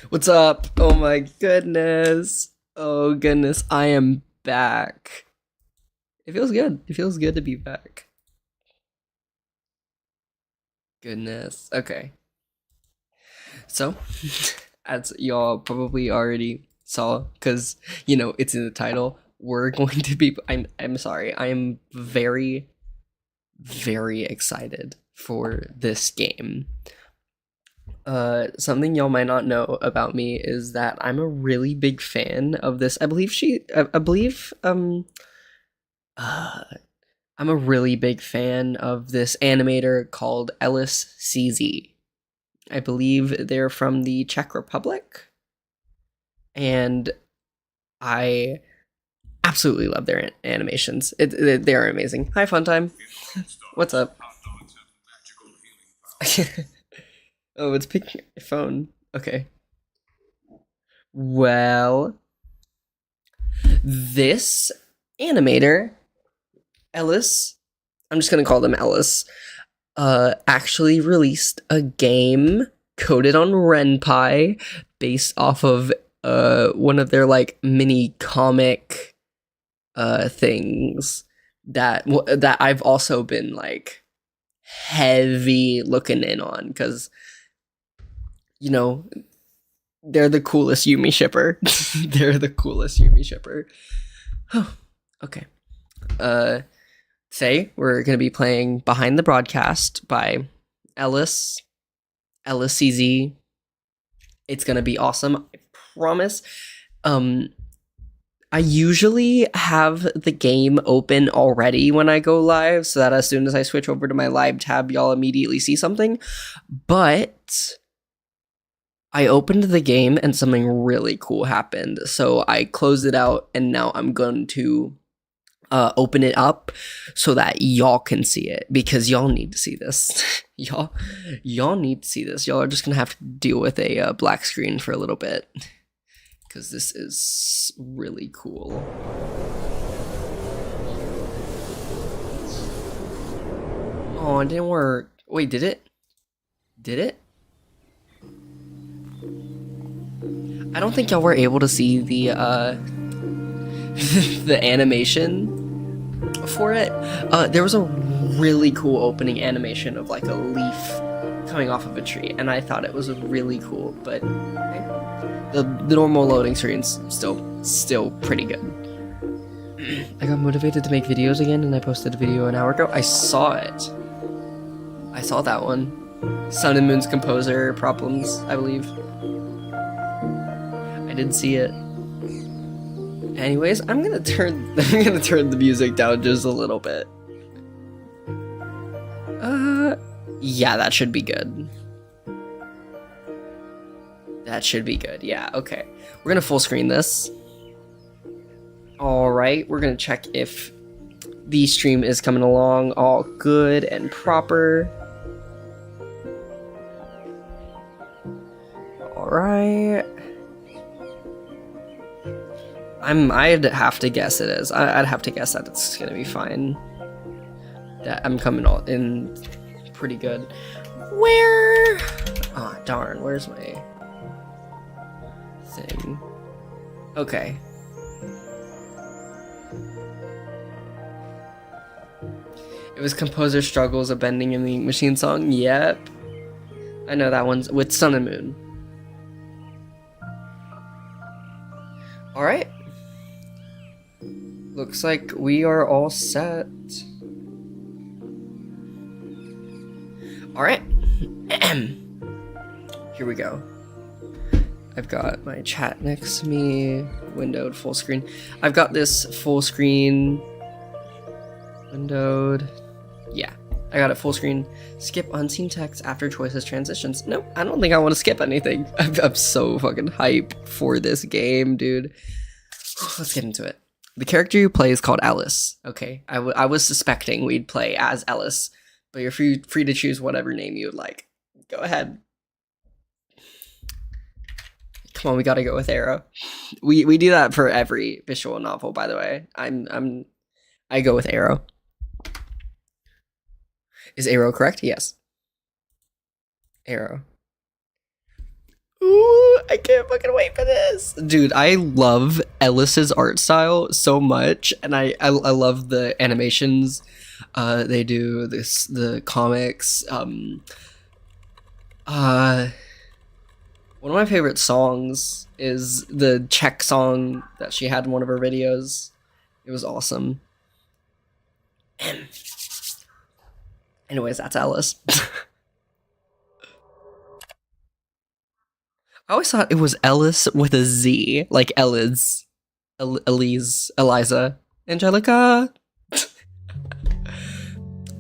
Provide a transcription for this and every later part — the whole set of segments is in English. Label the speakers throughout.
Speaker 1: What's up? Oh my goodness. Oh goodness, I am back. It feels good. It feels good to be back. Goodness. Okay. So, as y'all probably already saw, because it's in the title, we're going to be. I'm sorry. I am very, very excited for this game. Something y'all might not know about me is that I'm a really big fan of this. Uh, I'm a really big fan of this animator called Ellis CZ. I believe they're from the Czech Republic, and I absolutely love their animations. They are amazing. Hi, fun time. What's up? Oh, it's picking up your phone. Okay. Well, this animator, Ellis, I'm just gonna call them Ellis, actually released a game coded on RenPy based off of one of their like mini comic things that I've also been like heavy looking in on because they're the coolest Yumi shipper. They're the coolest Yumi shipper. Okay. Uh Today we're going to be playing Behind the Broadcast by Ellis CZ. It's going to be awesome, I promise. I usually have the game open already when I go live so that as soon as I switch over to my live tab, y'all immediately see something. But I opened the game and something really cool happened. So I closed it out and now I'm going to open it up so that y'all can see it because y'all need to see this. y'all need to see this. Y'all are just gonna have to deal with a black screen for a little bit because this is really cool. Oh, it didn't work. Wait, did it? Did it? I don't think y'all were able to see the the animation for it. There was a really cool opening animation of like a leaf coming off of a tree, and I thought it was really cool. But the normal loading screen's still pretty good. I got motivated to make videos again, and I posted a video an hour ago. I saw it. I saw that one. Sun and Moon's composer problems, I believe. I did see it. Anyways, I'm gonna turn the music down just a little bit. Yeah, that should be good. That should be good. Yeah, okay. We're gonna full screen this. All right, we're gonna check if the stream is coming along all good and proper. All right. I'd have to guess it is. I'd have to guess that it's gonna be fine. That I'm coming all in pretty good. Where? Ah, darn. Where's my thing? Okay. It was composer struggles of bending in the machine song. Yep. I know that one's with Sun and Moon. All right. Looks like we are all set. All right. Here we go. I've got my chat next to me, windowed full screen. I've got this full screen windowed. Yeah, I got it full screen. Skip unseen text after choices transitions. Nope, I don't think I want to skip anything. I'm so fucking hype for this game, dude. Let's get into it. The character you play is called Ellis. Okay, I was suspecting we'd play as Ellis, but you're free to choose whatever name you would like. Go ahead. Come on, we gotta go with Arrow. We do that for every visual novel, by the way. I go with Arrow. Is Arrow correct? Yes. Arrow. Ooh, I can't fucking wait for this. Dude, I love Ellis's art style so much, and I love the animations they do, the comics. One of my favorite songs is the Czech song that she had in one of her videos. It was awesome. Anyways, that's Ellis. I always thought it was Ellis with a Z, like Ellis, Elise, Eliza, Angelica.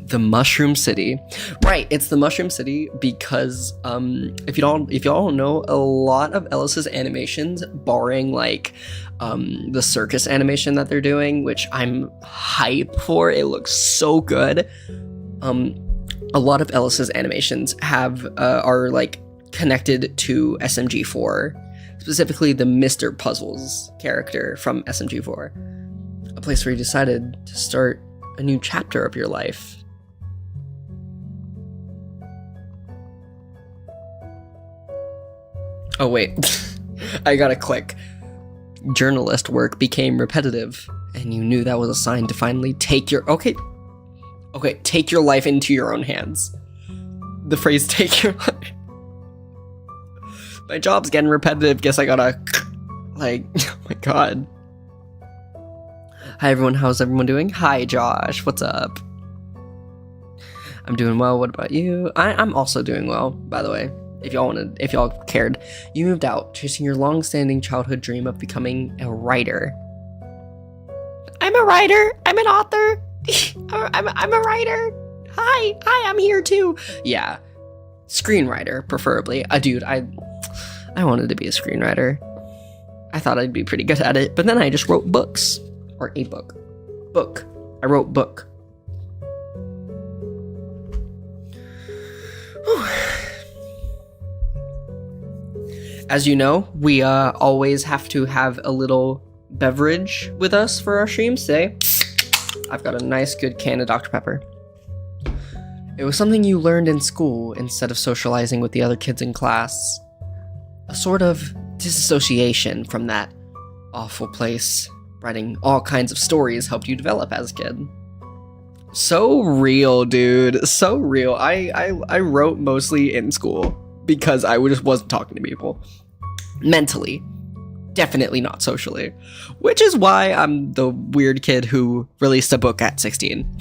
Speaker 1: The Mushroom City, right? It's the Mushroom City because if y'all don't know, a lot of Ellis's animations, barring like the circus animation that they're doing, which I'm hype for. It looks so good. A lot of Ellis's animations are like connected to SMG4, specifically the MR.PUZZLES character from SMG4, a place where you decided to start a new chapter of your life. Oh wait, I gotta click. Journalist work became repetitive, and you knew that was a sign to finally take your take your life into your own hands. The phrase "take your life." My job's getting repetitive. Guess I gotta like. Oh my god. Hi everyone, how's everyone doing? Hi Josh, what's up? I'm doing well. What about you? I'm also doing well, by the way. If y'all cared, you moved out, chasing your long-standing childhood dream of becoming a writer. I'm a writer. I'm an author. I'm a writer. Hi, I'm here too. Yeah, screenwriter, preferably. Dude, I wanted to be a screenwriter. I thought I'd be pretty good at it, but then I just wrote books, or a book. I wrote book. Whew. As you know, we always have to have a little beverage with us for our streams today. I've got a nice good can of Dr. Pepper. It was something you learned in school instead of socializing with the other kids in class. A sort of disassociation from that awful place. Writing all kinds of stories helped you develop as a kid. So real, dude. So real. I wrote mostly in school because I just wasn't talking to people. Mentally. Definitely not socially. Which is why I'm the weird kid who released a book at 16.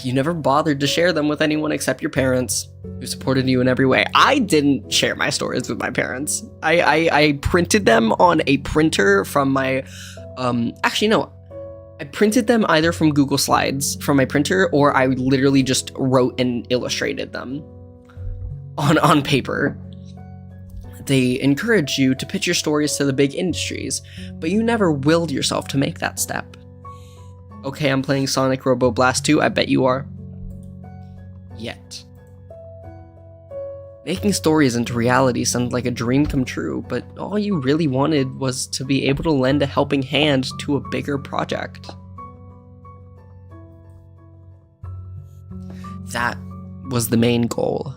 Speaker 1: You never bothered to share them with anyone except your parents, who supported you in every way. I didn't share my stories with my parents. I printed them on a printer from my... actually, no. I printed them either from Google Slides from my printer, or I literally just wrote and illustrated them on paper. They encouraged you to pitch your stories to the big industries, but you never willed yourself to make that step. Okay, I'm playing Sonic Robo Blast 2, I bet you are. Yet. Making stories into reality sounded like a dream come true, but all you really wanted was to be able to lend a helping hand to a bigger project. That was the main goal.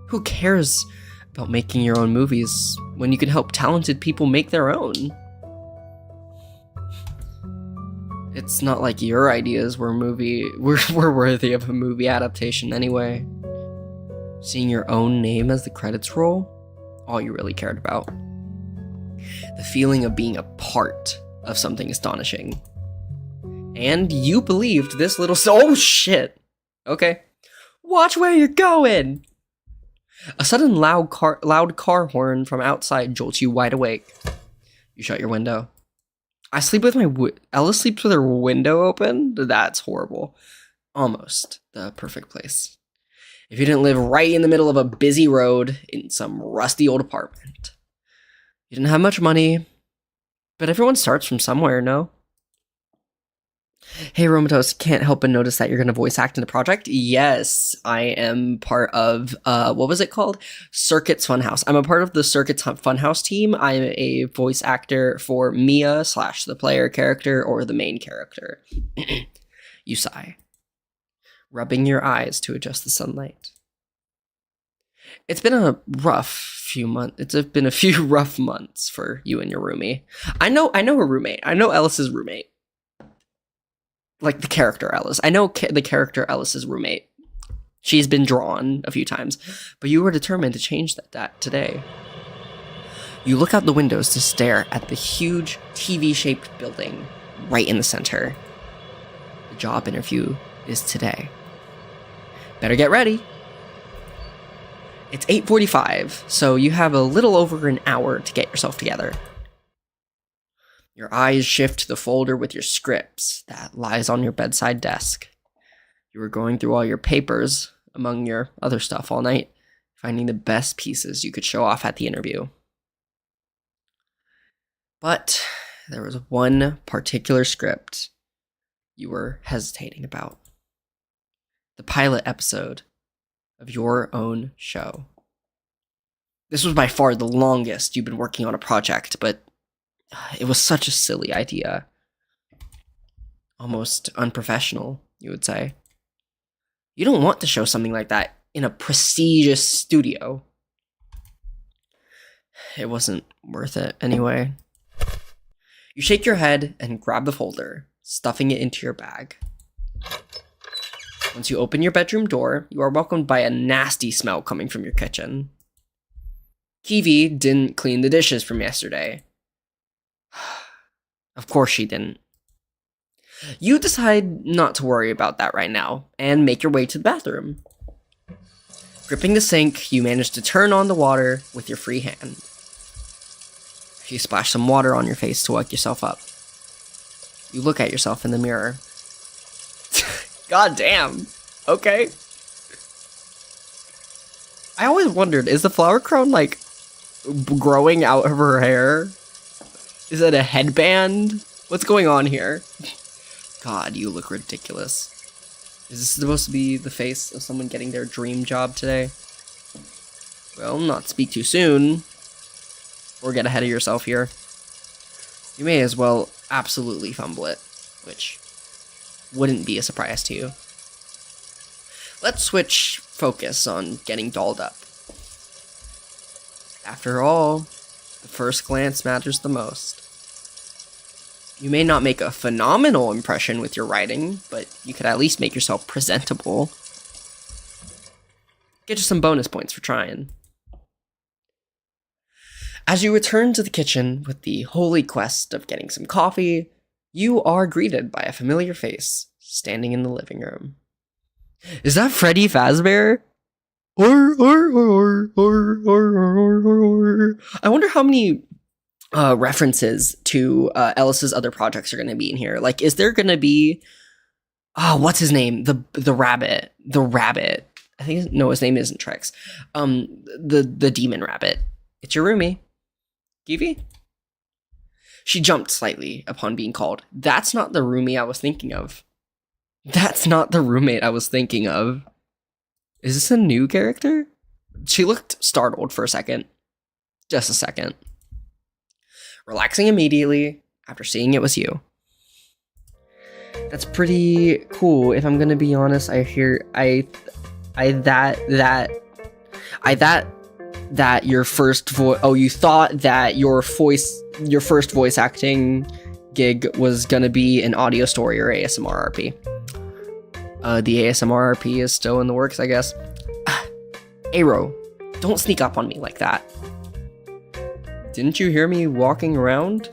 Speaker 1: Who cares about making your own movies when you can help talented people make their own? It's not like your ideas were worthy of a movie adaptation anyway. Seeing your own name as the credits roll, all you really cared about. The feeling of being a part of something astonishing. And you believed this little oh shit. Okay. Watch where you're going! A sudden loud car horn from outside jolts you wide awake. You shut your window. I sleep with Ella sleeps with her window open? That's horrible. Almost the perfect place. If you didn't live right in the middle of a busy road in some rusty old apartment. You didn't have much money, but everyone starts from somewhere, no? Hey Romatos, can't help but notice that you're going to voice act in the project. Yes, I am part of, what was it called? Circuits Funhouse. I'm a part of the Circuits Funhouse team. I'm a voice actor for Mia / the player character or the main character. You sigh, rubbing your eyes to adjust the sunlight. It's been a rough It's been a few rough months for you and your roomie. I know her roommate. I know Ellis's roommate. Like the character Ellis. I know the character Ellis's roommate. She's been drawn a few times, but you were determined to change that today. You look out the windows to stare at the huge TV-shaped building right in the center. The job interview is today. Better get ready. It's 8:45, so you have a little over an hour to get yourself together. Your eyes shift to the folder with your scripts that lies on your bedside desk. You were going through all your papers, among your other stuff all night, finding the best pieces you could show off at the interview. But there was one particular script you were hesitating about. The pilot episode of your own show. This was by far the longest you've been working on a project, but it was such a silly idea. Almost unprofessional, you would say. You don't want to show something like that in a prestigious studio. It wasn't worth it anyway. You shake your head and grab the folder, stuffing it into your bag. Once you open your bedroom door, you are welcomed by a nasty smell coming from your kitchen. Kiwi didn't clean the dishes from yesterday. Of course she didn't. You decide not to worry about that right now, and make your way to the bathroom. Gripping the sink, you manage to turn on the water with your free hand. You splash some water on your face to wake yourself up. You look at yourself in the mirror. God damn. Okay. I always wondered, is the flower crown like growing out of her hair? Is it a headband? What's going on here? God, you look ridiculous. Is this supposed to be the face of someone getting their dream job today? Well, not speak too soon, or get ahead of yourself here. You may as well absolutely fumble it, which wouldn't be a surprise to you. Let's switch focus on getting dolled up. After all, the first glance matters the most. You may not make a phenomenal impression with your writing, but you could at least make yourself presentable. Get you some bonus points for trying. As you return to the kitchen with the holy quest of getting some coffee, you are greeted by a familiar face standing in the living room. Is that Freddy Fazbear? I wonder how many references to Ellis's other projects are going to be in here. Like, is there going to be what's his name? The rabbit. The rabbit. I think his name isn't Trex. The demon rabbit. It's your roomie. Kiwi? She jumped slightly upon being called. That's not the roomie I was thinking of. That's not the roommate I was thinking of. Is this a new character? She looked startled for a second. Just a second. Relaxing immediately after seeing it was you. That's pretty cool. If I'm gonna be honest, that your first voice. Oh, you thought that your first voice acting gig was gonna be an audio story or ASMR RP. The ASMR RP is still in the works, I guess. Aero, don't sneak up on me like that. Didn't you hear me walking around?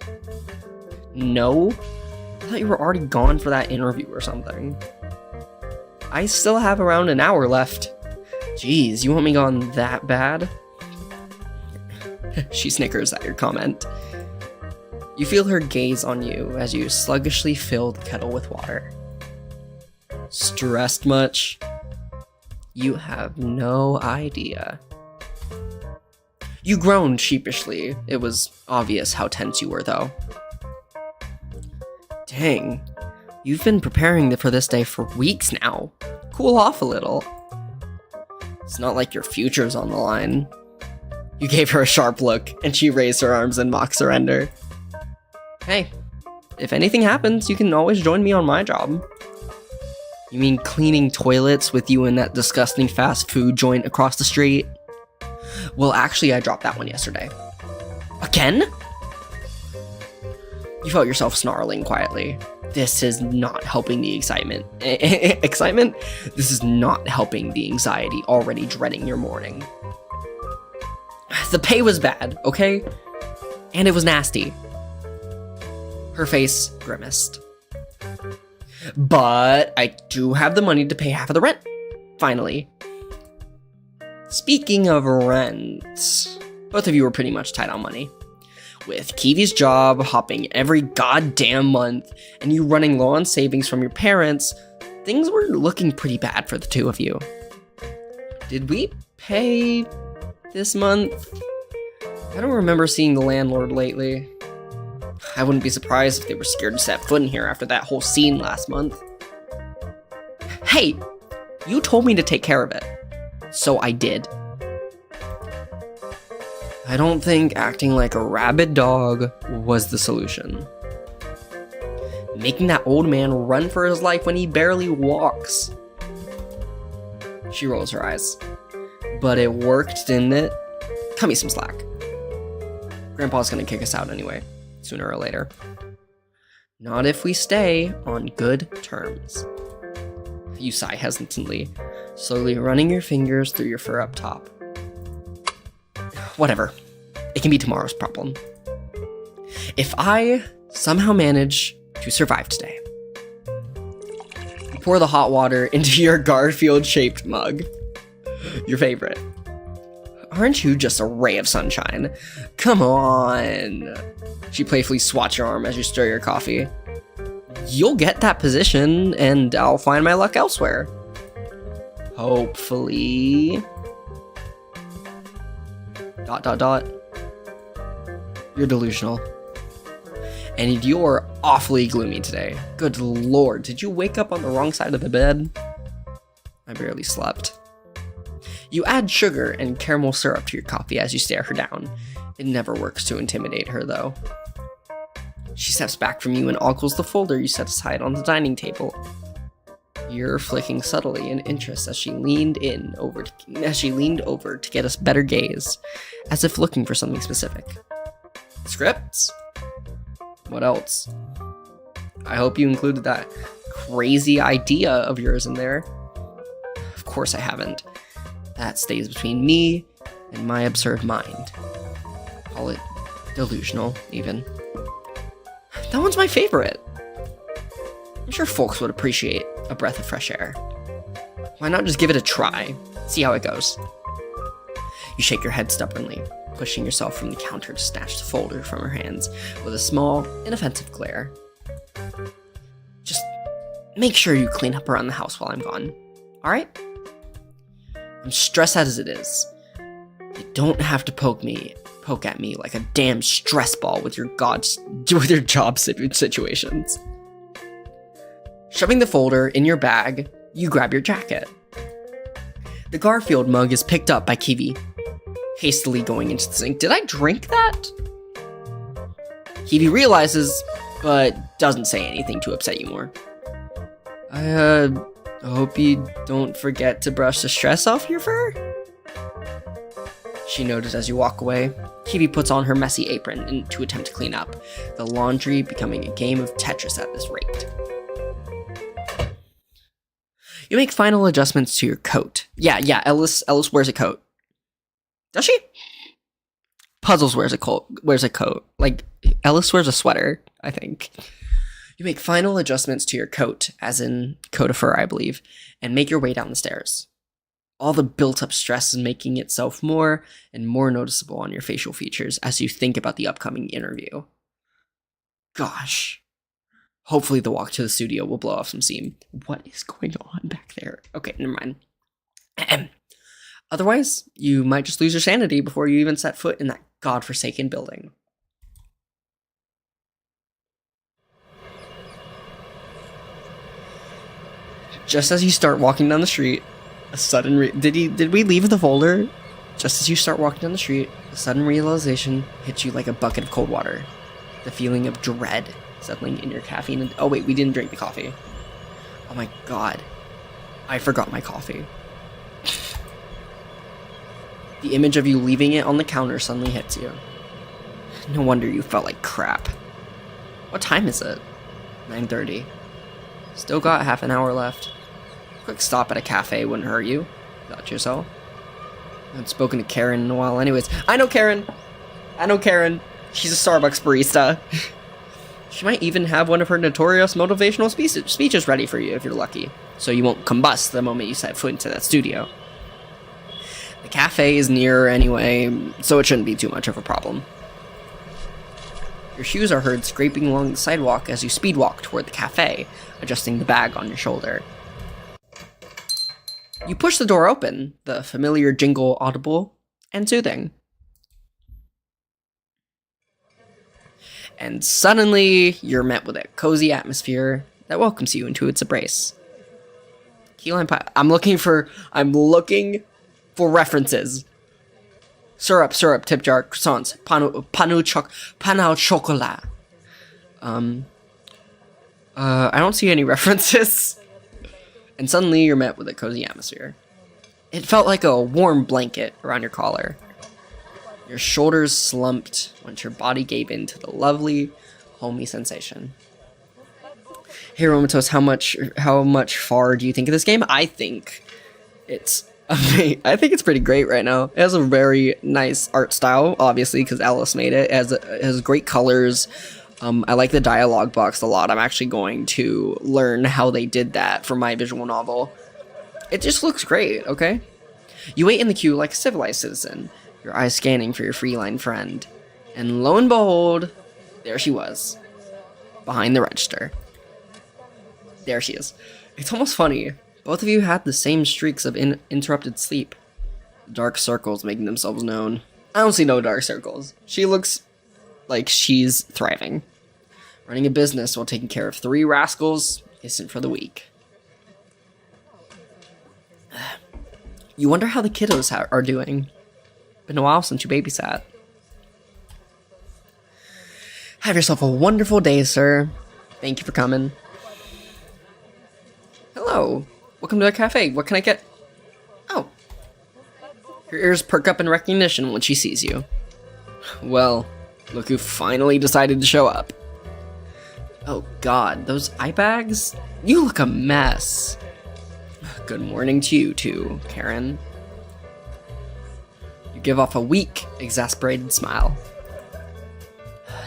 Speaker 1: No? I thought you were already gone for that interview or something. I still have around an hour left. Jeez, you want me gone that bad? She snickers at your comment. You feel her gaze on you as you sluggishly fill the kettle with water. Stressed much? You have no idea. You groaned sheepishly. It was obvious how tense you were, though. Dang, you've been preparing for this day for weeks now. Cool off a little. It's not like your future's on the line. You gave her a sharp look, and she raised her arms in mock surrender. Hey, if anything happens, you can always join me on my job. You mean cleaning toilets with you in that disgusting fast food joint across the street? Well, actually, I dropped that one yesterday. Again? You felt yourself snarling quietly. This is not helping the excitement. Excitement? This is not helping the anxiety already dreading your morning. The pay was bad, okay? And it was nasty. Her face grimaced. But I do have the money to pay half of the rent, finally. Speaking of rent, both of you were pretty much tight on money. With Kiwi's job hopping every goddamn month and you running low on savings from your parents, things were looking pretty bad for the two of you. Did we pay this month? I don't remember seeing the landlord lately. I wouldn't be surprised if they were scared to set foot in here after that whole scene last month. Hey, you told me to take care of it, so I did. I don't think acting like a rabid dog was the solution. Making that old man run for his life when he barely walks. She rolls her eyes. But it worked, didn't it? Cut me some slack. Grandpa's gonna kick us out anyway, sooner or later. Not if we stay on good terms. You sigh hesitantly, slowly running your fingers through your fur up top. Whatever. It can be tomorrow's problem. If I somehow manage to survive today. You pour the hot water into your Garfield-shaped mug. Your favorite. Aren't you just a ray of sunshine? Come on. She playfully swats your arm as you stir your coffee. You'll get that position, and I'll find my luck elsewhere. Hopefully. ... You're delusional. And you're awfully gloomy today. Good lord, did you wake up on the wrong side of the bed? I barely slept. You add sugar and caramel syrup to your coffee as you stare her down. It never works to intimidate her, though. She steps back from you and ogles the folder you set aside on the dining table. You're flicking subtly in interest as she leaned over to get a better gaze, as if looking for something specific. Scripts? What else? I hope you included that crazy idea of yours in there. Of course I haven't. That stays between me and my absurd mind. Call it delusional, even. That one's my favorite. I'm sure folks would appreciate a breath of fresh air. Why not just give it a try? See how it goes. You shake your head stubbornly, pushing yourself from the counter to snatch the folder from her hands with a small, inoffensive glare. Just make sure you clean up around the house while I'm gone, alright? I'm stressed out as it is. You don't have to poke at me like a damn stress ball with your job situations. Shoving the folder in your bag, you grab your jacket. The Garfield mug is picked up by Kiwi, hastily going into the sink. Did I drink that? Kiwi realizes, but doesn't say anything to upset you more. I hope you don't forget to brush the stress off your fur? She noted as you walk away. Kiwi puts on her messy apron to attempt to clean up, the laundry becoming a game of Tetris at this rate. You make final adjustments to your coat. Yeah, Ellis wears a coat. Does she? Puzzles wears a coat. Like, Ellis wears a sweater, I think. You make final adjustments to your coat, as in coat of fur, I believe, and make your way down the stairs. All the built-up stress is making itself more and more noticeable on your facial features as you think about the upcoming interview. Gosh. Hopefully the walk to the studio will blow off some steam. What is going on back there? Okay, never mind. Otherwise, you might just lose your sanity before you even set foot in that godforsaken building. Just as you start walking down the street, a sudden did we leave the folder? Just as you start walking down the street, a sudden realization hits you like a bucket of cold water. The feeling of dread settling in your caffeine. Oh wait, we didn't drink the coffee. Oh my god. I forgot my coffee. The image of you leaving it on the counter suddenly hits you. No wonder you felt like crap. What time is it? 9:30. Still got half an hour left. Quick stop at a cafe wouldn't hurt you, thought to yourself. I haven't spoken to Karen in a while anyways. I know Karen! She's a Starbucks barista. She might even have one of her notorious motivational speeches ready for you if you're lucky, so you won't combust the moment you set foot into that studio. The cafe is near anyway, so it shouldn't be too much of a problem. Your shoes are heard scraping along the sidewalk as you speed walk toward the cafe, adjusting the bag on your shoulder. You push the door open, the familiar jingle audible and soothing. And suddenly, you're met with a cozy atmosphere that welcomes you into its embrace. Key lime pie. I'm looking for references. Syrup, tip jar, croissants, pain au chocolat. I don't see any references. And suddenly you're met with a cozy atmosphere. It felt like a warm blanket around your collar. Your shoulders slumped once your body gave in to the lovely, homey sensation. Hey Romatos, how much far do you think of this game? I think it's pretty great right now. It has a very nice art style, obviously, because Alice made it. It has great colors. I like the dialogue box a lot. I'm actually going to learn how they did that for my visual novel. It just looks great, okay? You wait in the queue like a civilized citizen, your eyes scanning for your feline friend. And lo and behold, there she was, behind the register. There she is. It's almost funny. Both of you had the same streaks of interrupted sleep. Dark circles making themselves known. I don't see no dark circles. She looks like she's thriving. Running a business while taking care of 3 rascals isn't for the weak. You wonder how the kiddos are doing. Been a while since you babysat. Have yourself a wonderful day, sir. Thank you for coming. Hello. Welcome to the cafe. What can I get? Oh. Her ears perk up in recognition when she sees you. Well, look who finally decided to show up. Oh god, those eye bags? You look a mess. Good morning to you too, Karen. You give off a weak, exasperated smile.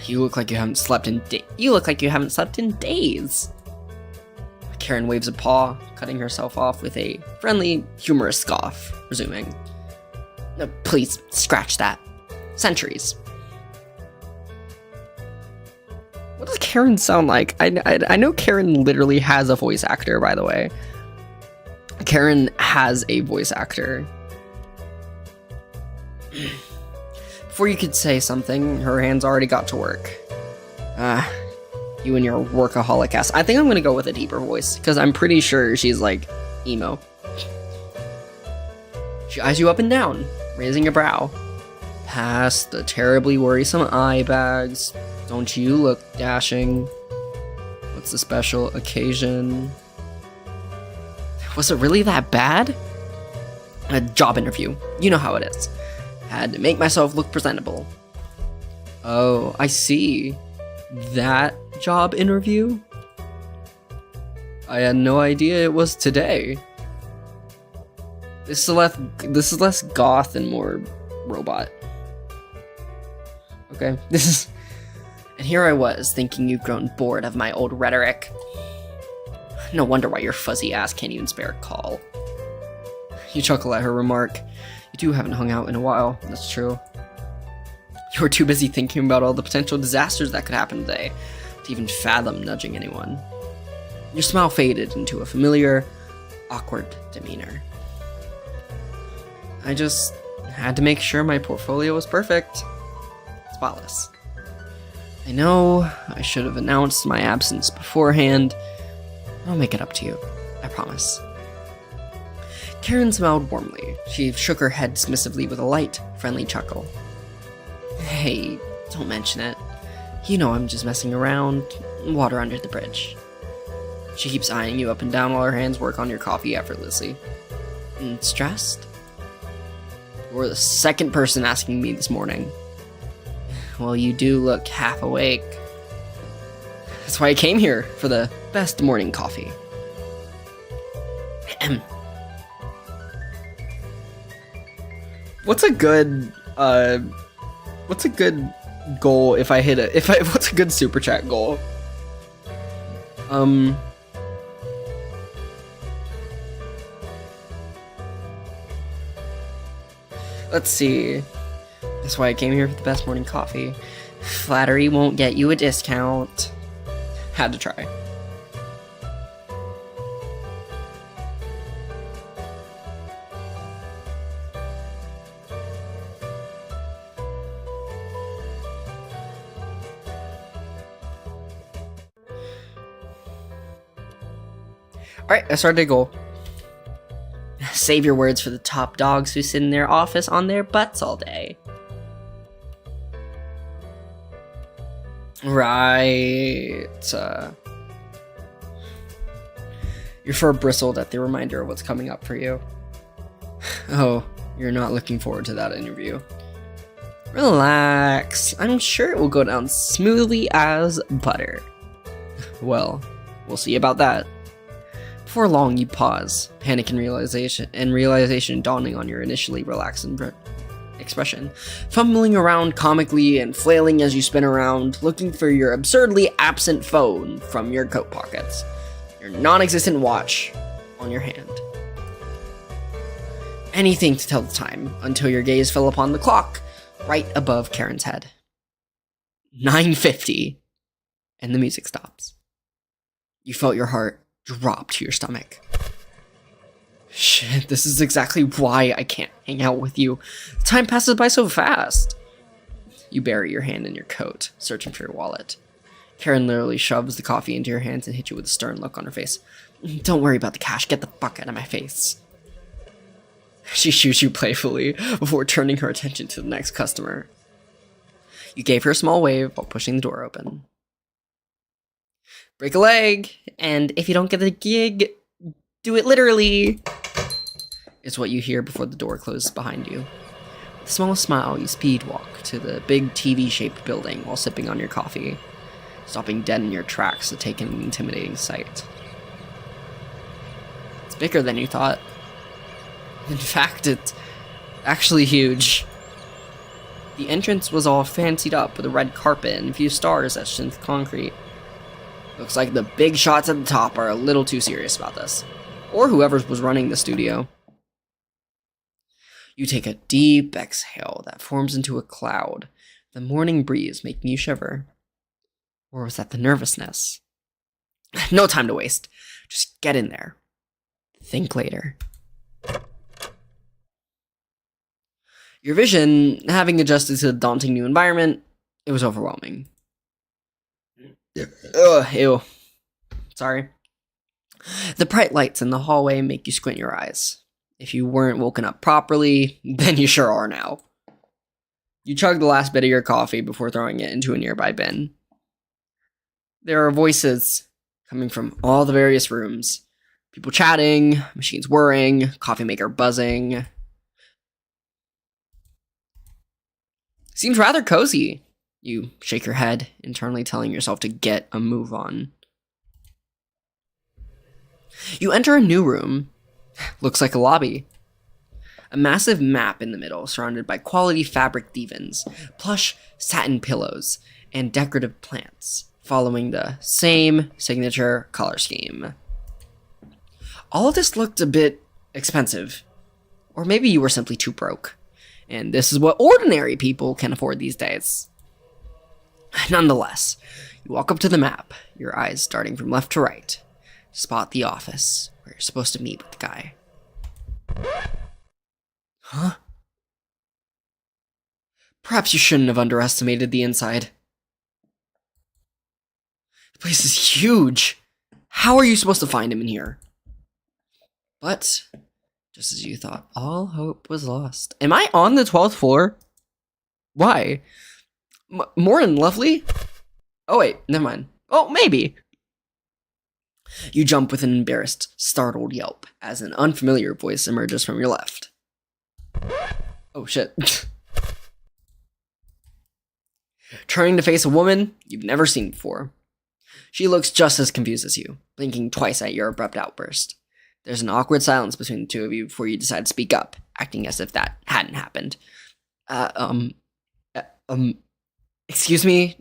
Speaker 1: You look like you haven't slept in days. Karen waves a paw, cutting herself off with a friendly, humorous scoff, resuming. No, please, scratch that. Centuries. What does Karen sound like? I know Karen literally has a voice actor, by the way. Karen has a voice actor. Before you could say something, her hands already got to work. You and your workaholic ass. I think I'm gonna go with a deeper voice, because I'm pretty sure she's like emo. She eyes you up and down, raising a brow. Past the terribly worrisome eye bags. Don't you look dashing? What's the special occasion? Was it really that bad? A job interview. You know how it is. Had to make myself look presentable. Oh, I see. That job interview? I had no idea it was today. This is less goth and more robot. Okay, and here I was, thinking you've grown bored of my old rhetoric. No wonder why your fuzzy ass can't even spare a call. You chuckle at her remark. You two haven't hung out in a while, that's true. You were too busy thinking about all the potential disasters that could happen today to even fathom nudging anyone. Your smile faded into a familiar, awkward demeanor. I just had to make sure my portfolio was perfect. Spotless. I know I should have announced my absence beforehand. I'll make it up to you. I promise. Karen smiled warmly. She shook her head dismissively with a light, friendly chuckle. Hey, don't mention it. You know I'm just messing around. Water under the bridge. She keeps eyeing you up and down while her hands work on your coffee effortlessly. Stressed? You were the second person asking me this morning. Well, you do look half awake. That's why I came here, for the best morning coffee. What's a good goal if I hit what's a good super chat goal? Let's see. That's why I came here for the best morning coffee. Flattery won't get you a discount. Had to try. Alright, I started a goal. Save your words for the top dogs who sit in their office on their butts all day. Right. Your fur bristled at the reminder of what's coming up for you. Oh, you're not looking forward to that interview. Relax. I'm sure it will go down smoothly as butter. Well, we'll see about that. Before long, you pause, panic and realization dawning on your initially relaxed expression, fumbling around comically and flailing as you spin around, looking for your absurdly absent phone from your coat pockets, your non-existent watch on your hand. Anything to tell the time, until your gaze fell upon the clock right above Karen's head. 9:50, and the music stops. You felt your heart drop to your stomach. Shit, this is exactly why I can't hang out with you. Time passes by so fast. You bury your hand in your coat, searching for your wallet. Karen literally shoves the coffee into your hands and hits you with a stern look on her face. Don't worry about the cash, get the fuck out of my face. She shoots you playfully before turning her attention to the next customer. You gave her a small wave while pushing the door open. Break a leg, and if you don't get the gig, do it literally, is what you hear before the door closes behind you. With a small smile, you speed walk to the big TV-shaped building while sipping on your coffee, stopping dead in your tracks to take in an intimidating sight. It's bigger than you thought. In fact, it's actually huge. The entrance was all fancied up with a red carpet and a few stars etched into concrete. Looks like the big shots at the top are a little too serious about this. Or whoever was running the studio. You take a deep exhale that forms into a cloud, the morning breeze making you shiver. Or was that the nervousness? No time to waste. Just get in there. Think later. Your vision, having adjusted to the daunting new environment, it was overwhelming. Ugh, ew. Sorry. The bright lights in the hallway make you squint your eyes. If you weren't woken up properly, then you sure are now. You chug the last bit of your coffee before throwing it into a nearby bin. There are voices coming from all the various rooms. People chatting, machines whirring, coffee maker buzzing. Seems rather cozy. You shake your head, internally telling yourself to get a move on. You enter a new room. Looks like a lobby. A massive map in the middle, surrounded by quality fabric divans, plush satin pillows, and decorative plants, following the same signature color scheme. All of this looked a bit expensive. Or maybe you were simply too broke. And this is what ordinary people can afford these days. Nonetheless, you walk up to the map, your eyes darting from left to right, to spot the office where you're supposed to meet with the guy. Huh? Perhaps you shouldn't have underestimated the inside. The place is huge. How are you supposed to find him in here? But, just as you thought, all hope was lost. Am I on the 12th floor? Why? More than lovely? Oh wait, never mind. Oh, maybe. You jump with an embarrassed, startled yelp as an unfamiliar voice emerges from your left. Oh shit. Turning to face a woman you've never seen before. She looks just as confused as you, blinking twice at your abrupt outburst. There's an awkward silence between the two of you before you decide to speak up, acting as if that hadn't happened. Excuse me?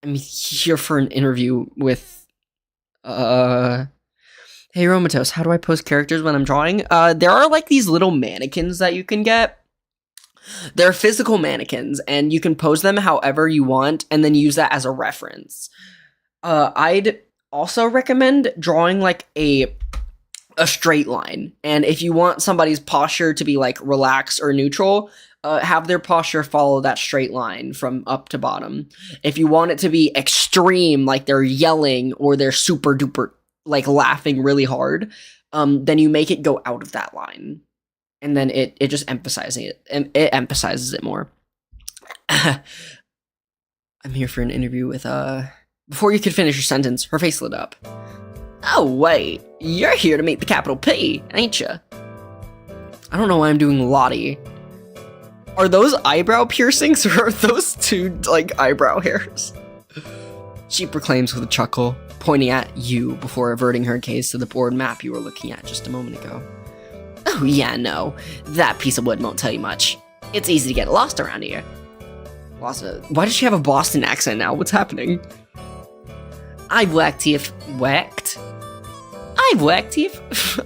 Speaker 1: I'm here for an interview with, Hey, Romatos, how do I post characters when I'm drawing? There are, like, these little mannequins that you can get. They're physical mannequins, and you can pose them however you want, and then use that as a reference. I'd also recommend drawing, like, a straight line. And if you want somebody's posture to be, like, relaxed or neutral, have their posture follow that straight line from up to bottom. If you want it to be extreme, like they're yelling or they're super duper, like, laughing really hard, then you make it go out of that line. And then it just emphasizes it, and it emphasizes it more. I'm here for an interview with, Before you could finish your sentence, her face lit up. Oh, wait, you're here to meet the capital P, ain't ya? I don't know why I'm doing Lottie. Are those eyebrow piercings, or are those two, like, eyebrow hairs? She proclaims with a chuckle, pointing at you before averting her gaze to the board map you were looking at just a moment ago. Oh yeah, no, that piece of wood won't tell you much. It's easy to get lost around here. Lost? Why does she have a Boston accent now? What's happening? I've worked here I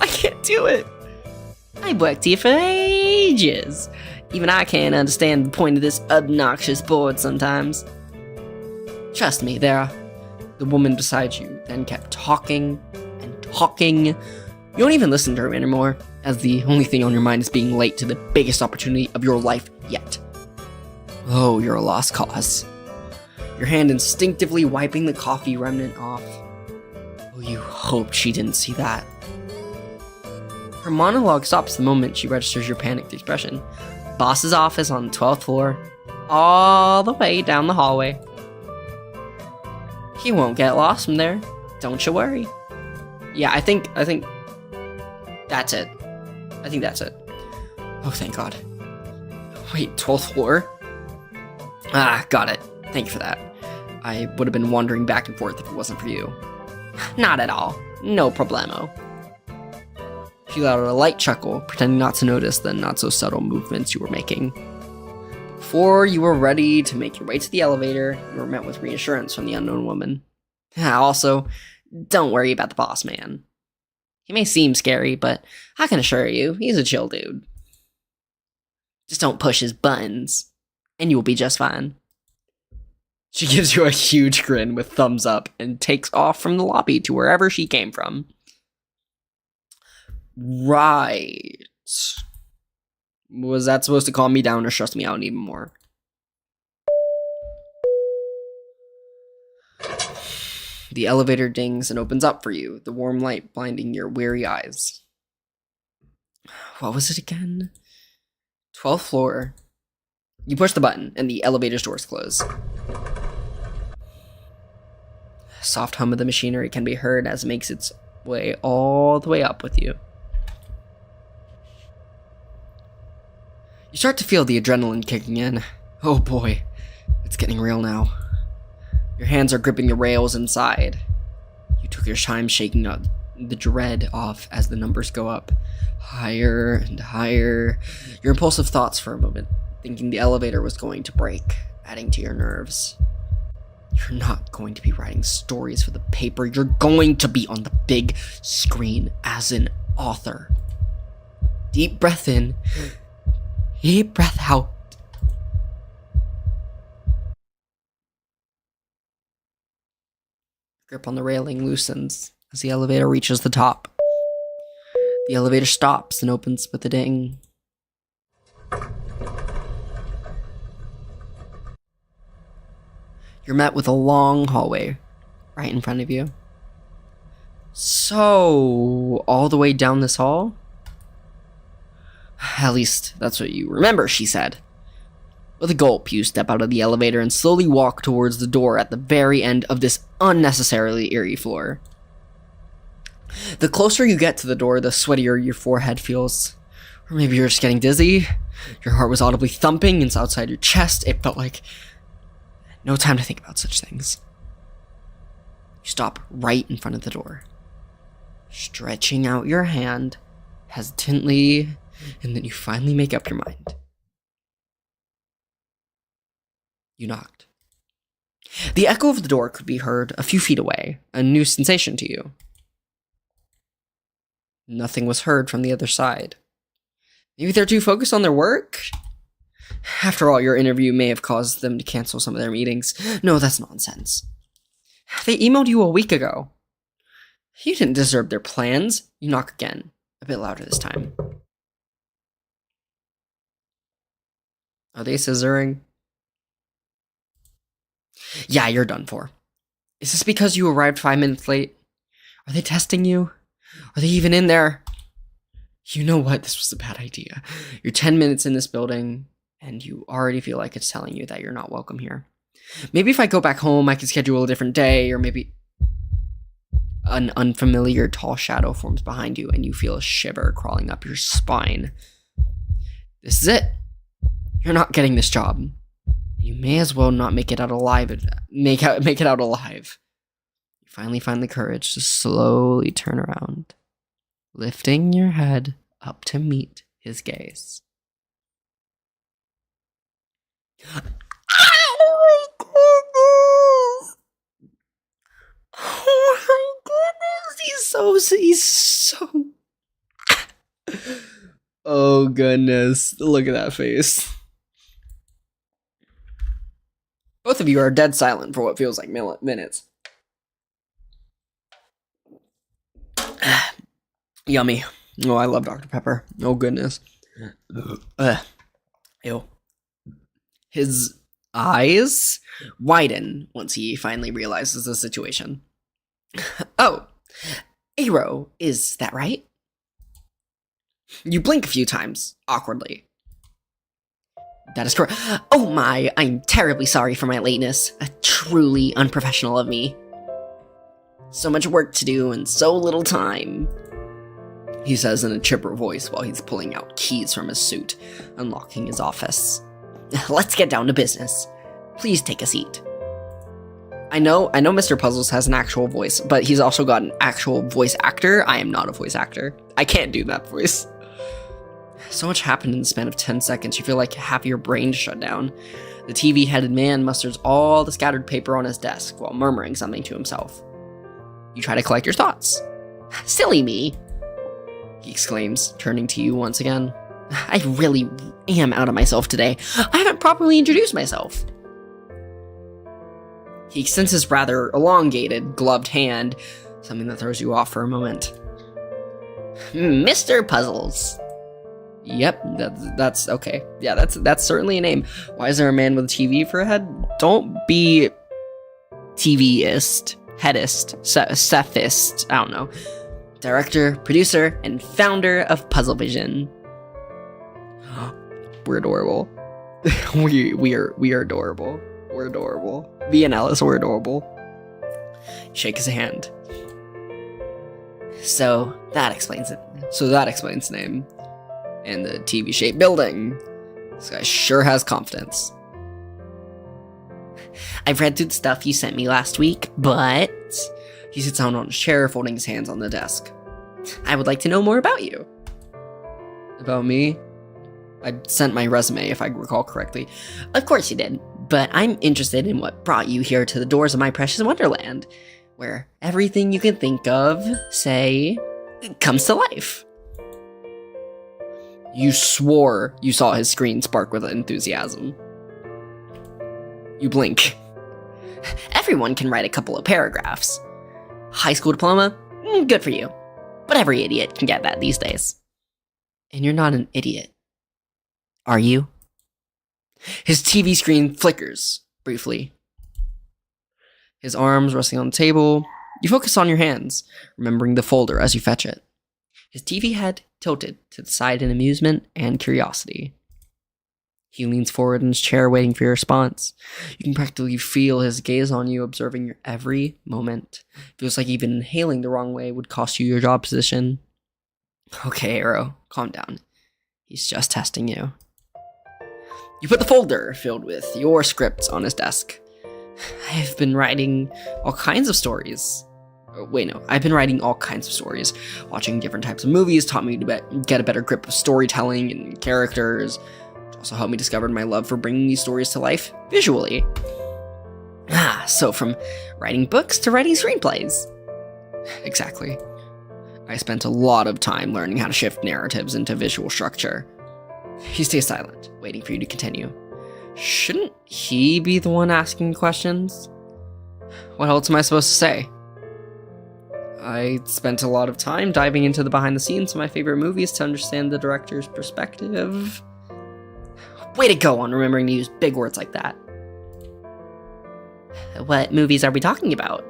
Speaker 1: can't do it. I've worked here for ages. Even I can't understand the point of this obnoxious board sometimes. Trust me, Vera. The woman beside you then kept talking and talking. You don't even listen to her anymore, as the only thing on your mind is being late to the biggest opportunity of your life yet. Oh, you're a lost cause. Your hand instinctively wiping the coffee remnant off. Oh, you hoped she didn't see that. Her monologue stops the moment she registers your panicked expression. Boss's office on the 12th floor, all the way down the hallway. He won't get lost from there. Don't you worry. Yeah, I think that's it. I think that's it. Oh, thank God. Wait, 12th floor? Ah, got it. Thank you for that. I would have been wandering back and forth if it wasn't for you. Not at all. No problemo. She let out a light chuckle, pretending not to notice the not-so-subtle movements you were making. Before you were ready to make your way to the elevator, you were met with reassurance from the unknown woman. Also, don't worry about the boss man. He may seem scary, but I can assure you, he's a chill dude. Just don't push his buttons, and you will be just fine. She gives you a huge grin with thumbs up and takes off from the lobby to wherever she came from. Right. Was that supposed to calm me down or stress me out even more? The elevator dings and opens up for you, the warm light blinding your weary eyes. What was it again? 12th floor. You push the button, and the elevator's doors close. Soft hum of the machinery can be heard as it makes its way all the way up with you. You start to feel the adrenaline kicking in. Oh boy, it's getting real now. Your hands are gripping the rails inside. You took your time shaking up the dread off as the numbers go up. Higher and higher. Your impulsive thoughts for a moment, thinking the elevator was going to break, adding to your nerves. You're not going to be writing stories for the paper. You're going to be on the big screen as an author. Deep breath in. Deep breath out. Grip on the railing loosens as the elevator reaches the top. The elevator stops and opens with a ding. You're met with a long hallway right in front of you. So, all the way down this hall? At least, that's what you remember, she said. With a gulp, you step out of the elevator and slowly walk towards the door at the very end of this unnecessarily eerie floor. The closer you get to the door, the sweatier your forehead feels. Or maybe you're just getting dizzy. Your heart was audibly thumping inside your chest. It felt like no time to think about such things. You stop right in front of the door, stretching out your hand hesitantly, and then you finally make up your mind. You knocked. The echo of the door could be heard a few feet away, a new sensation to you. Nothing was heard from the other side. Maybe they're too focused on their work? After all, your interview may have caused them to cancel some of their meetings. No, that's nonsense. They emailed you a week ago. You didn't disturb their plans. You knock again, a bit louder this time. Are they scissoring? Yeah, you're done for. Is this because you arrived 5 minutes late? Are they testing you? Are they even in there? You know what? This was a bad idea. You're 10 minutes in this building, and you already feel like it's telling you that you're not welcome here. Maybe if I go back home, I can schedule a different day, or maybe... An unfamiliar tall shadow forms behind you, and you feel a shiver crawling up your spine. This is it. You're not getting this job. You may as well not make it out alive. Make it out alive. You finally find the courage to slowly turn around, lifting your head up to meet his gaze. Oh my goodness! Oh my goodness! He's so. Oh goodness! Look at that face. Both of you are dead silent for what feels like minutes. Yummy. Oh, I love Dr. Pepper. Oh, goodness. Ew. His eyes widen once he finally realizes the situation. Oh, Aero, is that right? You blink a few times, awkwardly. That is correct. Oh my, I'm terribly sorry for my lateness. Truly unprofessional of me. So much work to do and so little time, he says in a chipper voice while he's pulling out keys from his suit, unlocking his office. Let's get down to business. Please take a seat. I know Mr. Puzzles has an actual voice, but he's also got an actual voice actor. I am not a voice actor. I can't do that voice. So much happened in the span of 10 seconds, you feel like half your brain shut down. The TV-headed man musters all the scattered paper on his desk while murmuring something to himself. You try to collect your thoughts. Silly me, he exclaims, turning to you once again. I really am out of myself today. I haven't properly introduced myself. He extends his rather elongated, gloved hand, something that throws you off for a moment. Mr. Puzzles. Yep, that's okay. Yeah, that's certainly a name. Why is there a man with a TV for a head? Don't be TV-ist, headist, Sethist, I don't know. Director, producer, and founder of Puzzle Vision. We're adorable. we are adorable. We're adorable. Me and Alice, we're adorable. Shake his hand. So that explains it. So that explains the name. And the TV-shaped building. This guy sure has confidence. I've read through the stuff you sent me last week, but... He sits down on his chair, folding his hands on the desk. I would like to know more about you. About me? I sent my resume, if I recall correctly. Of course you did, but I'm interested in what brought you here to the doors of my precious wonderland, where everything you can think of, say, comes to life. You swore you saw his screen spark with enthusiasm. You blink. Everyone can write a couple of paragraphs. High school diploma? Good for you. But every idiot can get that these days. And you're not an idiot. Are you? His TV screen flickers, briefly. His arms resting on the table. You focus on your hands, remembering the folder as you fetch it. His TV head tilted to the side in amusement and curiosity. He leans forward in his chair, waiting for your response. You can practically feel his gaze on you, observing your every moment. Feels like even inhaling the wrong way would cost you your job position. Okay, Aero, calm down. He's just testing you. You put the folder filled with your scripts on his desk. I've been writing all kinds of stories. I've been writing all kinds of stories. Watching different types of movies taught me to get a better grip of storytelling and characters. It also helped me discover my love for bringing these stories to life visually. So from writing books to writing screenplays. Exactly. I spent a lot of time learning how to shift narratives into visual structure. He stays silent, waiting for you to continue. Shouldn't he be the one asking questions? What else am I supposed to say? I spent a lot of time diving into the behind the scenes of my favorite movies to understand the director's perspective. Way to go on remembering to use big words like that. What movies are we talking about?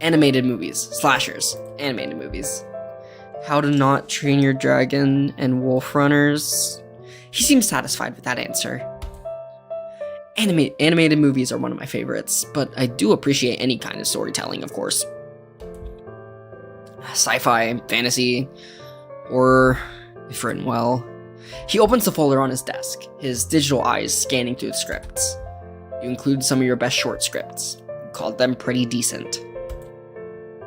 Speaker 1: Animated movies. Slashers. Animated movies. How to Not Train Your Dragon and Wolf Runners. He seems satisfied with that answer. Animated movies are one of my favorites, but I do appreciate any kind of storytelling, of course. Sci-fi, fantasy, or if written well. He opens the folder on his desk, his digital eyes scanning through the scripts. You include some of your best short scripts. You called them pretty decent.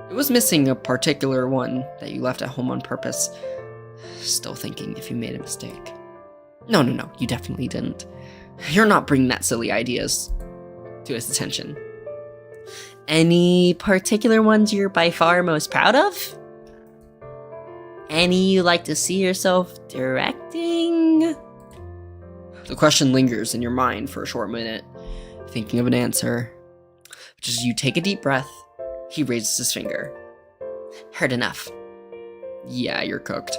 Speaker 1: It was missing a particular one that you left at home on purpose. Still thinking if you made a mistake. No, you definitely didn't. You're not bringing that silly ideas to his attention. Any particular ones you're by far most proud of? Any you like to see yourself directing? The question lingers in your mind for a short minute, thinking of an answer. Just as you take a deep breath, he raises his finger. Heard enough. Yeah, you're cooked.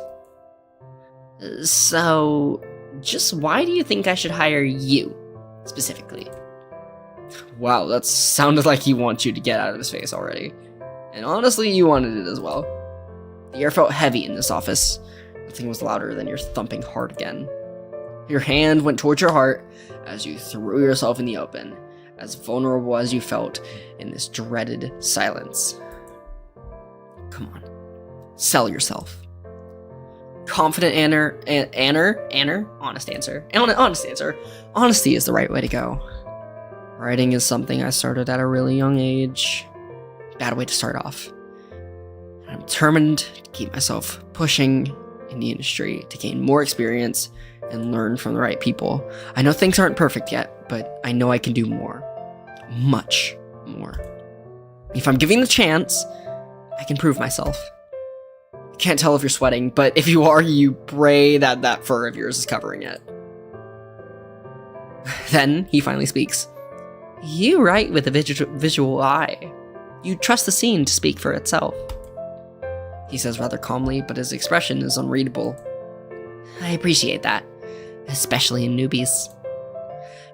Speaker 1: So, just why do you think I should hire you, specifically? Wow, that sounded like he wants you to get out of his face already. And honestly, you wanted it as well. The air felt heavy in this office. Nothing was louder than your thumping heart again. Your hand went towards your heart as you threw yourself in the open, as vulnerable as you felt in this dreaded silence. Come on, sell yourself. Confident honest answer. Honest answer. Honesty is the right way to go. Writing is something I started at a really young age. Bad way to start off. I'm determined to keep myself pushing in the industry to gain more experience and learn from the right people. I know things aren't perfect yet, but I know I can do more. Much more. If I'm given the chance, I can prove myself. I can't tell if you're sweating, but if you are, you pray that fur of yours is covering it. Then he finally speaks. You write with a visual eye. You trust the scene to speak for itself. He says rather calmly, but his expression is unreadable. I appreciate that, especially in newbies.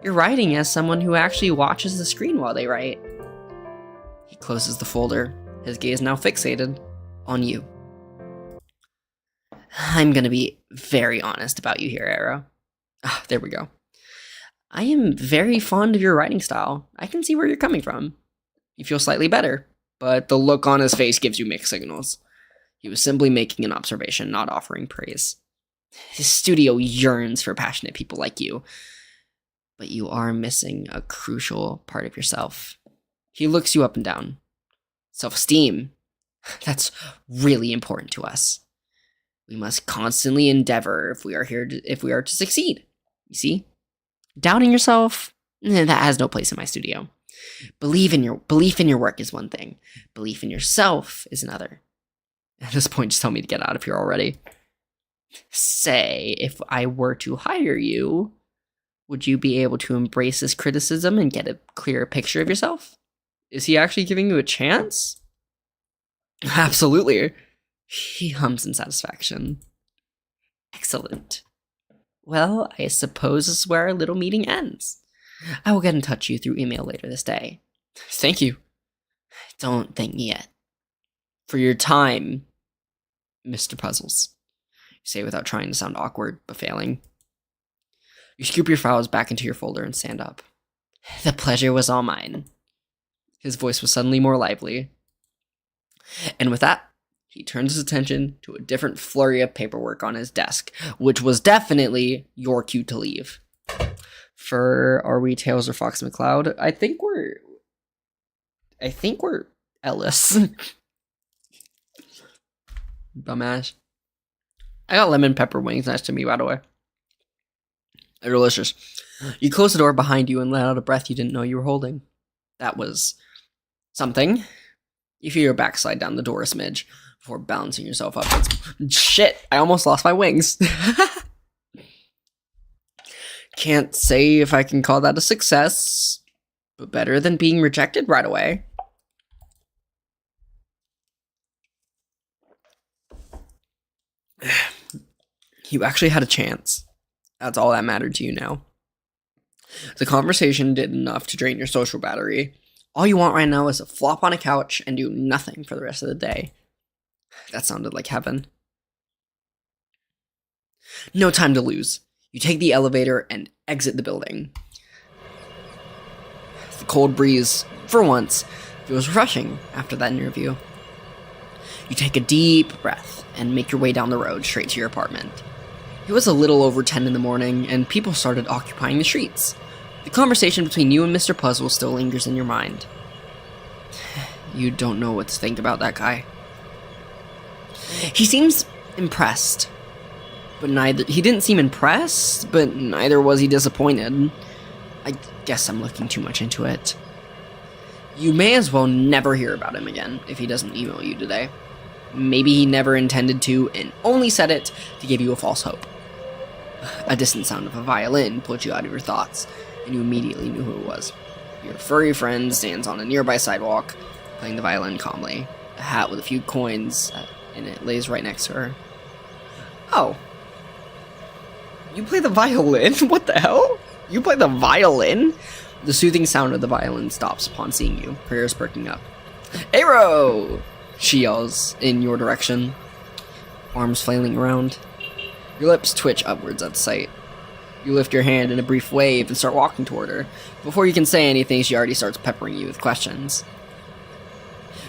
Speaker 1: You're writing as someone who actually watches the screen while they write. He closes the folder, his gaze now fixated on you. I'm gonna be very honest about you here, Arrow. There we go. I am very fond of your writing style. I can see where you're coming from. You feel slightly better, but the look on his face gives you mixed signals. He was simply making an observation, not offering praise. His studio yearns for passionate people like you, but you are missing a crucial part of yourself. He looks you up and down. Self-esteem. That's really important to us. We must constantly endeavor if we are to succeed. You see? Doubting yourself, that has no place in my studio. Belief in your work is one thing. Belief in yourself is another. At this point, just tell me to get out of here already. Say, if I were to hire you, would you be able to embrace this criticism and get a clearer picture of yourself? Is he actually giving you a chance? Absolutely. He hums in satisfaction. Excellent. Well, I suppose this is where our little meeting ends. I will get in touch with you through email later this day. Thank you. Don't thank me yet. For your time, Mr. Puzzles. You say without trying to sound awkward, but failing. You scoop your files back into your folder and stand up. The pleasure was all mine. His voice was suddenly more lively. And with that, He turns his attention to a different flurry of paperwork on his desk, which was definitely your cue to leave. Are we Tails or Fox McCloud? I think we're Ellis. Dumbass. I got lemon pepper wings next to me, by the way. They're delicious. You close the door behind you and let out a breath you didn't know you were holding. That was something. You feel your back slide down the door a smidge before balancing yourself up. Shit, I almost lost my wings. Can't say if I can call that a success, but better than being rejected right away. You actually had a chance. That's all that mattered to you now. The conversation did enough to drain your social battery. All you want right now is to flop on a couch and do nothing for the rest of the day. That sounded like heaven. No time to lose. You take the elevator and exit the building. The cold breeze, for once, feels refreshing after that interview. You take a deep breath and make your way down the road straight to your apartment. It was a little over 10 in the morning, and people started occupying the streets. The conversation between you and Mr. Puzzle still lingers in your mind. You don't know what to think about that guy. He seems impressed, but he didn't seem impressed, but neither was he disappointed. I guess I'm looking too much into it. You may as well never hear about him again if he doesn't email you today. Maybe he never intended to and only said it to give you a false hope. A distant sound of a violin pulled you out of your thoughts, and you immediately knew who it was. Your furry friend stands on a nearby sidewalk, playing the violin calmly. A hat with a few coins in it lays right next to her. Oh. You play the violin? What the hell? You play the violin? The soothing sound of the violin stops upon seeing you, her ears perking up. Arrow! She yells in your direction, arms flailing around. Your lips twitch upwards at the sight. You lift your hand in a brief wave and start walking toward her. Before you can say anything, she already starts peppering you with questions.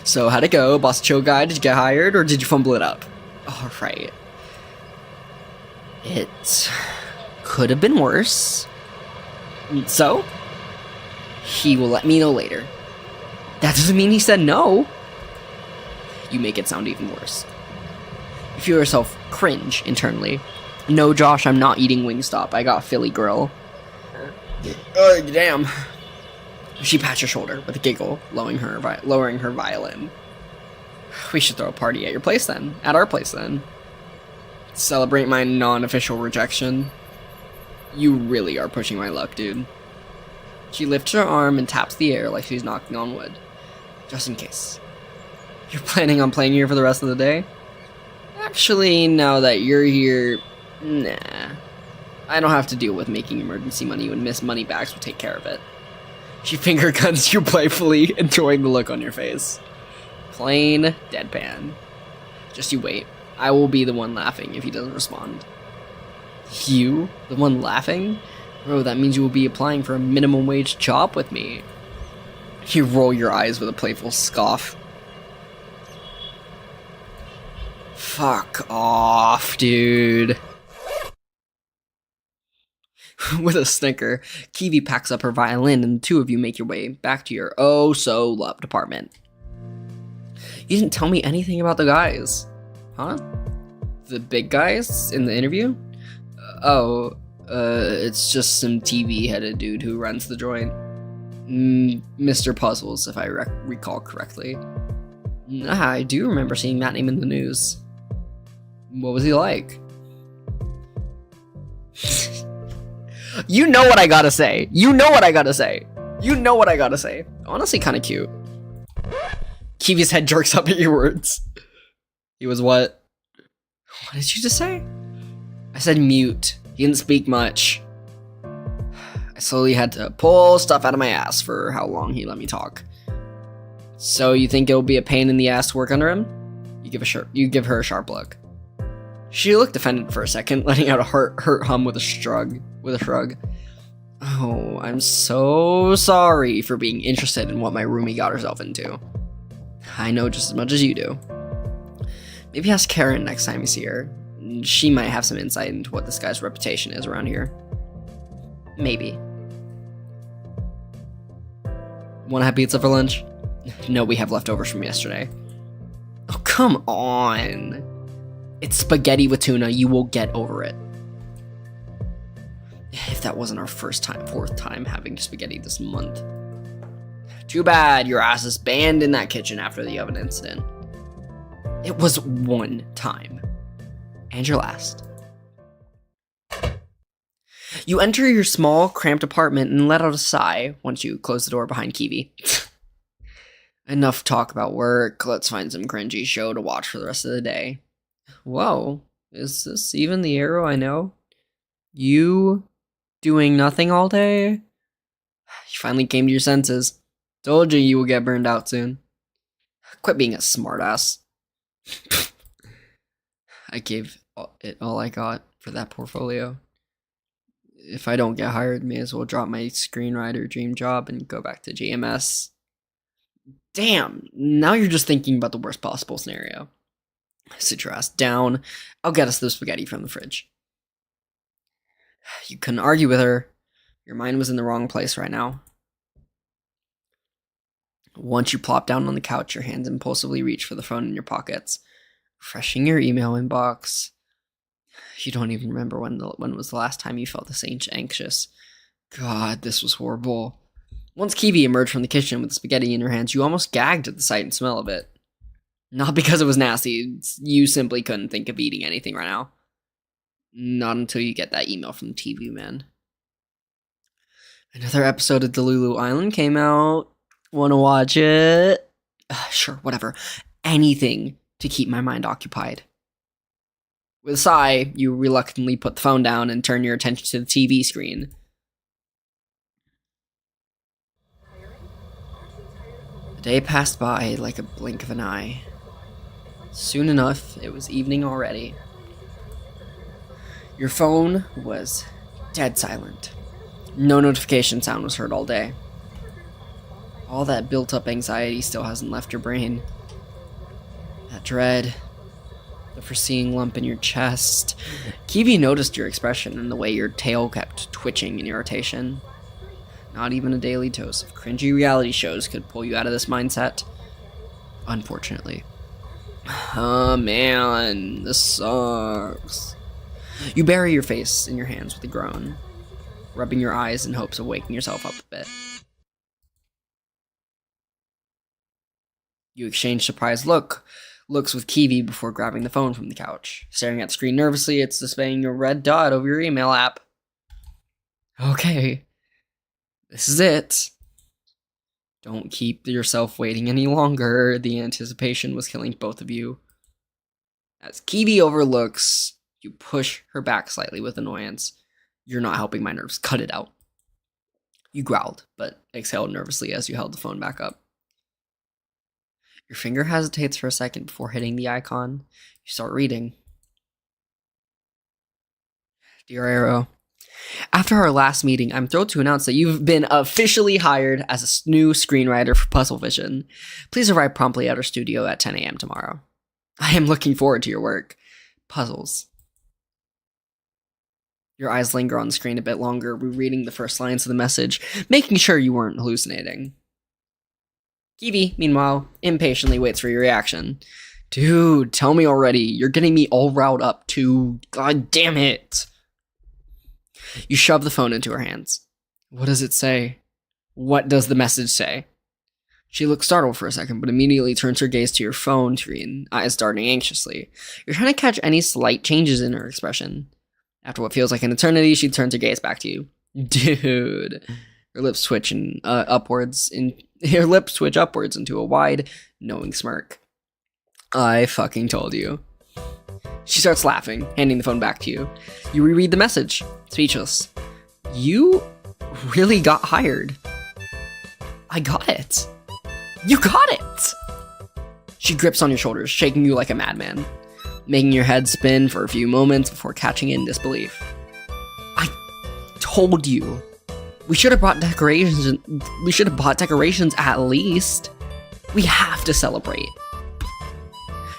Speaker 1: So, how'd it go? Boss Chill guy, did you get hired, or did you fumble it up? Alright. It could have been worse. So? He will let me know later. That doesn't mean he said no. You make it sound even worse. You feel yourself cringe internally. No, Josh, I'm not eating Wingstop. I got Philly Grill. Damn. She pats your shoulder with a giggle, lowering her violin. We should throw a party at your place then. At our place then. Celebrate my non-official rejection. You really are pushing my luck, dude. She lifts her arm and taps the air like she's knocking on wood. Just in case. You're planning on playing here for the rest of the day? Actually, now that you're here, nah. I don't have to deal with making emergency money when Miss Moneybags will take care of it. She finger guns you playfully, enjoying the look on your face. Plain deadpan. Just you wait. I will be the one laughing if he doesn't respond. You? The one laughing? Bro, that means you will be applying for a minimum wage job with me. You roll your eyes with a playful scoff. Fuck off, dude. With a snicker, Kiwi packs up her violin and the two of you make your way back to your oh-so-loved apartment. You didn't tell me anything about the guys. Huh? The big guys in the interview? It's just some TV-headed dude who runs the joint. Mr. Puzzles, if I recall correctly. I do remember seeing that name in the news. What was he like? You know what I gotta say. You know what I gotta say. You know what I gotta say. Honestly, kind of cute. Kiwi's head jerks up at your words. He was what? What did you just say? I said mute. He didn't speak much. I slowly had to pull stuff out of my ass for how long he let me talk. So you think it'll be a pain in the ass to work under him? You give her a sharp look. She looked offended for a second, letting out a hurt hum with a shrug. Oh, I'm so sorry for being interested in what my roomie got herself into. I know just as much as you do. Maybe ask Karen next time you see her. She might have some insight into what this guy's reputation is around here. Maybe. Want to have pizza for lunch? No, we have leftovers from yesterday. Oh, come on. It's spaghetti with tuna. You will get over it. If that wasn't our fourth time having spaghetti this month. Too bad your ass is banned in that kitchen after the oven incident. It was one time. And your last. You enter your small, cramped apartment and let out a sigh once you close the door behind Kiwi. Enough talk about work. Let's find some cringy show to watch for the rest of the day. Whoa, is this even the Arrow I know? You doing nothing all day? You finally came to your senses. Told you will get burned out soon. Quit being a smartass. I gave it all I got for that portfolio. If I don't get hired, may as well drop my screenwriter dream job and go back to GMS. Damn, now you're just thinking about the worst possible scenario. Sit your ass down. I'll get us the spaghetti from the fridge. You couldn't argue with her. Your mind was in the wrong place right now. Once you plop down on the couch, your hands impulsively reach for the phone in your pockets, refreshing your email inbox. You don't even remember when was the last time you felt this anxious. God, this was horrible. Once Kiwi emerged from the kitchen with the spaghetti in her hands, you almost gagged at the sight and smell of it. Not because it was nasty, you simply couldn't think of eating anything right now. Not until you get that email from the TV man. Another episode of Delulu Island came out. Wanna watch it? Sure, whatever. Anything to keep my mind occupied. With a sigh, you reluctantly put the phone down and turn your attention to the TV screen. The day passed by like a blink of an eye. Soon enough, it was evening already. Your phone was dead silent. No notification sound was heard all day. All that built-up anxiety still hasn't left your brain. That dread, the foreseeing lump in your chest. Kiwi noticed your expression and the way your tail kept twitching in irritation. Not even a daily dose of cringy reality shows could pull you out of this mindset. Unfortunately. Oh man, this sucks. You bury your face in your hands with a groan, rubbing your eyes in hopes of waking yourself up a bit. You exchange surprised looks with Kiwi before grabbing the phone from the couch. Staring at the screen nervously, it's displaying a red dot over your email app. Okay, this is it. Don't keep yourself waiting any longer. The anticipation was killing both of you. As Kiwi overlooks, you push her back slightly with annoyance. You're not helping my nerves. Cut it out. You growled, but exhaled nervously as you held the phone back up. Your finger hesitates for a second before hitting the icon. You start reading. Dear Arrow, after our last meeting, I'm thrilled to announce that you've been officially hired as a new screenwriter for Puzzle Vision. Please arrive promptly at our studio at 10 a.m. tomorrow. I am looking forward to your work. Puzzles. Your eyes linger on the screen a bit longer, rereading the first lines of the message, making sure you weren't hallucinating. Kiwi, meanwhile, impatiently waits for your reaction. Dude, tell me already. You're getting me all riled up too. God damn it. You shove the phone into her hands. What does it say? What does the message say? She looks startled for a second, but immediately turns her gaze to your phone screen, eyes darting anxiously. You're trying to catch any slight changes in her expression. After what feels like an eternity, she turns her gaze back to you. Dude. Her lips twitch upwards into a wide, knowing smirk. I fucking told you. She starts laughing, handing the phone back to you. You reread the message, speechless. You really got hired. I got it. You got it! She grips on your shoulders, shaking you like a madman, making your head spin for a few moments before catching in disbelief. I told you. We should have brought decorations. We should have bought decorations at least. We have to celebrate.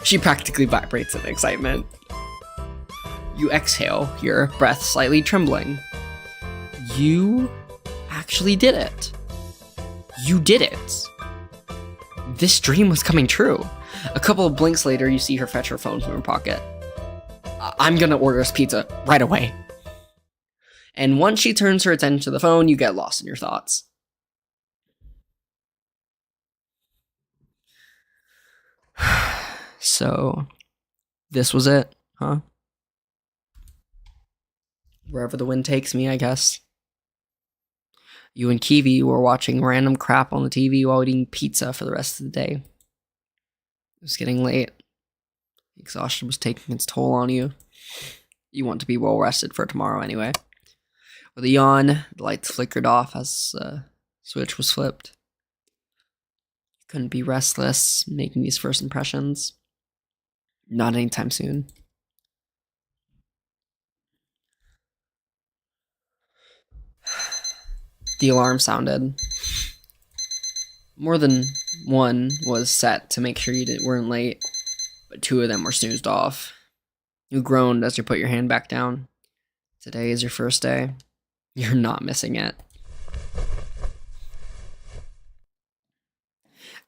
Speaker 1: She practically vibrates in excitement. You exhale, your breath slightly trembling. You actually did it. You did it. This dream was coming true. A couple of blinks later, you see her fetch her phone from her pocket. I'm gonna order us pizza right away. And once she turns her attention to the phone, you get lost in your thoughts. So, this was it, huh? Wherever the wind takes me, I guess. You and Kiwi were watching random crap on the TV while eating pizza for the rest of the day. It was getting late. Exhaustion was taking its toll on you. You want to be well rested for tomorrow anyway. With a yawn, the lights flickered off as the switch was flipped. You couldn't be restless making these first impressions. Not anytime soon. The alarm sounded. More than one was set to make sure you weren't late, but 2 of them were snoozed off. You groaned as you put your hand back down. Today is your first day. You're not missing it.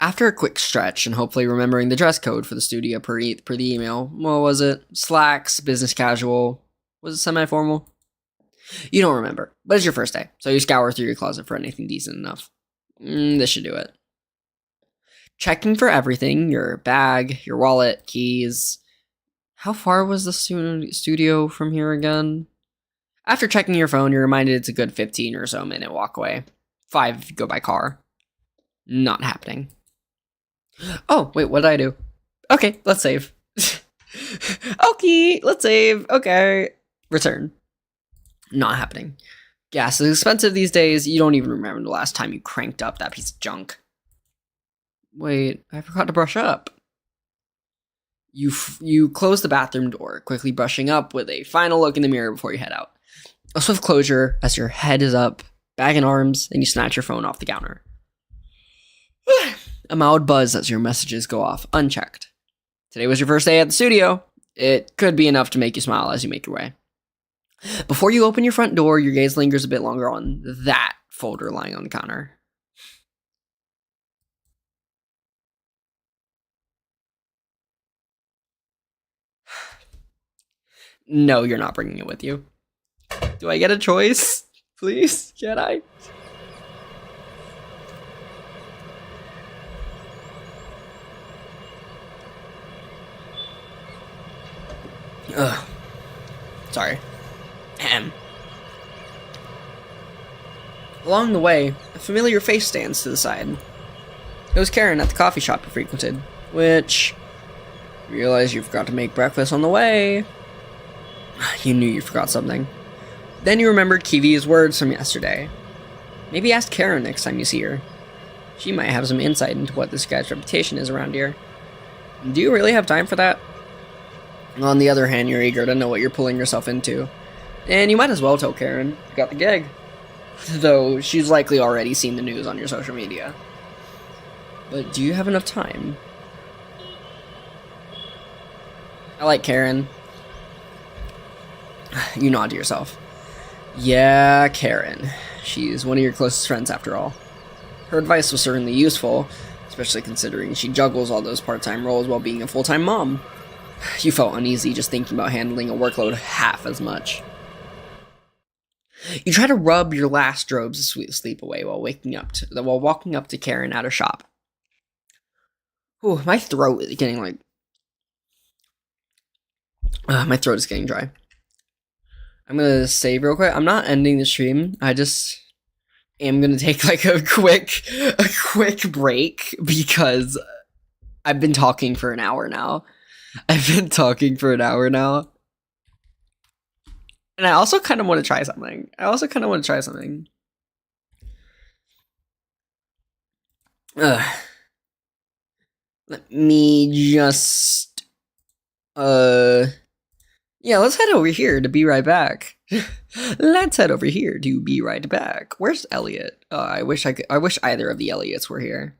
Speaker 1: After a quick stretch and hopefully remembering the dress code for the studio per the email, what was it? Slacks, business casual, was it semi-formal? You don't remember, but it's your first day, so you scour through your closet for anything decent enough. This should do it. Checking for everything, your bag, your wallet, keys. How far was the studio from here again? After checking your phone, you're reminded it's a good 15 or so minute walk away. 5 if you go by car. Not happening. Oh, wait, what did I do? Okay, let's save. Okay, let's save. Okay. Return. Not happening. Gas is expensive these days. You don't even remember the last time you cranked up that piece of junk. Wait, I forgot to brush up. You close the bathroom door, quickly brushing up with a final look in the mirror before you head out. A swift closure as your head is up, bag in arms, and you snatch your phone off the counter. A mild buzz as your messages go off, unchecked. Today was your first day at the studio. It could be enough to make you smile as you make your way. Before you open your front door, your gaze lingers a bit longer on that folder lying on the counter. No, you're not bringing it with you. Do I get a choice? Please? Can I? Ugh. Sorry. Ahem. Along the way, a familiar face stands to the side. It was Karen at the coffee shop you frequented, which... You realize you forgot to make breakfast on the way. You knew you forgot something. Then you remembered Kiwi's words from yesterday. Maybe ask Karen next time you see her. She might have some insight into what this guy's reputation is around here. Do you really have time for that? On the other hand, you're eager to know what you're pulling yourself into. And you might as well tell Karen you got the gig. Though she's likely already seen the news on your social media. But do you have enough time? I like Karen. You nod to yourself. Yeah, Karen. She's one of your closest friends after all. Her advice was certainly useful, especially considering she juggles all those part-time roles while being a full-time mom. You felt uneasy just thinking about handling a workload half as much. You try to rub your last drops of sweet sleep away while walking up to Karen at her shop. Ooh, my throat is getting my throat is getting dry. I'm gonna save real quick. I'm not ending the stream. I just am gonna take like a quick break because I've been talking for an hour now. And I also kind of want to try something. Let me just... Yeah, let's head over here to be right back. Let's head over here to be right back. Where's Elliot? I wish either of the Elliots were here.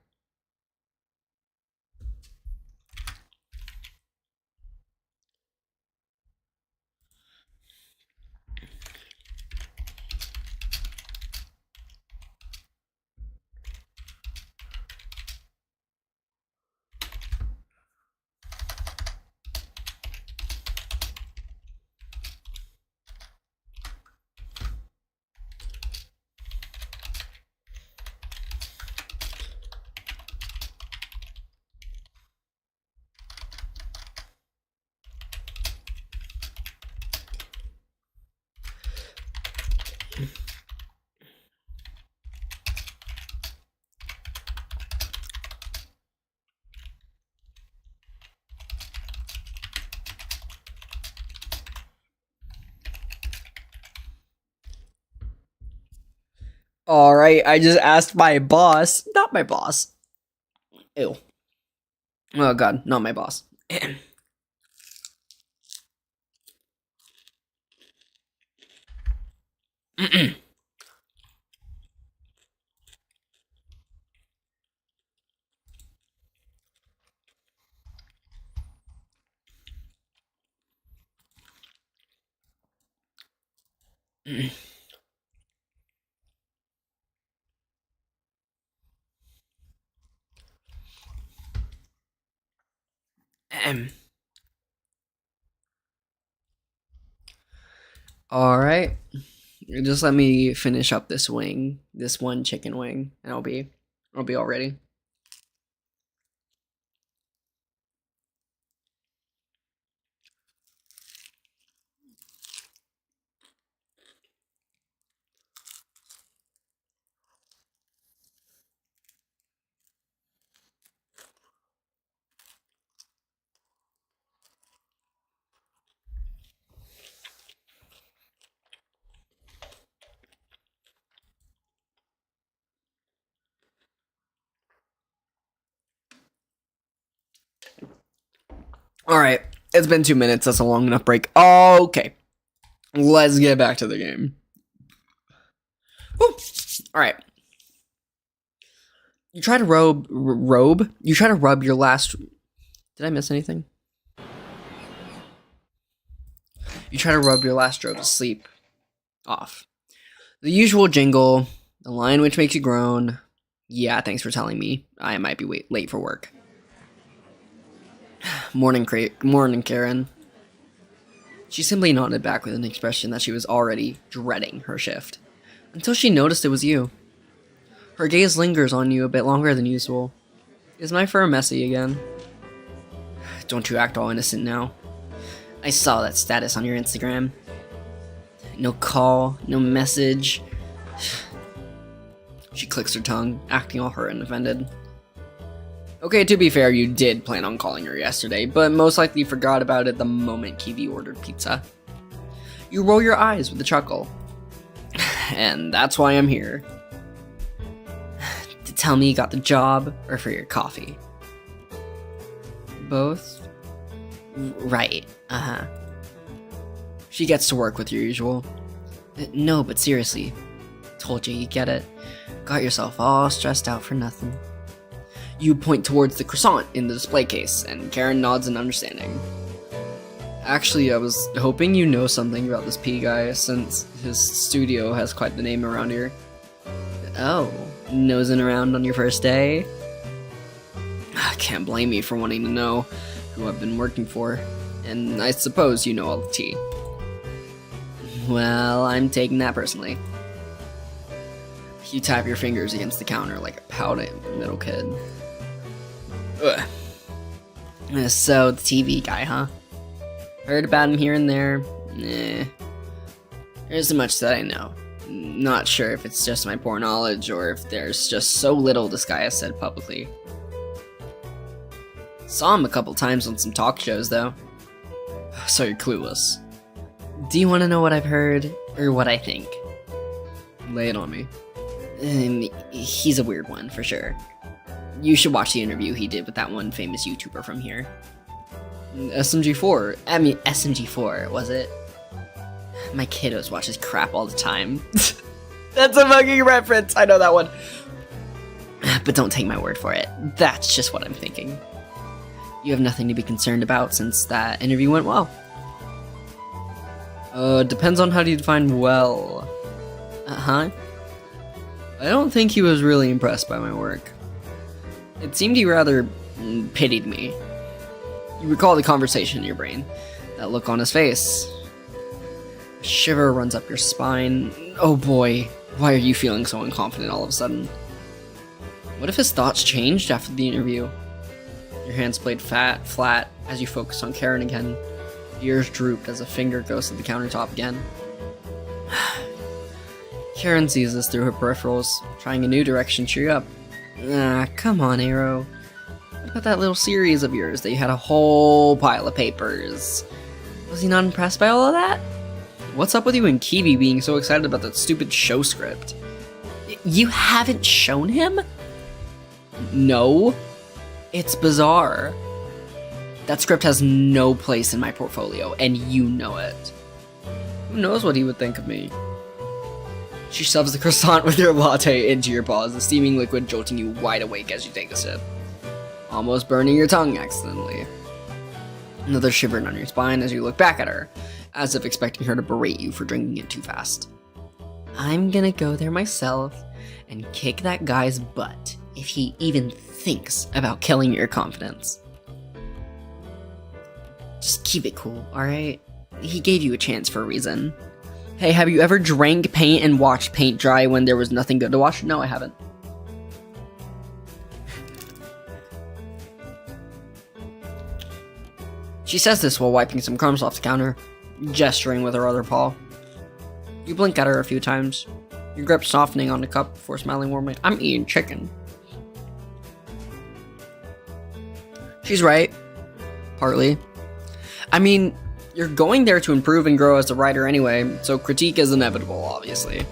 Speaker 1: Alright, I just asked my boss. Not my boss. Ew. Oh god, not my boss. Alright. Just let me finish up this wing. This one chicken wing. And I'll be all ready. Alright. It's been 2 minutes. That's a long enough break. Okay. Let's get back to the game. Alright. You try to robe? You try to rub your last... Did I miss anything? You try to rub your last robe to sleep off. The usual jingle. The line which makes you groan. Yeah, thanks for telling me. I might be late for work. Morning, Karen. She simply nodded back with an expression that she was already dreading her shift. Until she noticed it was you. Her gaze lingers on you a bit longer than usual. Is my fur messy again? Don't you act all innocent now. I saw that status on your Instagram. No call, no message. She clicks her tongue, acting all hurt and offended. Okay, to be fair, you did plan on calling her yesterday, but most likely forgot about it the moment Kiwi ordered pizza. You roll your eyes with a chuckle. And that's why I'm here. To tell me you got the job, or for your coffee? Both? Right, uh-huh. She gets to work with your usual. No, but seriously. Told you get it. Got yourself all stressed out for nothing. You point towards the croissant in the display case, and Karen nods in understanding. Actually, I was hoping you know something about this P guy, since his studio has quite the name around here. Oh, nosing around on your first day? I can't blame you for wanting to know who I've been working for, and I suppose you know all the tea. Well, I'm taking that personally. You tap your fingers against the counter like a pouting little kid. Ugh. So, the TV guy, huh? Heard about him here and there. Nah. There isn't much that I know. Not sure if it's just my poor knowledge or if there's just so little this guy has said publicly. Saw him a couple times on some talk shows, though. So you're clueless. Do you want to know what I've heard, or what I think? Lay it on me. He's a weird one, for sure. You should watch the interview he did with that one famous YouTuber from here. SMG4. I mean, SMG4, was it? My kiddos watch this crap all the time. That's a fucking reference. I know that one. But don't take my word for it. That's just what I'm thinking. You have nothing to be concerned about since that interview went well. Depends on how you define well. Uh-huh. I don't think he was really impressed by my work. It seemed he rather pitied me. You recall the conversation in your brain. That look on his face. A shiver runs up your spine. Oh boy, why are you feeling so unconfident all of a sudden? What if his thoughts changed after the interview? Your hands played flat as you focused on Karen again. Ears drooped as a finger goes to the countertop again. Karen sees this through her peripherals, trying a new direction to cheer you up. Ah, come on, Arrow. What about that little series of yours that you had a whole pile of papers? Was he not impressed by all of that? What's up with you and Kiwi being so excited about that stupid show script? You haven't shown him? No. It's bizarre. That script has no place in my portfolio, and you know it. Who knows what he would think of me? She shoves the croissant with her latte into your paws, the steaming liquid jolting you wide awake as you take a sip, almost burning your tongue accidentally. Another shiver down your spine as you look back at her, as if expecting her to berate you for drinking it too fast. I'm gonna go there myself and kick that guy's butt if he even thinks about killing your confidence. Just keep it cool, alright? He gave you a chance for a reason. Hey, have you ever drank paint and watched paint dry when there was nothing good to watch? No, I haven't. She says this while wiping some crumbs off the counter, gesturing with her other paw. You blink at her a few times, your grip softening on the cup before smiling warmly. I'm eating chicken. She's right. Partly. I mean, you're going there to improve and grow as a writer anyway, so critique is inevitable, obviously.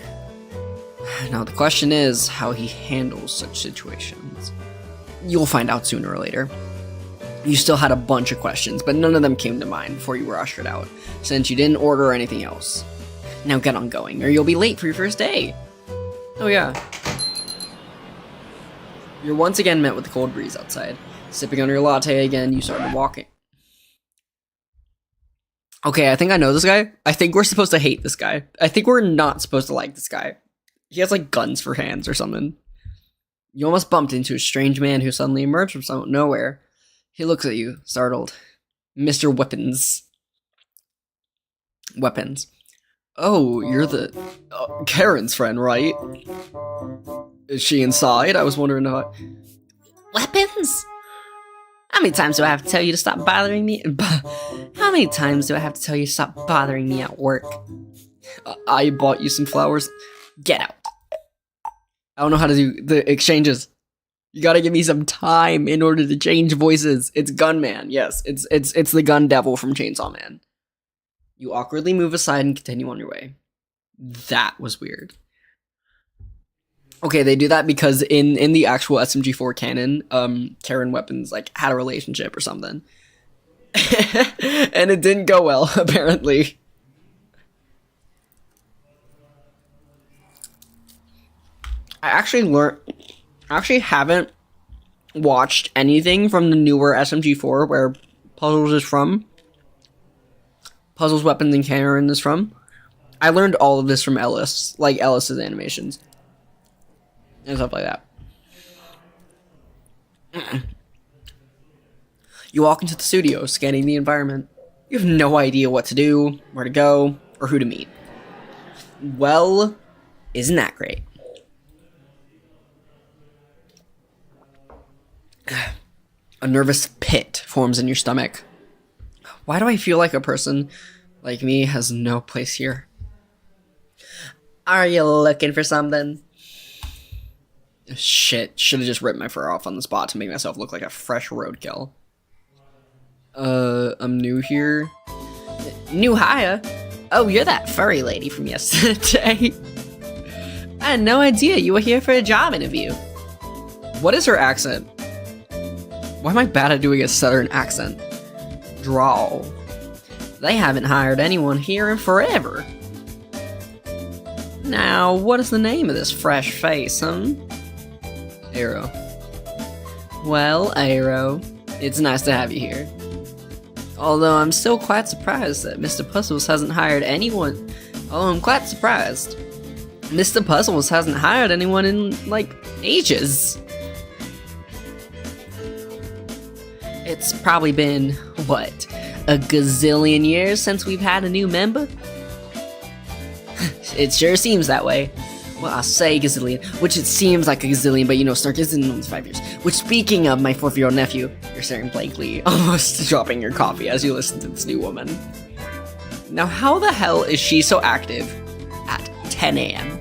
Speaker 1: Now the question is how he handles such situations. You'll find out sooner or later. You still had a bunch of questions, but none of them came to mind before you were ushered out, since you didn't order anything else. Now get on going, or you'll be late for your first day. Oh yeah. You're once again met with the cold breeze outside. Sipping on your latte again, you started walking. Okay, I think I know this guy. I think we're supposed to hate this guy. I think we're not supposed to like this guy. He has like guns for hands or something. You almost bumped into a strange man who suddenly emerged from nowhere. He looks at you, startled. Mr. Weapons. Weapons. Oh, you're the... Karen's friend, right? Is she inside? I was wondering how... Weapons? How many times do I have to tell you to stop bothering me? How many times do I have to tell you to stop bothering me at work? I bought you some flowers. Get out. I don't know how to do the exchanges. You gotta give me some time in order to change voices. It's Gunman. Yes, it's the gun devil from Chainsaw Man. You awkwardly move aside and continue on your way. That was weird. Okay, they do that because in the actual SMG4 canon, Karen Weapons like had a relationship or something. And it didn't go well, apparently. I actually haven't watched anything from the newer SMG4 where Puzzles is from. Puzzles, Weapons, and Karen is from. I learned all of this from Ellis, like Ellis's animations. And stuff like that. You walk into the studio, scanning the environment. You have no idea what to do, where to go, or who to meet. Well, isn't that great? A nervous pit forms in your stomach. Why do I feel like a person like me has no place here? Are you looking for something? Shit, should have just ripped my fur off on the spot to make myself look like a fresh roadkill. I'm new here. New hire? Oh, you're that furry lady from yesterday. I had no idea you were here for a job interview. What is her accent? Why am I bad at doing a southern accent? Drawl. They haven't hired anyone here in forever. Now, what is the name of this fresh face, huh? Arrow. Well, Arrow, it's nice to have you here. Although I'm still quite surprised that Mr. Puzzles hasn't hired anyone. Oh, I'm quite surprised. Mr. Puzzles hasn't hired anyone in, like, ages. It's probably been, what, a gazillion years since we've had a new member? It sure seems that way. Well, I'll say gazillion, which it seems like a gazillion, but you know, Snark isn't almost 5 years. Which, speaking of my 4-year-old nephew, you're staring blankly, almost dropping your coffee as you listen to this new woman. Now, how the hell is she so active at 10 a.m.?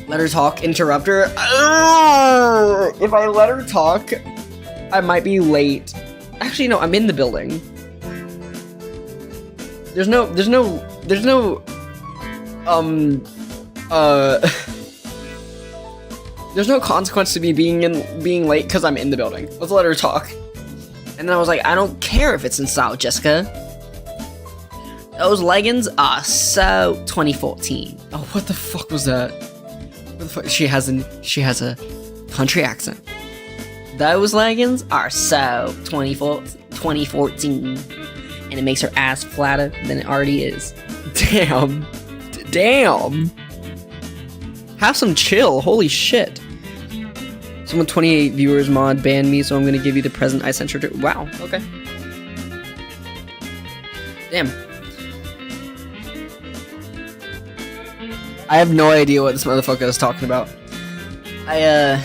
Speaker 1: Let her talk, interrupt her. If I let her talk, I might be late. Actually, no, I'm in the building. There's no There's no consequence to me being late because I'm in the building. Let's let her talk. And then I was like, I don't care if it's in style, Jessica. Those leggings are so 2014. Oh, what the fuck was that? What the fuck? She has a country accent. Those leggings are so 2014. And it makes her ass flatter than it already is. Damn. Damn. Have some chill. Holy shit. Someone 28 viewers mod banned me, so I'm gonna give you the present I sent her to. Wow, okay. Damn. I have no idea what this motherfucker is talking about. Yeah.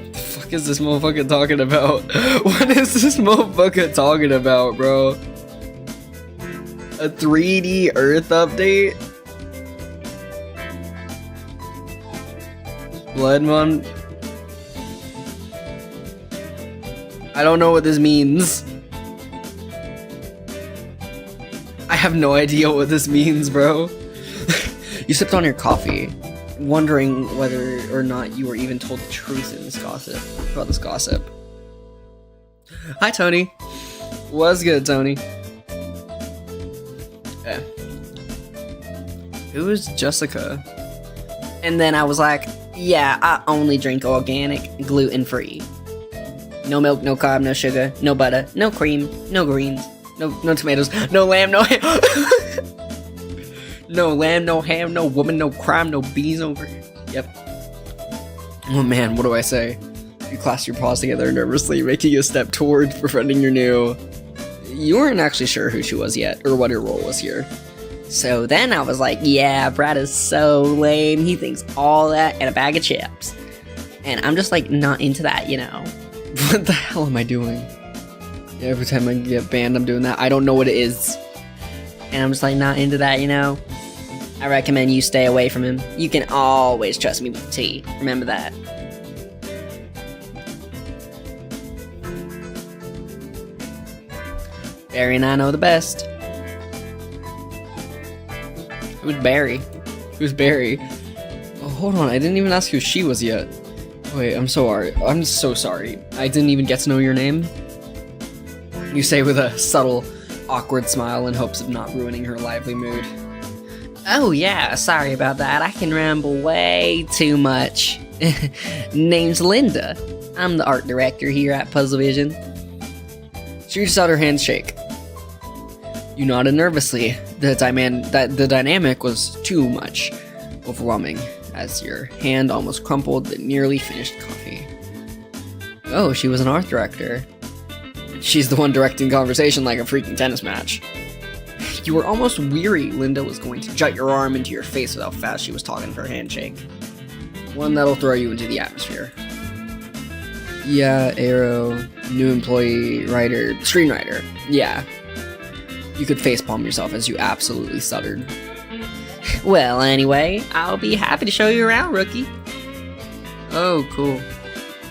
Speaker 1: What the fuck is this motherfucker talking about? What is this motherfucker talking about, bro? A 3D Earth update? Blood Mom? I don't know what this means. I have no idea what this means, bro. You sipped on your coffee, wondering whether or not you were even told the truth in this gossip. About this gossip. Hi, Tony. What's good, Tony? Yeah. Who is Jessica? And then I was like, yeah, I only drink organic, gluten-free. No milk, no carb, no sugar, no butter, no cream, no greens, no tomatoes, no lamb, no ham. No lamb, no ham, no woman, no crime, no bees over here. Yep. Oh man, what do I say? You clasp your paws together nervously, making a step towards befriending your new... You weren't actually sure who she was yet, or what her role was here. So then I was like, yeah, Brad is so lame. He thinks all that and a bag of chips. And I'm just like not into that, you know? What the hell am I doing? Yeah, every time I get banned, I'm doing that. I don't know what it is. And I'm just like not into that, you know? I recommend you stay away from him. You can always trust me with tea. Remember that. Barry and I know the best. Who's Barry? Who's Barry? Oh, hold on, I didn't even ask who she was yet. Wait, I'm so sorry. I didn't even get to know your name. You say with a subtle, awkward smile in hopes of not ruining her lively mood. Oh yeah, sorry about that. I can ramble way too much. Name's Linda. I'm the art director here at Puzzle Vision. She reached out her hand shake. You nodded nervously. The dynamic was too much overwhelming, as your hand almost crumpled the nearly finished coffee. Oh, she was an art director. She's the one directing conversation like a freaking tennis match. You were almost weary Linda was going to jut your arm into your face with how fast she was talking for her handshake. One that'll throw you into the atmosphere. Yeah, Arrow, new employee, writer, screenwriter. Yeah. You could facepalm yourself as you absolutely stuttered. Well, anyway, I'll be happy to show you around, rookie. Oh, cool.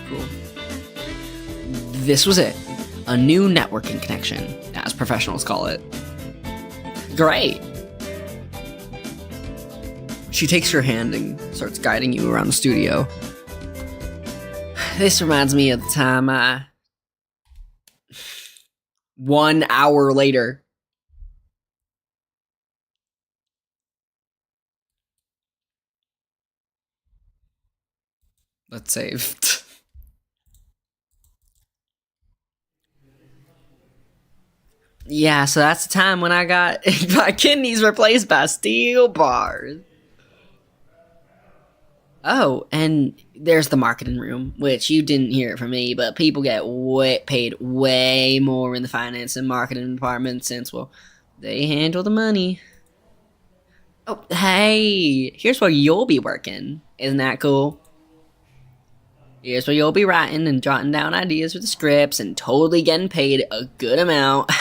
Speaker 1: Cool. This was it. A new networking connection, as professionals call it. Great. She takes your hand and starts guiding you around the studio. This reminds me of the time 1 hour later. Let's save. Yeah, so that's the time when I got my kidneys replaced by steel bars. Oh, and there's the marketing room, which you didn't hear it from me, but people get paid way more in the finance and marketing department since, well, they handle the money. Oh, hey, here's where you'll be working. Isn't that cool? Here's where you'll be writing and jotting down ideas for the scripts and totally getting paid a good amount.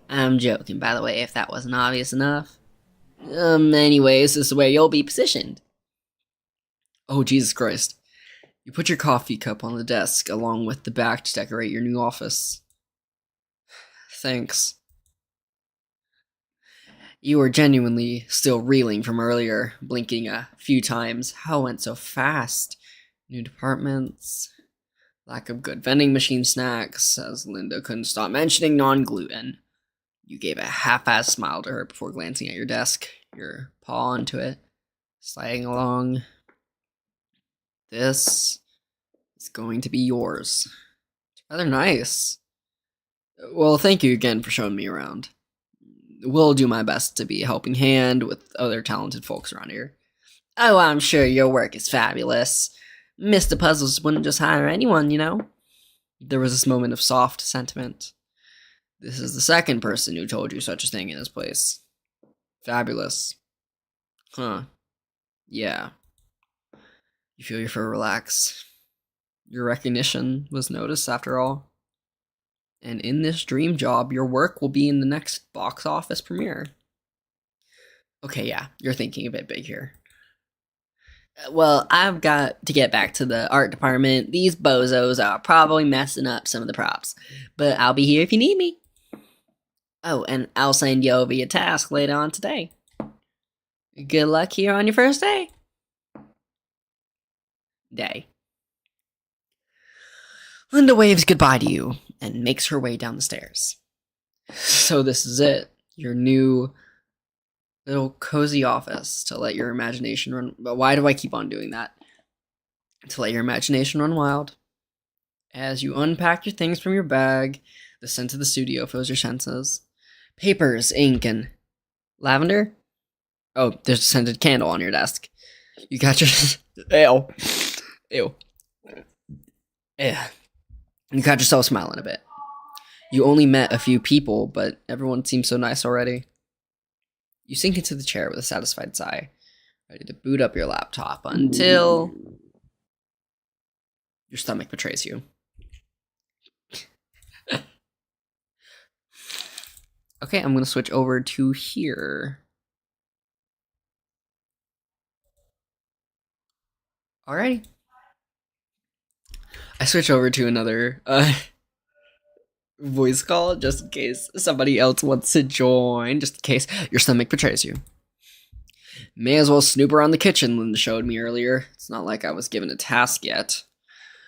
Speaker 1: I'm joking, by the way, if that wasn't obvious enough. Anyways, this is where you'll be positioned. Oh, Jesus Christ. You put your coffee cup on the desk along with the back to decorate your new office. Thanks. You were genuinely still reeling from earlier, blinking a few times. How it went so fast? New departments, lack of good vending machine snacks, as Linda couldn't stop mentioning non-gluten. You gave a half-assed smile to her before glancing at your desk, your paw onto it, sliding along. This is going to be yours. It's rather nice. Well, thank you again for showing me around. Will do my best to be a helping hand with other talented folks around here. Oh, I'm sure your work is fabulous. Mr. Puzzles wouldn't just hire anyone, you know? There was this moment of soft sentiment. This is the second person who told you such a thing in his place. Fabulous. Huh. Yeah. You feel your fur relax. Your recognition was noticed after all. And in this dream job, your work will be in the next box office premiere. Okay, yeah, you're thinking a bit big here. Well, I've got to get back to the art department. These bozos are probably messing up some of the props, but I'll be here if you need me. Oh, and I'll send you over your task later on today. Good luck here on your first day. Linda waves goodbye to you and makes her way down the stairs. So this is it. Your new little cozy office to let your imagination run. But why do I keep on doing that? To let your imagination run wild. As you unpack your things from your bag, the scent of the studio fills your senses. Papers, ink, and lavender? Oh, there's a scented candle on your desk. You got your... Ew. Yeah. You got yourself smiling a bit. You only met a few people, but everyone seems so nice already. You sink into the chair with a satisfied sigh, ready to boot up your laptop until your stomach betrays you. Okay, I'm going to switch over to here. Alrighty. I switch over to another voice call just in case somebody else wants to join, just in case your stomach betrays you. May as well snoop around the kitchen, Linda showed me earlier. It's not like I was given a task yet.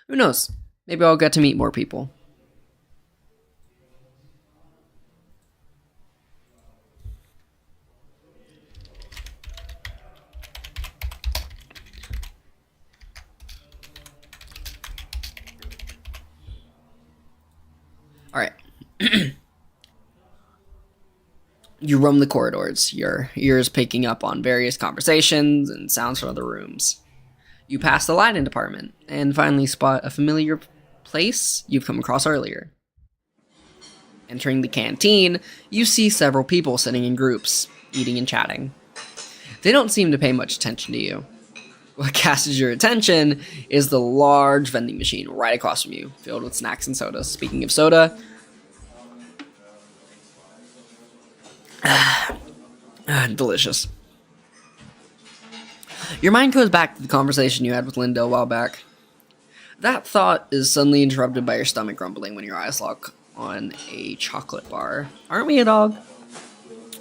Speaker 1: Who knows? Maybe I'll get to meet more people. Alright. You roam the corridors, your ears picking up on various conversations and sounds from other rooms. You pass the lighting department, and finally spot a familiar place you've come across earlier. Entering the canteen, you see several people sitting in groups, eating and chatting. They don't seem to pay much attention to you. What catches your attention is the large vending machine right across from you, filled with snacks and sodas. Speaking of soda, delicious. Your mind goes back to the conversation you had with Linda a while back. That thought is suddenly interrupted by your stomach grumbling when your eyes lock on a chocolate bar. Aren't we a dog?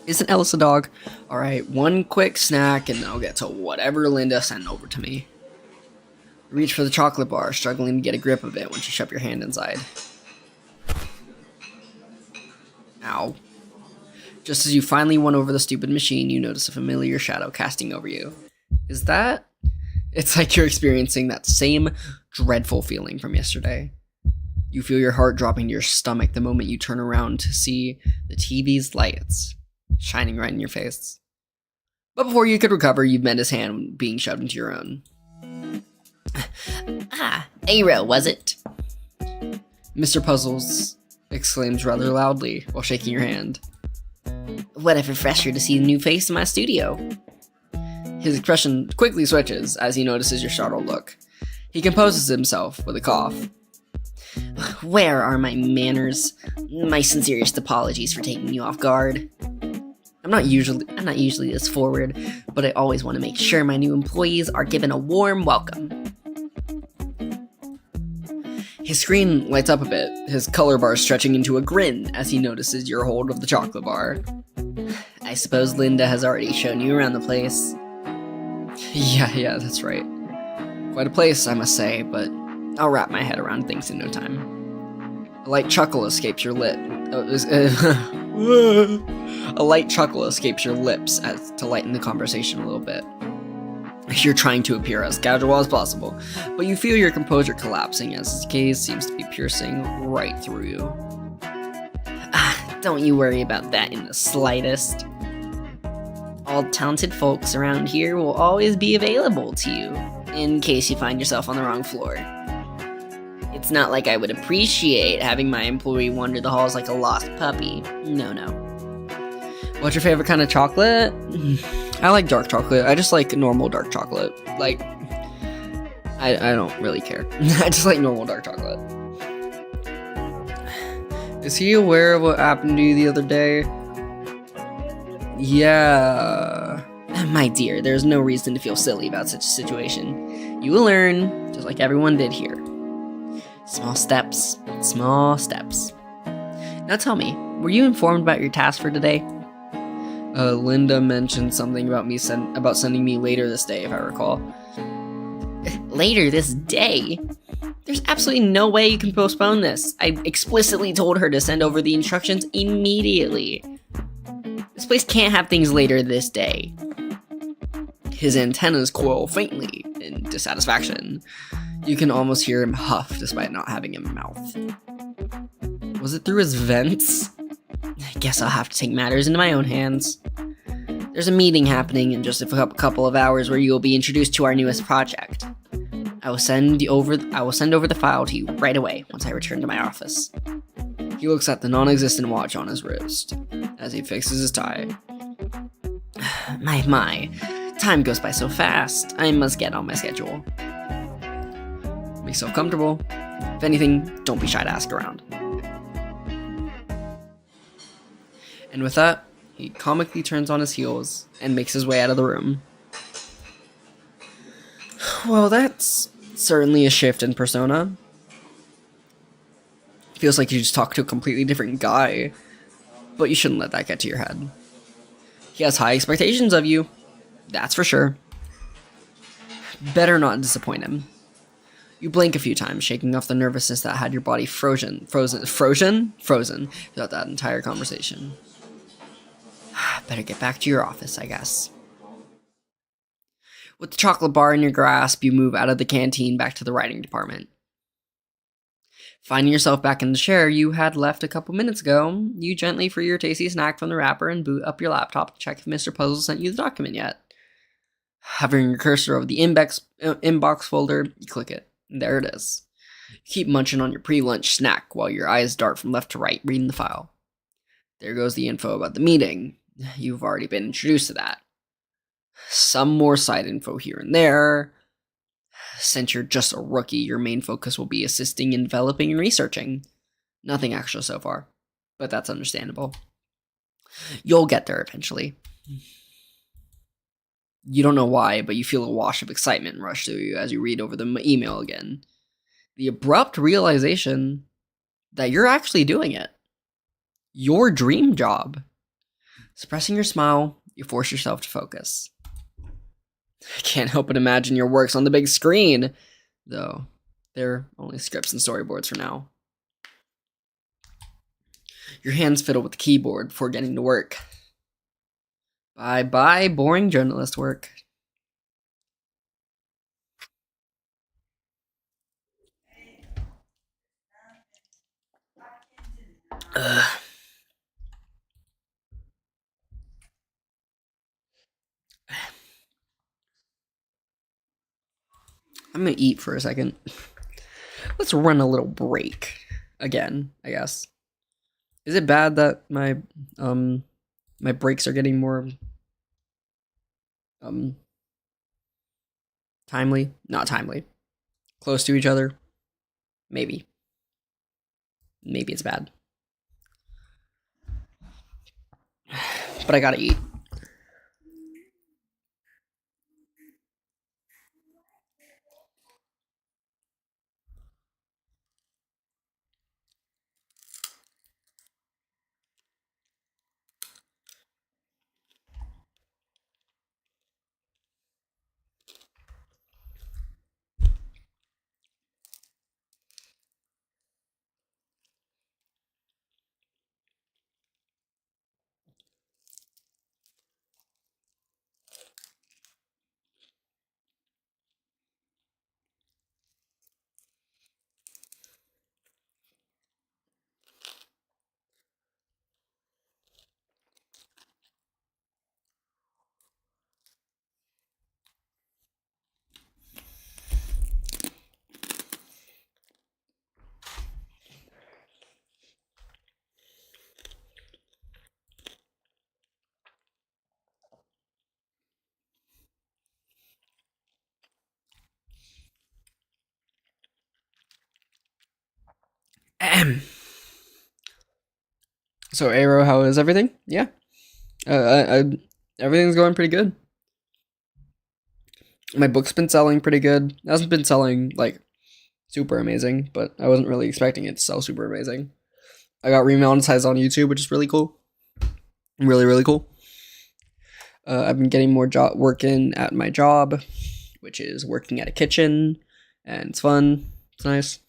Speaker 1: Isn't Ellis a dog? Alright, one quick snack and then I'll get to whatever Linda sent over to me. Reach for the chocolate bar, struggling to get a grip of it once you shove your hand inside. Ow. Just as you finally won over the stupid machine, you notice a familiar shadow casting over you. Is that? It's like you're experiencing that same dreadful feeling from yesterday. You feel your heart dropping to your stomach the moment you turn around to see the TV's lights shining right in your face. But before you could recover, you've met his hand being shoved into your own. Aero, was it? Mr. Puzzles exclaims rather loudly while shaking your hand. What a refresher to see a new face in my studio. His expression quickly switches as he notices your startled look. He composes himself with a cough. Where are my manners? My sincerest apologies for taking you off guard. I'm not usually this forward, but I always want to make sure my new employees are given a warm welcome. His screen lights up a bit, his color bar stretching into a grin as he notices your hold of the chocolate bar. I I suppose Linda has already shown you around the place. Yeah, that's right. Quite a place, I must say, but I'll wrap my head around things in no time. A light chuckle escapes your lip. A light chuckle escapes your lips as to lighten the conversation a little bit. You're trying to appear as casual as possible, but you feel your composure collapsing as his gaze seems to be piercing right through you. Don't you worry about that in the slightest. All talented folks around here will always be available to you, in case you find yourself on the wrong floor. It's not like I would appreciate having my employee wander the halls like a lost puppy. No. What's your favorite kind of chocolate? I like dark chocolate. I just like normal dark chocolate. Like, I don't really care. I just like normal dark chocolate. Is he aware of what happened to you the other day? Yeah. My dear, there's no reason to feel silly about such a situation. You will learn, just like everyone did here. Small steps, small steps. Now tell me, were you informed about your task for today? Linda mentioned something about about sending me later this day, if I recall. Later this day? There's absolutely no way you can postpone this. I explicitly told her to send over the instructions immediately. This place can't have things later this day. His antennas coil faintly in dissatisfaction. You can almost hear him huff despite not having a mouth. Was it through his vents? I guess I'll have to take matters into my own hands. There's a meeting happening in just a couple of hours where you will be introduced to our newest project. I will send over the file to you right away once I return to my office. He looks at the non-existent watch on his wrist as he fixes his tie. My, time goes by so fast. I must get on my schedule. Make yourself comfortable. If anything, don't be shy to ask around. And with that, he comically turns on his heels and makes his way out of the room. Well, that's certainly a shift in persona. Feels like you just talked to a completely different guy, but you shouldn't let that get to your head. He has high expectations of you, that's for sure. Better not disappoint him. You blink a few times, shaking off the nervousness that had your body frozen throughout that entire conversation. Better get back to your office, I guess. With the chocolate bar in your grasp, you move out of the canteen back to the writing department. Finding yourself back in the chair you had left a couple minutes ago, you gently free your tasty snack from the wrapper and boot up your laptop to check if Mr. Puzzle sent you the document yet. Hovering your cursor over the inbox folder, you click it. There it is. You keep munching on your pre-lunch snack while your eyes dart from left to right, reading the file. There goes the info about the meeting. You've already been introduced to that. Some more side info here and there. Since you're just a rookie, your main focus will be assisting in developing and researching. Nothing actual so far, but that's understandable. You'll get there eventually. You don't know why, but you feel a wash of excitement rush through you as you read over the email again. The abrupt realization that you're actually doing it. Your dream job. Suppressing your smile, you force yourself to focus. I can't help but imagine your works on the big screen, though they're only scripts and storyboards for now. Your hands fiddle with the keyboard before getting to work. Bye-bye, boring journalist work. Ugh. I'm gonna eat for a second. Let's run a little break again, I guess. Is it bad that my breaks are getting more timely? Not timely. Close to each other? Maybe. Maybe it's bad. But I gotta eat. So, Aero, how is everything? Yeah. Everything's going pretty good. My book's been selling pretty good. It hasn't been selling, like, super amazing, but I wasn't really expecting it to sell super amazing. I got remonetized on YouTube, which is really cool. Really, really cool. I've been getting more working at my job, which is working at a kitchen, and it's fun. It's nice.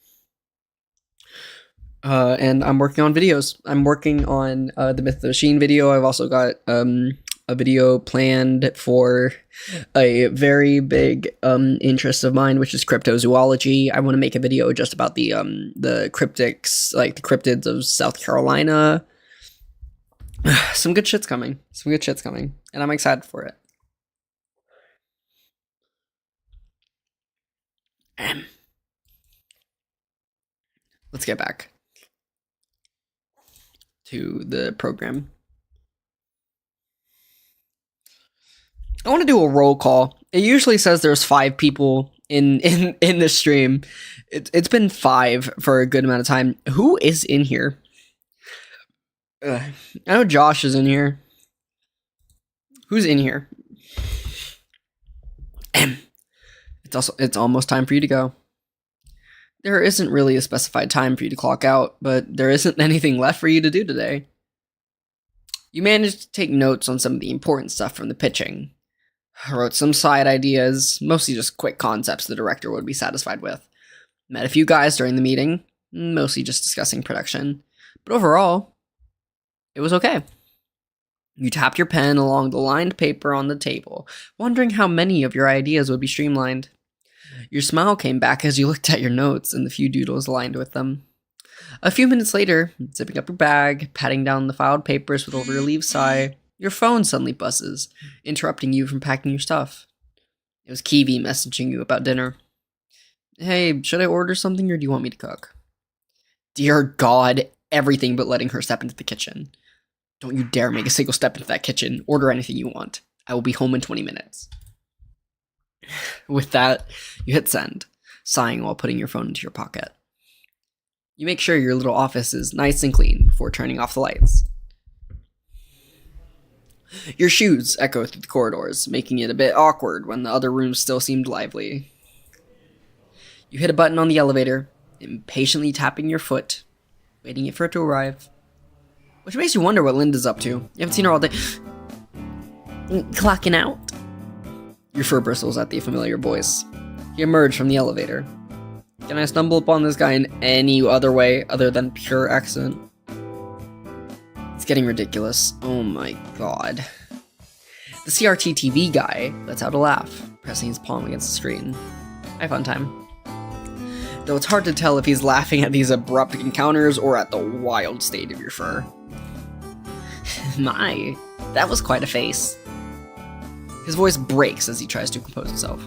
Speaker 1: And I'm working on videos. I'm working on the Myth of the Machine video. I've also got a video planned for a very big interest of mine, which is cryptozoology. I want to make a video just about the cryptics, like the cryptids of South Carolina. Some good shit's coming. And I'm excited for it. Let's get back to the program. I want to do a roll call. It usually says there's 5 people in the stream. It's been 5 for a good amount of time. Who is in here? I know Josh is in here. Who's in here? It's almost time for you to go. There isn't really a specified time for you to clock out, but there isn't anything left for you to do today. You managed to take notes on some of the important stuff from the pitching. I wrote some side ideas, mostly just quick concepts the director would be satisfied with. Met a few guys during the meeting, mostly just discussing production. But overall, it was okay. You tapped your pen along the lined paper on the table, wondering how many of your ideas would be streamlined. Your smile came back as you looked at your notes and the few doodles aligned with them. A few minutes later, zipping up your bag, patting down the filed papers with a relieved sigh, your phone suddenly buzzes, interrupting you from packing your stuff. It was Kiwi messaging you about dinner. Hey, should I order something or do you want me to cook? Dear God, everything but letting her step into the kitchen. Don't you dare make a single step into that kitchen. Order anything you want. I will be home in 20 minutes. With that, you hit send, sighing while putting your phone into your pocket. You make sure your little office is nice and clean before turning off the lights. Your shoes echo through the corridors, making it a bit awkward when the other rooms still seemed lively. You hit a button on the elevator, impatiently tapping your foot, waiting for it to arrive. Which makes you wonder what Linda's up to. You haven't seen her all day. Clocking out? Your fur bristles at the familiar voice. You emerge from the elevator. Can I stumble upon this guy in any other way other than pure accident? It's getting ridiculous. Oh my God. The CRT TV guy lets out a laugh, pressing his palm against the screen. I fun time. Though it's hard to tell if he's laughing at these abrupt encounters or at the wild state of your fur. My, that was quite a face. His voice breaks as he tries to compose himself.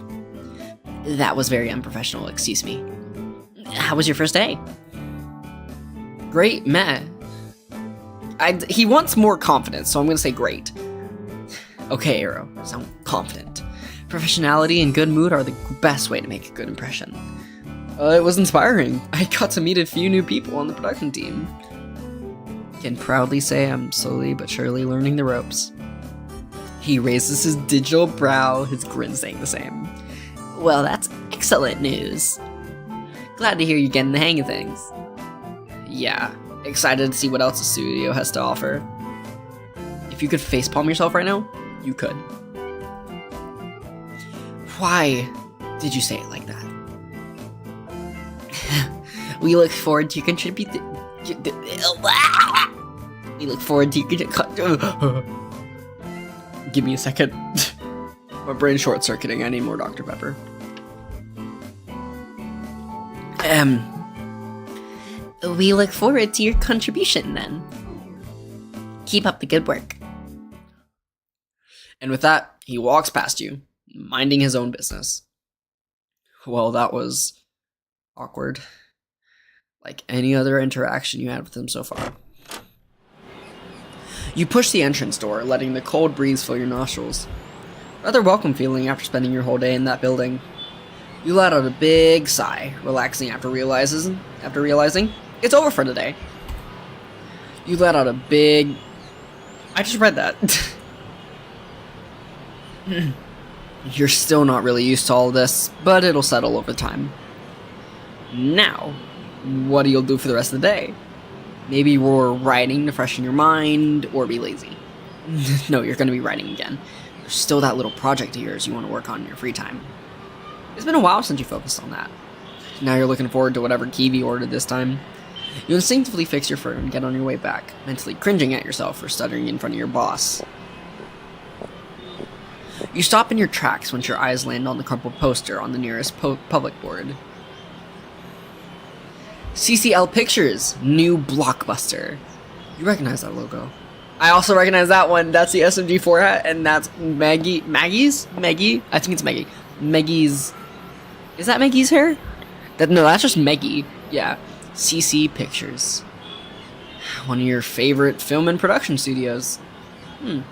Speaker 1: That was very unprofessional, excuse me. How was your first day? Great, meh. He wants more confidence, so I'm gonna say great. Okay, Arrow, sound confident. Professionality and good mood are the best way to make a good impression. It was inspiring. I got to meet a few new people on the production team. Can proudly say I'm slowly but surely learning the ropes. He raises his digital brow, his grin staying the same. Well, that's excellent news. Glad to hear you're getting the hang of things. Yeah, excited to see what else the studio has to offer. If you could facepalm yourself right now, you could. Why did you say it like that? We look forward to contributing. We look forward to Give me a second. My brain's short-circuiting. I need more Dr. Pepper. We look forward to your contribution, then. Keep up the good work. And with that, he walks past you, minding his own business. Well, that was awkward. Like any other interaction you had with him so far. You push the entrance door, letting the cold breeze fill your nostrils. Rather welcome feeling after spending your whole day in that building. You let out a big sigh, relaxing after realizing It's over for today. You let out a big... I just read that. You're still not really used to all this, but it'll settle over time. Now, what do you do for the rest of the day? Maybe you're writing to freshen your mind, or be lazy. No, you're gonna be writing again. There's still that little project of yours you want to work on in your free time. It's been a while since you focused on that. Now you're looking forward to whatever Kiwi ordered this time. You instinctively fix your phone and get on your way back, mentally cringing at yourself for stuttering in front of your boss. You stop in your tracks once your eyes land on the crumpled poster on the nearest public board. CCL Pictures, new blockbuster. You recognize that logo. I also recognize that one. That's the SMG4 hat, and that's Maggie's? Maggie? I think it's Maggie. Maggie's... Is that Maggie's hair? No, that's just Maggie. Yeah. CC Pictures. One of your favorite film and production studios. It's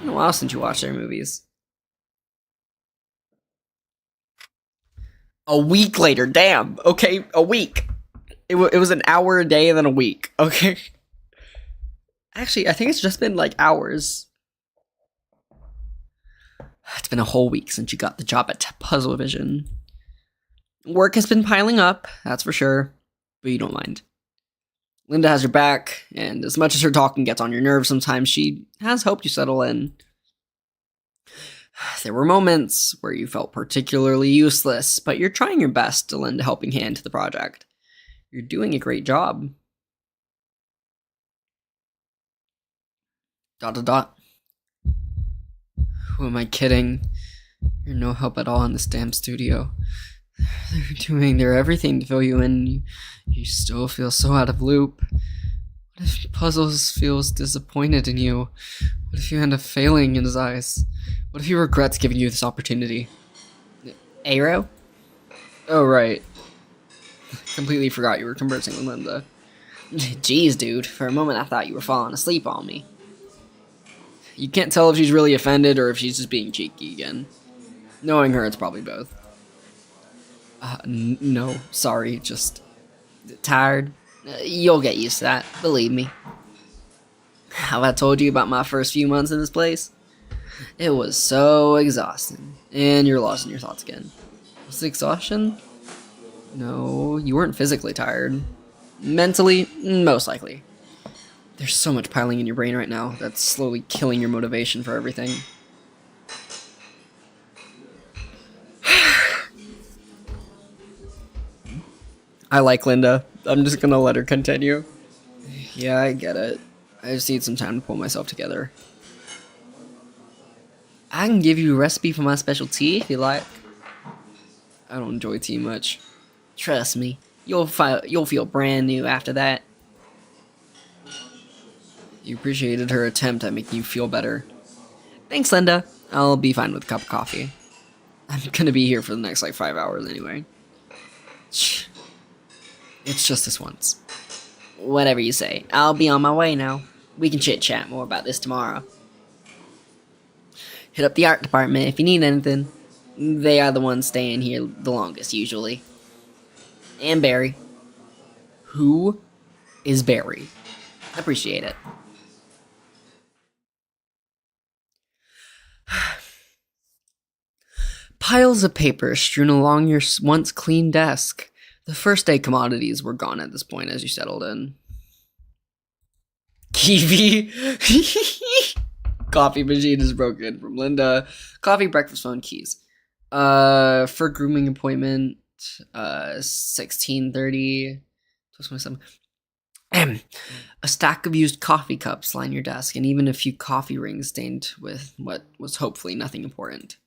Speaker 1: been a while since you watched their movies. A week later, damn. Okay, a week. It was an hour a day and then a week. Okay. Actually, I think it's just been like hours. It's been a whole week since you got the job at Puzzle Vision. Work has been piling up, that's for sure, but you don't mind. Linda has your back, and as much as her talking gets on your nerves sometimes, she has helped you settle in. There were moments where you felt particularly useless, but you're trying your best to lend a helping hand to the project. You're doing a great job. ... Who am I kidding? You're no help at all in this damn studio. They're doing their everything to fill you in. You still feel so out of loop. What if Puzzles feels disappointed in you? What if you end up failing in his eyes? What if he regrets giving you this opportunity? Aero? Oh, right. Completely forgot you were conversing with Linda. Jeez, dude. For a moment I thought you were falling asleep on me. You can't tell if she's really offended or if she's just being cheeky again. Knowing her, it's probably both. No, sorry, just tired. You'll get used to that, believe me. Have I told you about my first few months in this place? It was so exhausting. And you're lost in your thoughts again. Was it exhaustion? No, you weren't physically tired. Mentally, most likely. There's so much piling in your brain right now that's slowly killing your motivation for everything. I like Linda. I'm just gonna let her continue. Yeah, I get it. I just need some time to pull myself together. I can give you a recipe for my special tea if you like. I don't enjoy tea much. Trust me, you'll feel brand new after that. You appreciated her attempt at making you feel better. Thanks, Linda. I'll be fine with a cup of coffee. I'm gonna be here for the next, 5 hours anyway. It's just this once. Whatever you say. I'll be on my way now. We can chit-chat more about this tomorrow. Hit up the art department if you need anything. They are the ones staying here the longest, usually. And Barry. Who is Barry? Appreciate it. Piles of paper strewn along your once clean desk. The first day commodities were gone at this point as you settled in. Kiwi. Coffee machine is broken from Linda. Coffee, breakfast, phone, keys. For grooming appointment, 16:30. A stack of used coffee cups line your desk, and even a few coffee rings stained with what was hopefully nothing important.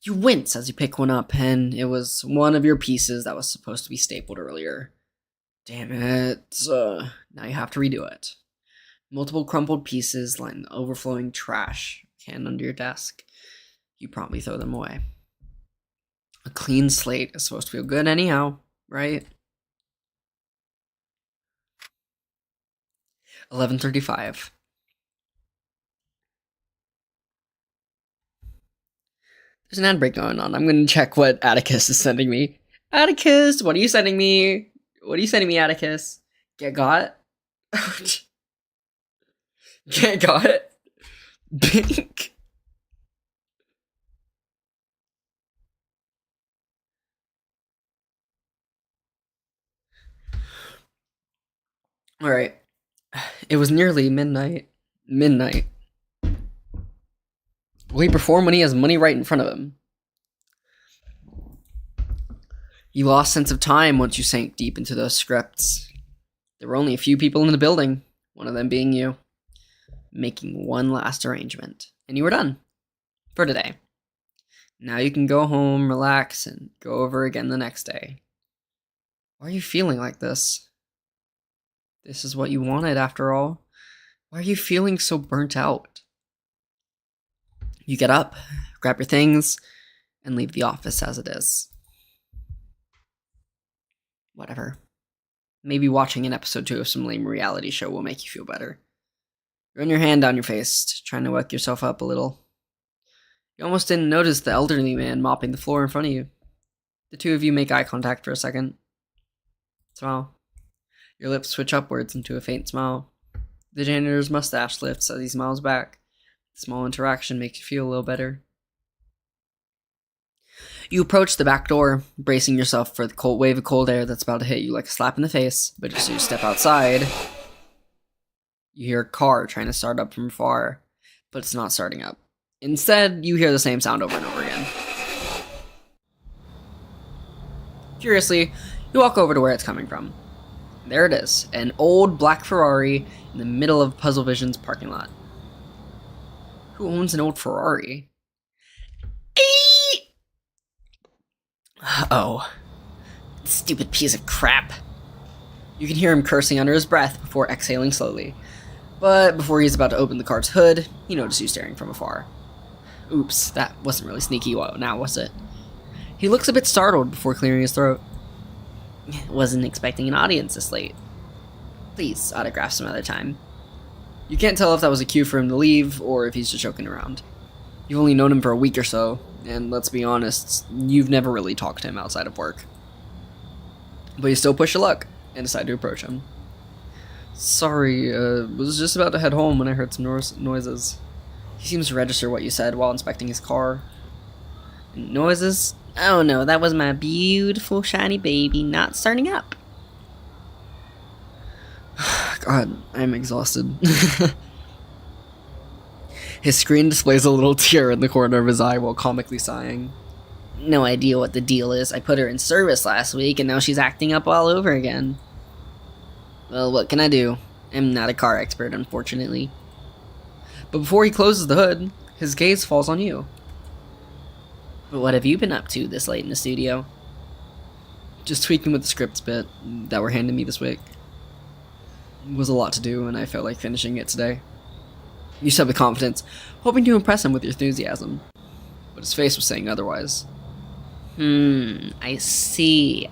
Speaker 1: You wince as you pick one up, and it was one of your pieces that was supposed to be stapled earlier. Damn it. Now you have to redo it. Multiple crumpled pieces line the overflowing trash can under your desk. You promptly throw them away. A clean slate is supposed to feel good anyhow, right? 11:35. There's an ad break going on. I'm going to check what Atticus is sending me. Atticus, what are you sending me? What are you sending me, Atticus? Get got? Get got? Pink. Alright. It was nearly midnight. Midnight. Will he perform when he has money right in front of him? You lost sense of time once you sank deep into those scripts. There were only a few people in the building, one of them being you. Making one last arrangement. And you were done. For today. Now you can go home, relax, and go over again the next day. Why are you feeling like this? This is what you wanted after all. Why are you feeling so burnt out? You get up, grab your things, and leave the office as it is. Whatever. Maybe watching an episode 2 of some lame reality show will make you feel better. Run your hand down your face, trying to wake yourself up a little. You almost didn't notice the elderly man mopping the floor in front of you. The two of you make eye contact for a second. Smile. Your lips switch upwards into a faint smile. The janitor's mustache lifts as he smiles back. The small interaction makes you feel a little better. You approach the back door, bracing yourself for the cold wave of cold air that's about to hit you like a slap in the face, but just as you step outside, you hear a car trying to start up from afar, but it's not starting up. Instead, you hear the same sound over and over again. Curiously, you walk over to where it's coming from. There it is, an old black Ferrari in the middle of Puzzle Vision's parking lot. Who owns an old Ferrari? Oh, stupid piece of crap. You can hear him cursing under his breath before exhaling slowly. But before he's about to open the car's hood, he notices you staring from afar. Oops, that wasn't really sneaky now, was it? He looks a bit startled before clearing his throat. Wasn't expecting an audience this late. Please, autograph some other time. You can't tell if that was a cue for him to leave, or if he's just joking around. You've only known him for a week or so, and let's be honest, you've never really talked to him outside of work. But you still push your luck, and decide to approach him. Sorry, was just about to head home when I heard some noises. He seems to register what you said while inspecting his car. Noises? Oh no, that was my beautiful shiny baby not starting up. God, I'm exhausted. His screen displays a little tear in the corner of his eye while comically sighing. No idea what the deal is. I put her in service last week and now she's acting up all over again. Well, what can I do? I'm not a car expert, unfortunately. But before he closes the hood, his gaze falls on you. But what have you been up to this late in the studio? Just tweaking with the scripts bit that were handed me this week. It was a lot to do, and I felt like finishing it today. You said with confidence, hoping to impress him with your enthusiasm. But his face was saying otherwise. I see.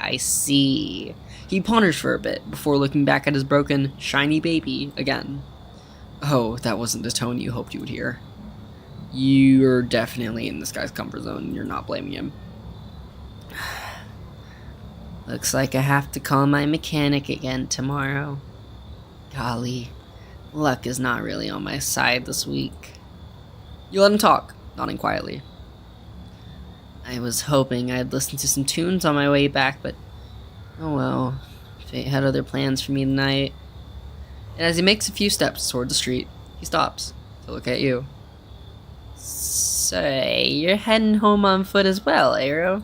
Speaker 1: He ponders for a bit before looking back at his broken, shiny baby again. Oh, that wasn't the tone you hoped you would hear. You're definitely in this guy's comfort zone, and you're not blaming him. Looks like I have to call my mechanic again tomorrow. Golly, luck is not really on my side this week. You let him talk, nodding quietly. I was hoping I'd listen to some tunes on my way back, but oh well, fate had other plans for me tonight. And as he makes a few steps toward the street, he stops to look at you. Say, you're heading home on foot as well, Arrow?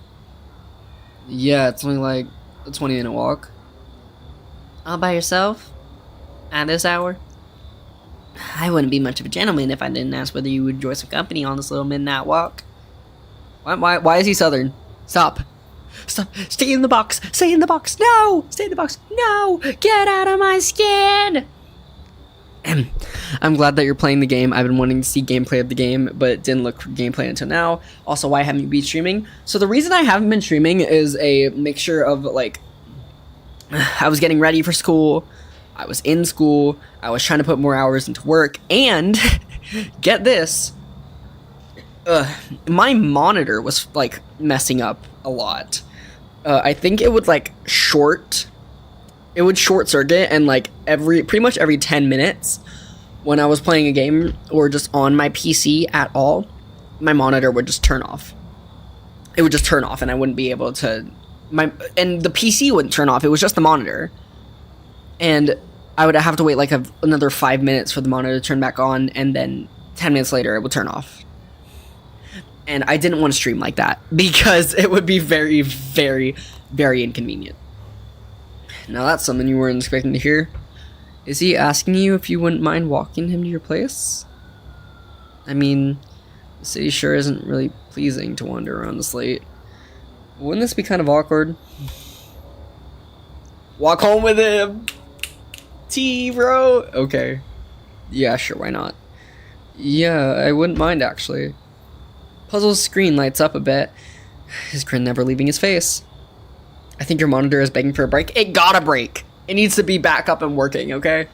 Speaker 1: Yeah, it's only like a 20-minute walk. All by yourself? At this hour? I wouldn't be much of a gentleman if I didn't ask whether you would enjoy some company on this little midnight walk. Why is he southern? Stop. Stay in the box. Stay in the box. No! Stay in the box. No! Get out of my skin! I'm glad that you're playing the game. I've been wanting to see gameplay of the game, but it didn't look for gameplay until now. Also, why haven't you been streaming? So the reason I haven't been streaming is a mixture of, like, I was getting ready for school, I was in school, I was trying to put more hours into work, and, get this, my monitor was, like, messing up a lot. I think it would, like, short It would short circuit, and like pretty much every 10 minutes when I was playing a game or just on my PC at all, my monitor would just turn off. It would just turn off, and I wouldn't be able to and the PC wouldn't turn off. It was just the monitor. And I would have to wait like another 5 minutes for the monitor to turn back on, and then 10 minutes later it would turn off. And I didn't want to stream like that because it would be very, very, very inconvenient. Now that's something you weren't expecting to hear. Is he asking you if you wouldn't mind walking him to your place? I mean, the city sure isn't really pleasing to wander around this late. Wouldn't this be kind of awkward? Walk home with him! Bro. Okay. Yeah, sure, why not? Yeah, I wouldn't mind actually. Puzzle's screen lights up a bit, his grin never leaving his face. I think your monitor is begging for a break. It gotta break! It needs to be back up and working, okay?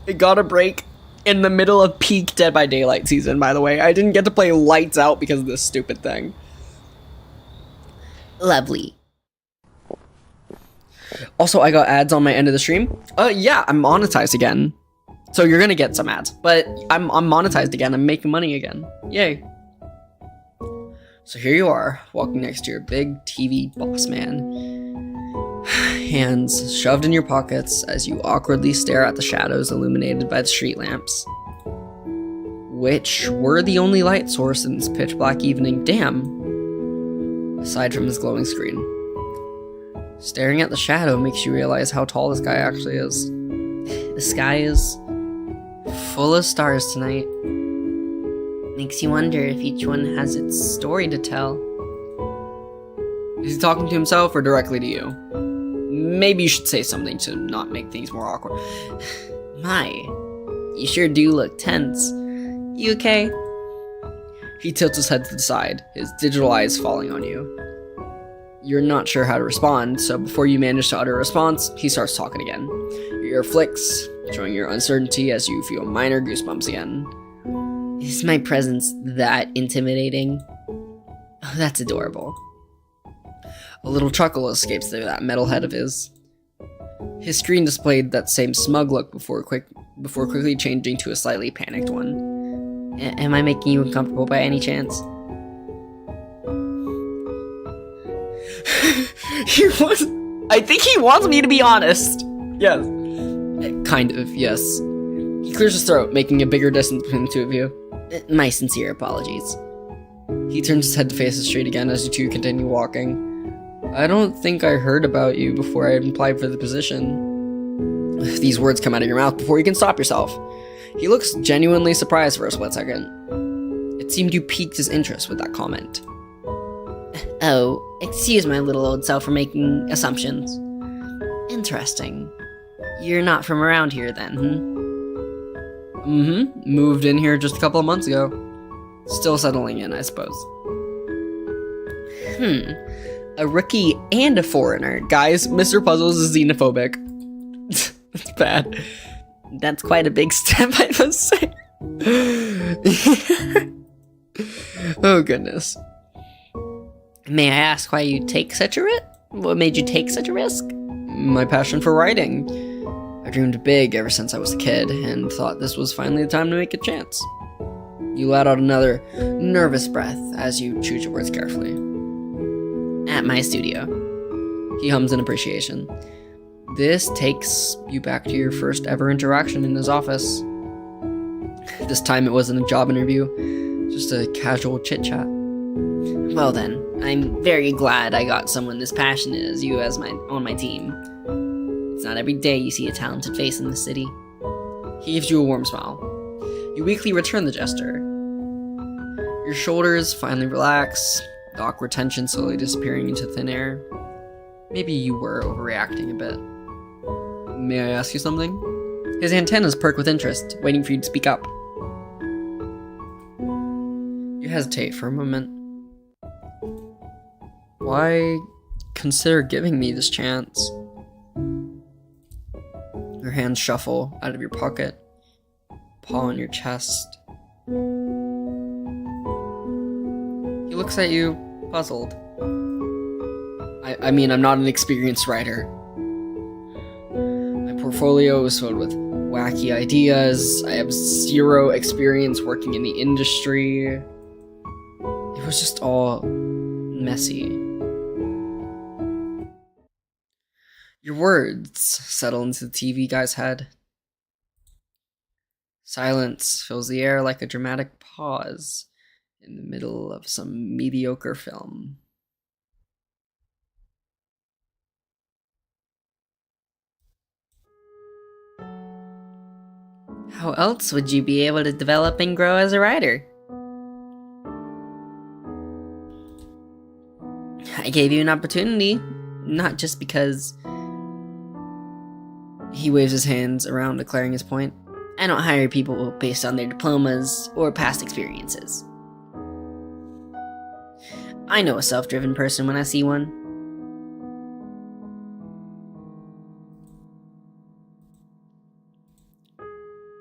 Speaker 1: It gotta break in the middle of peak Dead by Daylight season, by the way. I didn't get to play Lights Out because of this stupid thing. Lovely. Also, I got ads on my end of the stream. Yeah, I'm monetized again. So you're gonna get some ads, but I'm monetized again. I'm making money again. Yay. So here you are, walking next to your big TV boss man. Hands shoved in your pockets as you awkwardly stare at the shadows illuminated by the street lamps, which were the only light source in this pitch black evening. Damn. Aside from his glowing screen. Staring at the shadow makes you realize how tall this guy actually is. The sky is full of stars tonight. Makes you wonder if each one has its story to tell. Is he talking to himself or directly to you? Maybe you should say something to not make things more awkward. My, you sure do look tense. You okay? He tilts his head to the side, his digital eyes falling on you. You're not sure how to respond, so before you manage to utter a response, he starts talking again. Your ear flicks, showing your uncertainty as you feel minor goosebumps again. Is my presence that intimidating? Oh, that's adorable. A little chuckle escapes that metal head of his. His screen displayed that same smug look before quickly changing to a slightly panicked one. Am I making you uncomfortable by any chance? I think he wants me to be honest. Yes. Kind of, yes. He clears his throat, making a bigger distance between the two of you. My sincere apologies. He turns his head to face the street again as you two continue walking. I don't think I heard about you before I applied for the position. These words come out of your mouth before you can stop yourself. He looks genuinely surprised for a split second. It seemed you piqued his interest with that comment. Oh, excuse my little old self for making assumptions. Interesting. You're not from around here then, Moved in here just a couple of months ago. Still settling in, I suppose. A rookie and a foreigner. Guys, Mr. Puzzles is xenophobic. That's bad. That's quite a big step, I must say. Oh, goodness. May I ask why you take such a risk? What made you take such a risk? My passion for writing. I dreamed big ever since I was a kid, and thought this was finally the time to make a chance. You let out another nervous breath as you choose your words carefully. At my studio. He hums in appreciation. This takes you back to your first ever interaction in his office. This time it wasn't a job interview, just a casual chit-chat. Well then, I'm very glad I got someone as passionate as you on my team. It's not every day you see a talented face in the city. He gives you a warm smile. You weakly return the gesture. Your shoulders finally relax, the awkward tension slowly disappearing into thin air. Maybe you were overreacting a bit. May I ask you something? His antennas perk with interest, waiting for you to speak up. You hesitate for a moment. Why consider giving me this chance? Your hands shuffle out of your pocket, paw on your chest. He looks at you, puzzled. I I mean, I'm not an experienced writer. My portfolio is filled with wacky ideas. I have zero experience working in the industry. It was just all messy. Your words settle into the TV guy's head. Silence fills the air like a dramatic pause in the middle of some mediocre film. How else would you be able to develop and grow as a writer? I gave you an opportunity, not just because... He waves his hands around, declaring his point. I don't hire people based on their diplomas or past experiences. I know a self-driven person when I see one.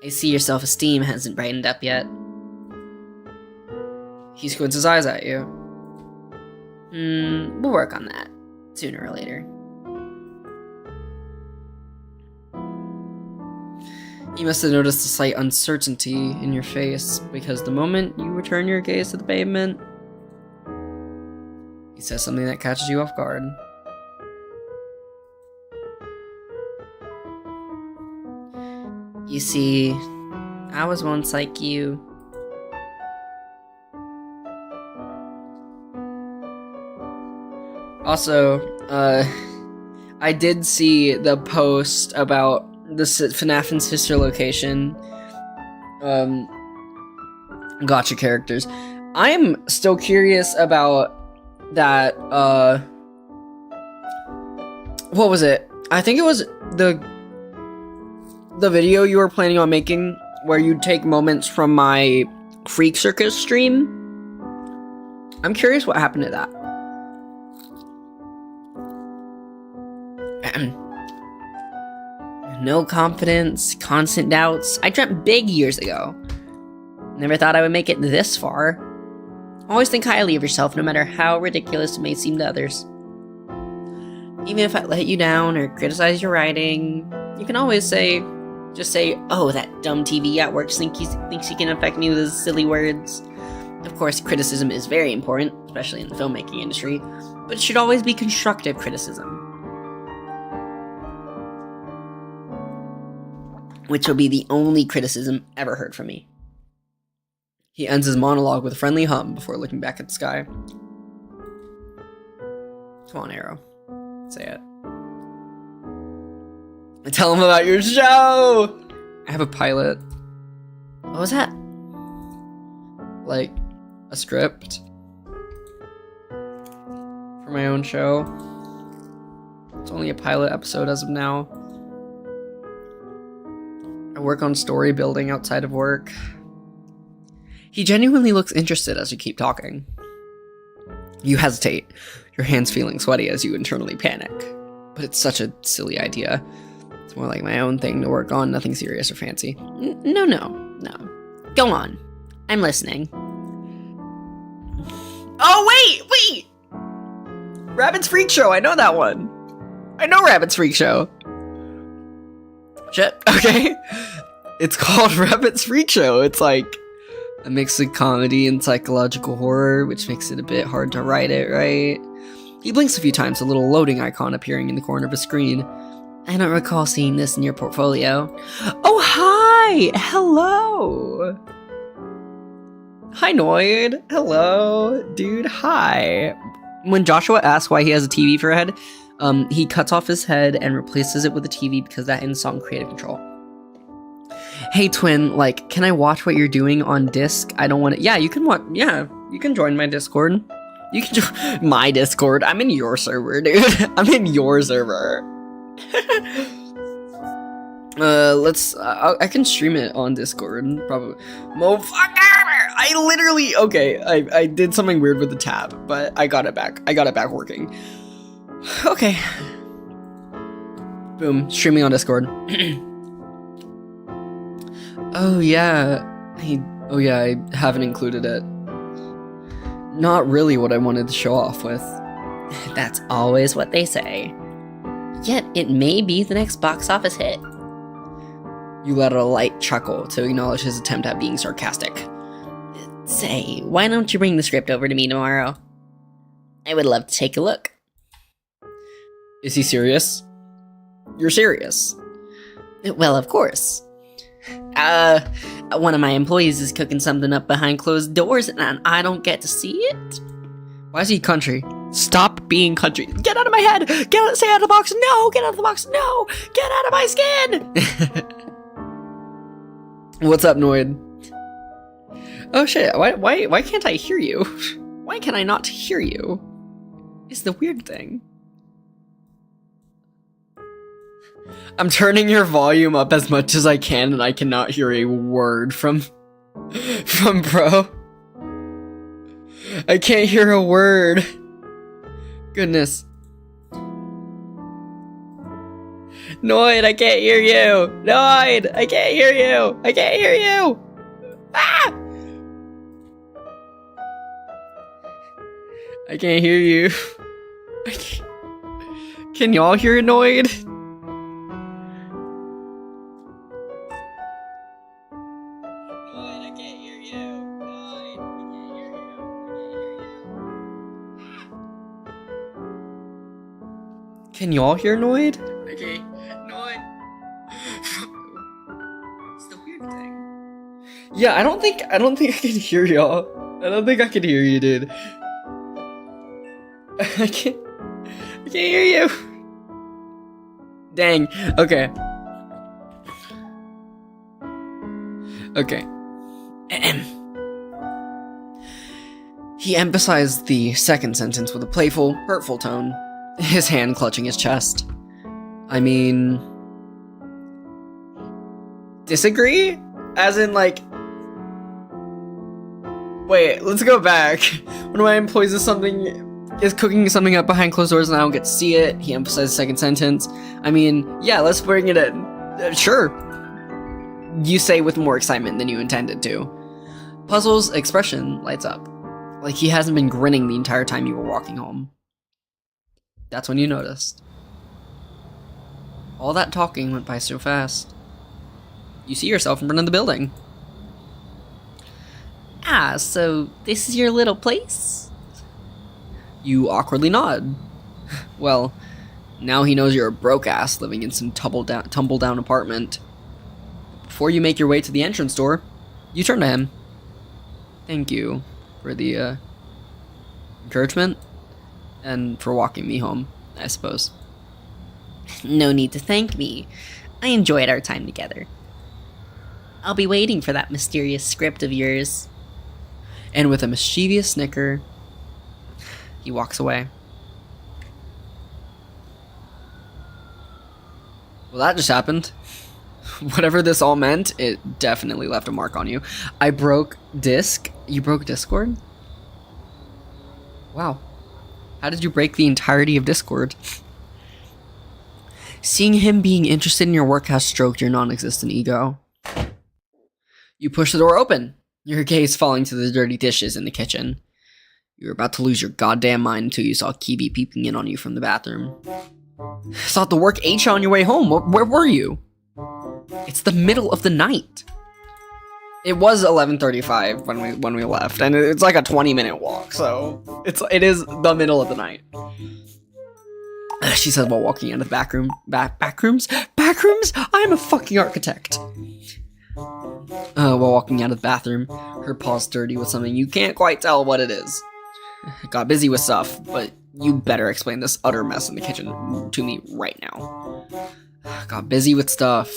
Speaker 1: I see your self-esteem hasn't brightened up yet. He squints his eyes at you. We'll work on that, sooner or later. You must have noticed a slight uncertainty in your face, because the moment you return your gaze to the pavement, he says something that catches you off guard. You see, I was once like you. Also, I did see the post about the FNAF and sister location gacha characters. I'm still curious about that, what was it? I think it was the video you were planning on making where you'd take moments from my Freak Circus stream. I'm curious what happened to that. No confidence, constant doubts. I dreamt big years ago. Never thought I would make it this far. Always think highly of yourself, no matter how ridiculous it may seem to others. Even if I let you down or criticize your writing, you can always just say, oh, that dumb TV at work thinks he can affect me with his silly words. Of course, criticism is very important, especially in the filmmaking industry, but it should always be constructive criticism. Which will be the only criticism ever heard from me. He ends his monologue with a friendly hum before looking back at the sky. Come on, Arrow. Say it. Tell him about your show! I have a pilot. What was that? Like, a script for my own show. It's only a pilot episode as of now. I work on story building outside of work. He genuinely looks interested as you keep talking. You hesitate, your hands feeling sweaty as you internally panic. But it's such a silly idea. It's more like my own thing to work on, nothing serious or fancy. No. Go on. I'm listening. Oh, wait! Rabbit's Freak Show, I know that one. I know Rabbit's Freak Show. Shit, okay. It's called Rabbit's Freak Show. It's like a mix of comedy and psychological horror, which makes it a bit hard to write it, right? He blinks a few times, a little loading icon appearing in the corner of his screen. I don't recall seeing this in your portfolio. Oh, hi! Hello! Hi, Noid. Hello. Dude, hi. When Joshua asks why he has a TV for a head, he cuts off his head and replaces it with a TV because that ends song creative control. Hey, Twin, like, can I watch what you're doing on Disc? I don't want to... Yeah, you can watch... Yeah, you can join my Discord. You can join my Discord. I'm in your server, dude. I'm in your server. I can stream it on Discord, probably. Motherfucker! I literally... Okay, I did something weird with the tab, but I got it back. I got it back working. Okay. Boom, streaming on Discord. Oh yeah, I haven't included it. Not really what I wanted to show off with. That's always what they say. Yet it may be the next box office hit. You let out a light chuckle to acknowledge his attempt at being sarcastic. Say, why don't you bring the script over to me tomorrow? I would love to take a look. Is he serious? You're serious. Well, of course. One of my employees is cooking something up behind closed doors and I don't get to see it. Why is he country? Stop being country. Get out of my head! Stay out of the box! No! Get out of the box! No! Get out of my skin! What's up, Noid? Oh shit, why can't I hear you? Why can I not hear you? It's the weird thing. I'm turning your volume up as much as I can and I cannot hear a word from bro. I can't hear a word. Goodness. Noid, I can't hear you! Noid, I can't hear you! I can't hear you! Ah! I can't hear you. Can y'all hear Noid? Noid, I can't hear you. Noid, I can't hear you. Can y'all hear Noid? Okay, Noid. It's the weird thing. Yeah, I don't think I can hear y'all. I don't think I can hear you, dude. I can't hear you. Dang. Okay. Okay. He emphasized the second sentence with a playful, hurtful tone, his hand clutching his chest. I mean... disagree? As in, like... Wait, let's go back. One of my employees is cooking something up behind closed doors and I don't get to see it. He emphasized the second sentence. I mean, yeah, let's bring it in. Sure. You say with more excitement than you intended to. Puzzle's expression lights up. Like he hasn't been grinning the entire time you were walking home. That's when you noticed. All that talking went by so fast. You see yourself in front of the building. Ah, so this is your little place? You awkwardly nod. Well, now he knows you're a broke ass living in some tumble down apartment. Before you make your way to the entrance door, you turn to him. Thank you for the encouragement and for walking me home, I suppose. No need to thank me. I enjoyed our time together. I'll be waiting for that mysterious script of yours. And with a mischievous snicker, he walks away. Well, that just happened. Whatever this all meant, it definitely left a mark on you. I broke Disc. You broke Discord? Wow. How did you break the entirety of Discord? Seeing him being interested in your work has stroked your non-existent ego. You push the door open, your gaze falling to the dirty dishes in the kitchen. You were about to lose your goddamn mind until you saw Kiwi peeping in on you from the bathroom. Thought the work ate you on your way home. Where were you? It's the middle of the night. It was 11:35 when we left, and it's like a 20-minute walk, so it is the middle of the night. She said while walking into the back room. Backrooms? Backrooms? I'm a fucking architect. While walking out of the bathroom, her paws dirty with something you can't quite tell what it is. Got busy with stuff, but you better explain this utter mess in the kitchen to me right now. Got busy with stuff.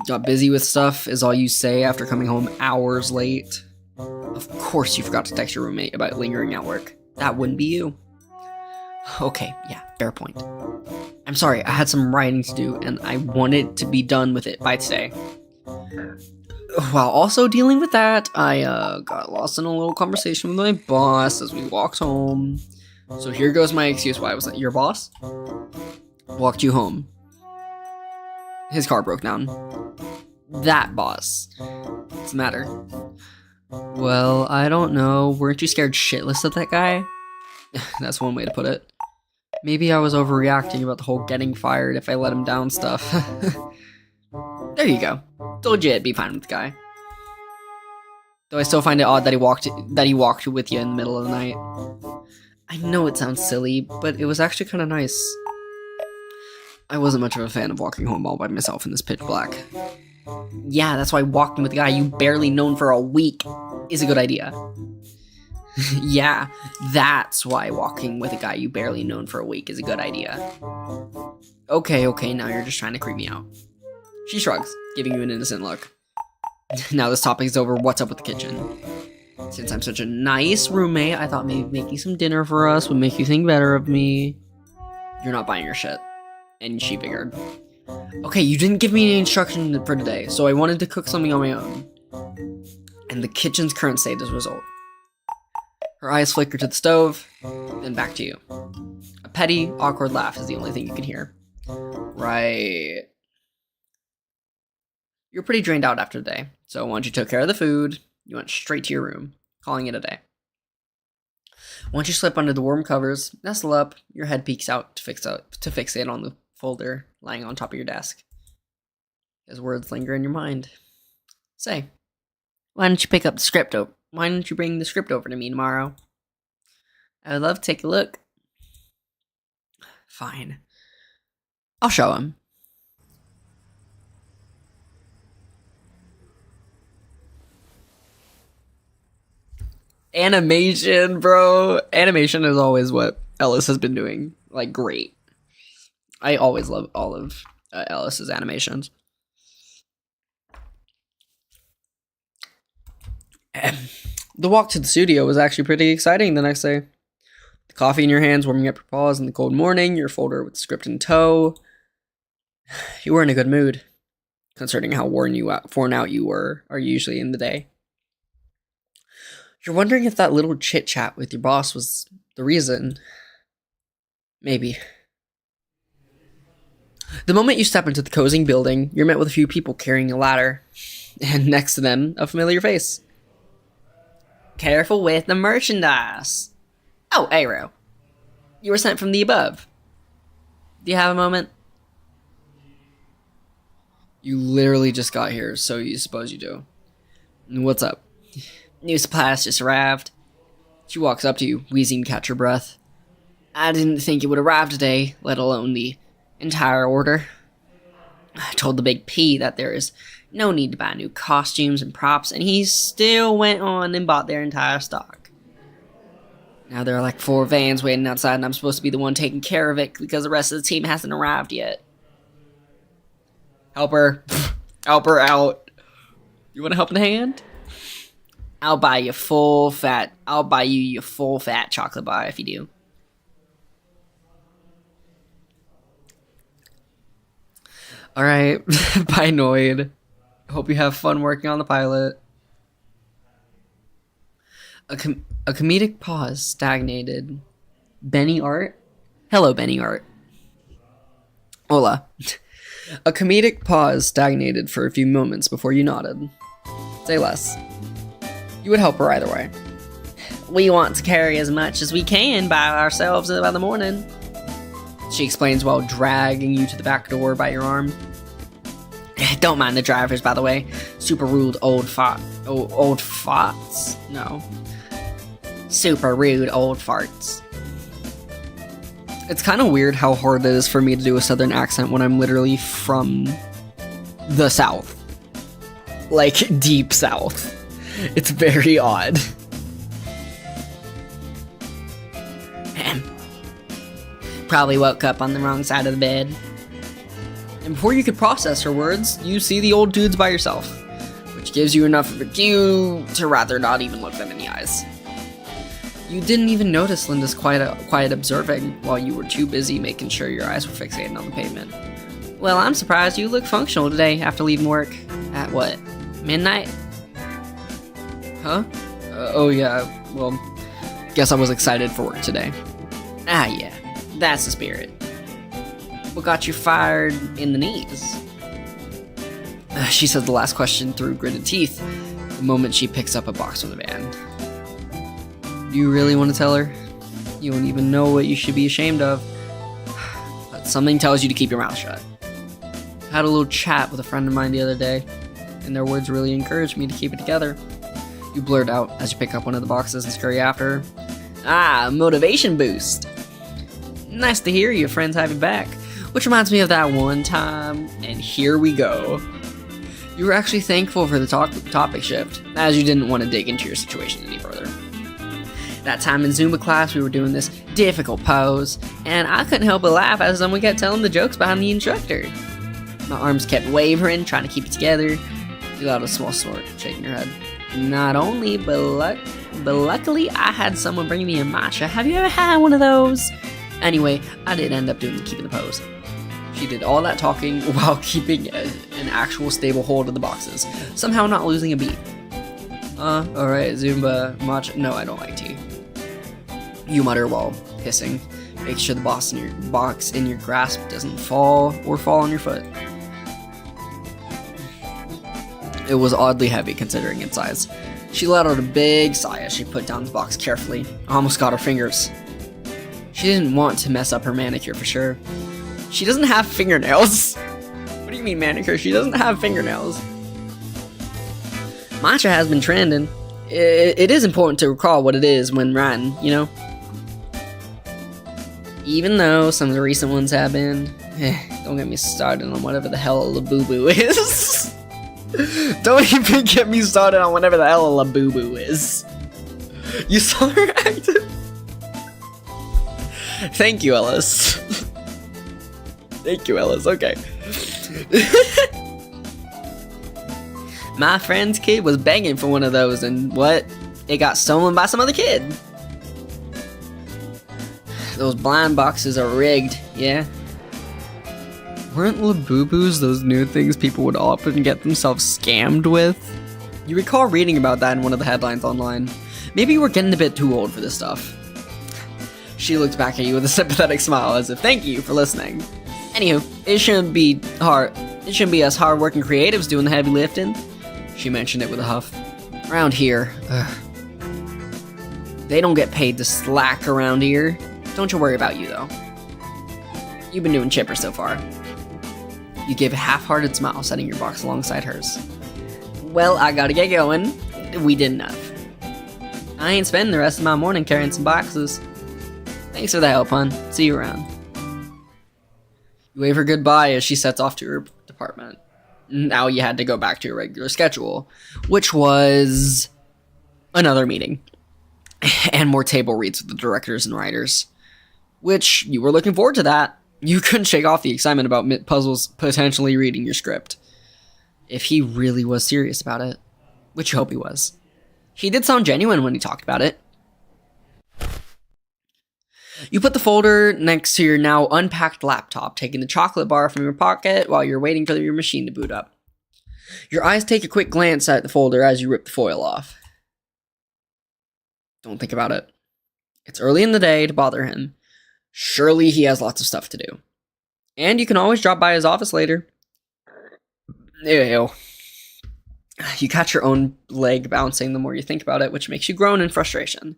Speaker 1: Got busy with stuff is all you say after coming home hours late. Of course you forgot to text your roommate about lingering at work. That wouldn't be you. Okay, yeah, fair point. I'm sorry, I had some writing to do, and I wanted to be done with it by today. While also dealing with that, I got lost in a little conversation with my boss as we walked home. So here goes my excuse why I was your boss. Walked you home. His car broke down. That boss. What's the matter? Well, I don't know. Weren't you scared shitless of that guy? That's one way to put it. Maybe I was overreacting about the whole getting fired if I let him down stuff. There you go. Told you it'd be fine with the guy. Though I still find it odd that he walked with you in the middle of the night. I know it sounds silly, but it was actually kind of nice. I wasn't much of a fan of walking home all by myself in this pitch black. Yeah, that's why walking with a guy you barely known for a week is a good idea. Yeah, that's why walking with a guy you barely known for a week is a good idea. Okay, now you're just trying to creep me out. She shrugs, giving you an innocent look. Now this topic is over, what's up with the kitchen? Since I'm such a nice roommate, I thought maybe making some dinner for us would make you think better of me. You're not buying your shit. And she figured. Okay, you didn't give me any instruction for today, so I wanted to cook something on my own. And the kitchen's current state as a result. Her eyes flicker to the stove, then back to you. A petty, awkward laugh is the only thing you can hear. Right. You're pretty drained out after the day, so once you took care of the food, you went straight to your room, calling it a day. Once you slip under the warm covers, nestle up, your head peeks out to fixate on the folder lying on top of your desk. As words linger in your mind. Say, why don't you pick up the script over? Why don't you bring the script over to me tomorrow? I would love to take a look. Fine. I'll show him. Animation, bro. Animation is always what Ellis has been doing. Like, great. I always love all of Ellis's animations. The walk to the studio was actually pretty exciting the next day. The coffee in your hands, warming up your paws in the cold morning, your folder with the script in tow. You were in a good mood, concerning how worn out you are usually in the day. You're wondering if that little chit-chat with your boss was the reason. Maybe. The moment you step into the cozy building, you're met with a few people carrying a ladder. And next to them, a familiar face. Careful with the merchandise. Oh, Aero. You were sent from the above. Do you have a moment? You literally just got here, so you suppose you do. What's up? New supplies just arrived. She walks up to you, wheezing to catch her breath. I didn't think it would arrive today, let alone the entire order. I told the big P that there is no need to buy new costumes and props, and he still went on and bought their entire stock. Now there are like 4 vans waiting outside, and I'm supposed to be the one taking care of it because the rest of the team hasn't arrived yet. Help her. Help her out. You want to help in the hand? I'll buy you your full fat chocolate bar if you do. Alright, bye Noid. Hope you have fun working on the pilot. A comedic pause stagnated. Benny Art? Hello, Benny Art. Hola. A comedic pause stagnated for a few moments before you nodded. Say less. You would help her either way. We want to carry as much as we can by ourselves by the morning. She explains while dragging you to the back door by your arm. Don't mind the drivers, by the way. Super rude old farts? No. Super rude old farts. It's kind of weird how hard it is for me to do a southern accent when I'm literally from the South. Like, deep South. It's very odd. Probably woke up on the wrong side of the bed. And before you could process her words, you see the old dudes by yourself, which gives you enough of a cue to rather not even look them in the eyes. You didn't even notice Linda's quiet observing while you were too busy making sure your eyes were fixated on the pavement. Well, I'm surprised you look functional today after leaving work. At what? Midnight? Huh? Oh yeah, well, guess I was excited for work today. Ah yeah, that's the spirit. What got you fired in the knees? She said the last question through gritted teeth, the moment she picks up a box from the van. Do you really want to tell her? You don't even know what you should be ashamed of. But something tells you to keep your mouth shut. I had a little chat with a friend of mine the other day, and their words really encouraged me to keep it together. You blurt out as you pick up one of the boxes and scurry after her. Ah, motivation boost. Nice to hear your friends have you back. Which reminds me of that one time, and here we go. You were actually thankful for the topic shift, as you didn't want to dig into your situation any further. That time in Zumba class, we were doing this difficult pose, and I couldn't help but laugh as someone kept telling the jokes behind the instructor. My arms kept wavering, trying to keep it together. You let out a small snort, shaking your head. Not only, but luckily, I had someone bring me a matcha. Have you ever had one of those? Anyway, I did end up keeping the pose. She did all that talking while keeping an actual stable hold of the boxes, somehow not losing a beat. Alright, Zumba, matcha. No, I don't like tea. You mutter while hissing. Make sure the box in your grasp doesn't fall on your foot. It was oddly heavy considering its size. She let out a big sigh as she put down the box carefully. Almost got her fingers. She didn't want to mess up her manicure for sure. She doesn't have fingernails. What do you mean manicure? She doesn't have fingernails. Matcha has been trending. It is important to recall what it is when riding, you know? Even though some of the recent ones have been. Don't get me started on whatever the hell a Labubu is. Don't even get me started on whatever the hell a Labubu is. You saw her acting? Thank you, Ellis. Thank you, Ellis. Okay. My friend's kid was begging for one of those, and what? It got stolen by some other kid. Those blind boxes are rigged, yeah? Weren't Labubus those new things people would often get themselves scammed with? You recall reading about that in one of the headlines online. Maybe you were getting a bit too old for this stuff. She looked back at you with a sympathetic smile as if thank you for listening. Anywho, it shouldn't be us hard-working creatives doing the heavy lifting. She mentioned it with a huff. Around here, they don't get paid to slack around here. Don't you worry about you though. You've been doing chipper so far. You gave a half-hearted smile, setting your box alongside hers. Well, I gotta get going. We did enough. I ain't spending the rest of my morning carrying some boxes. Thanks for the help, hon. See you around. You wave her goodbye as she sets off to her department. Now you had to go back to your regular schedule, which was another meeting. And more table reads with the directors and writers. Which, you were looking forward to that. You couldn't shake off the excitement about MR.PUZZLES potentially reading your script. If he really was serious about it. Which you hope he was. He did sound genuine when he talked about it. You put the folder next to your now unpacked laptop, taking the chocolate bar from your pocket while you're waiting for your machine to boot up. Your eyes take a quick glance at the folder as you rip the foil off. Don't think about it. It's early in the day to bother him. Surely he has lots of stuff to do. And you can always drop by his office later. Ew. You catch your own leg bouncing the more you think about it, which makes you groan in frustration.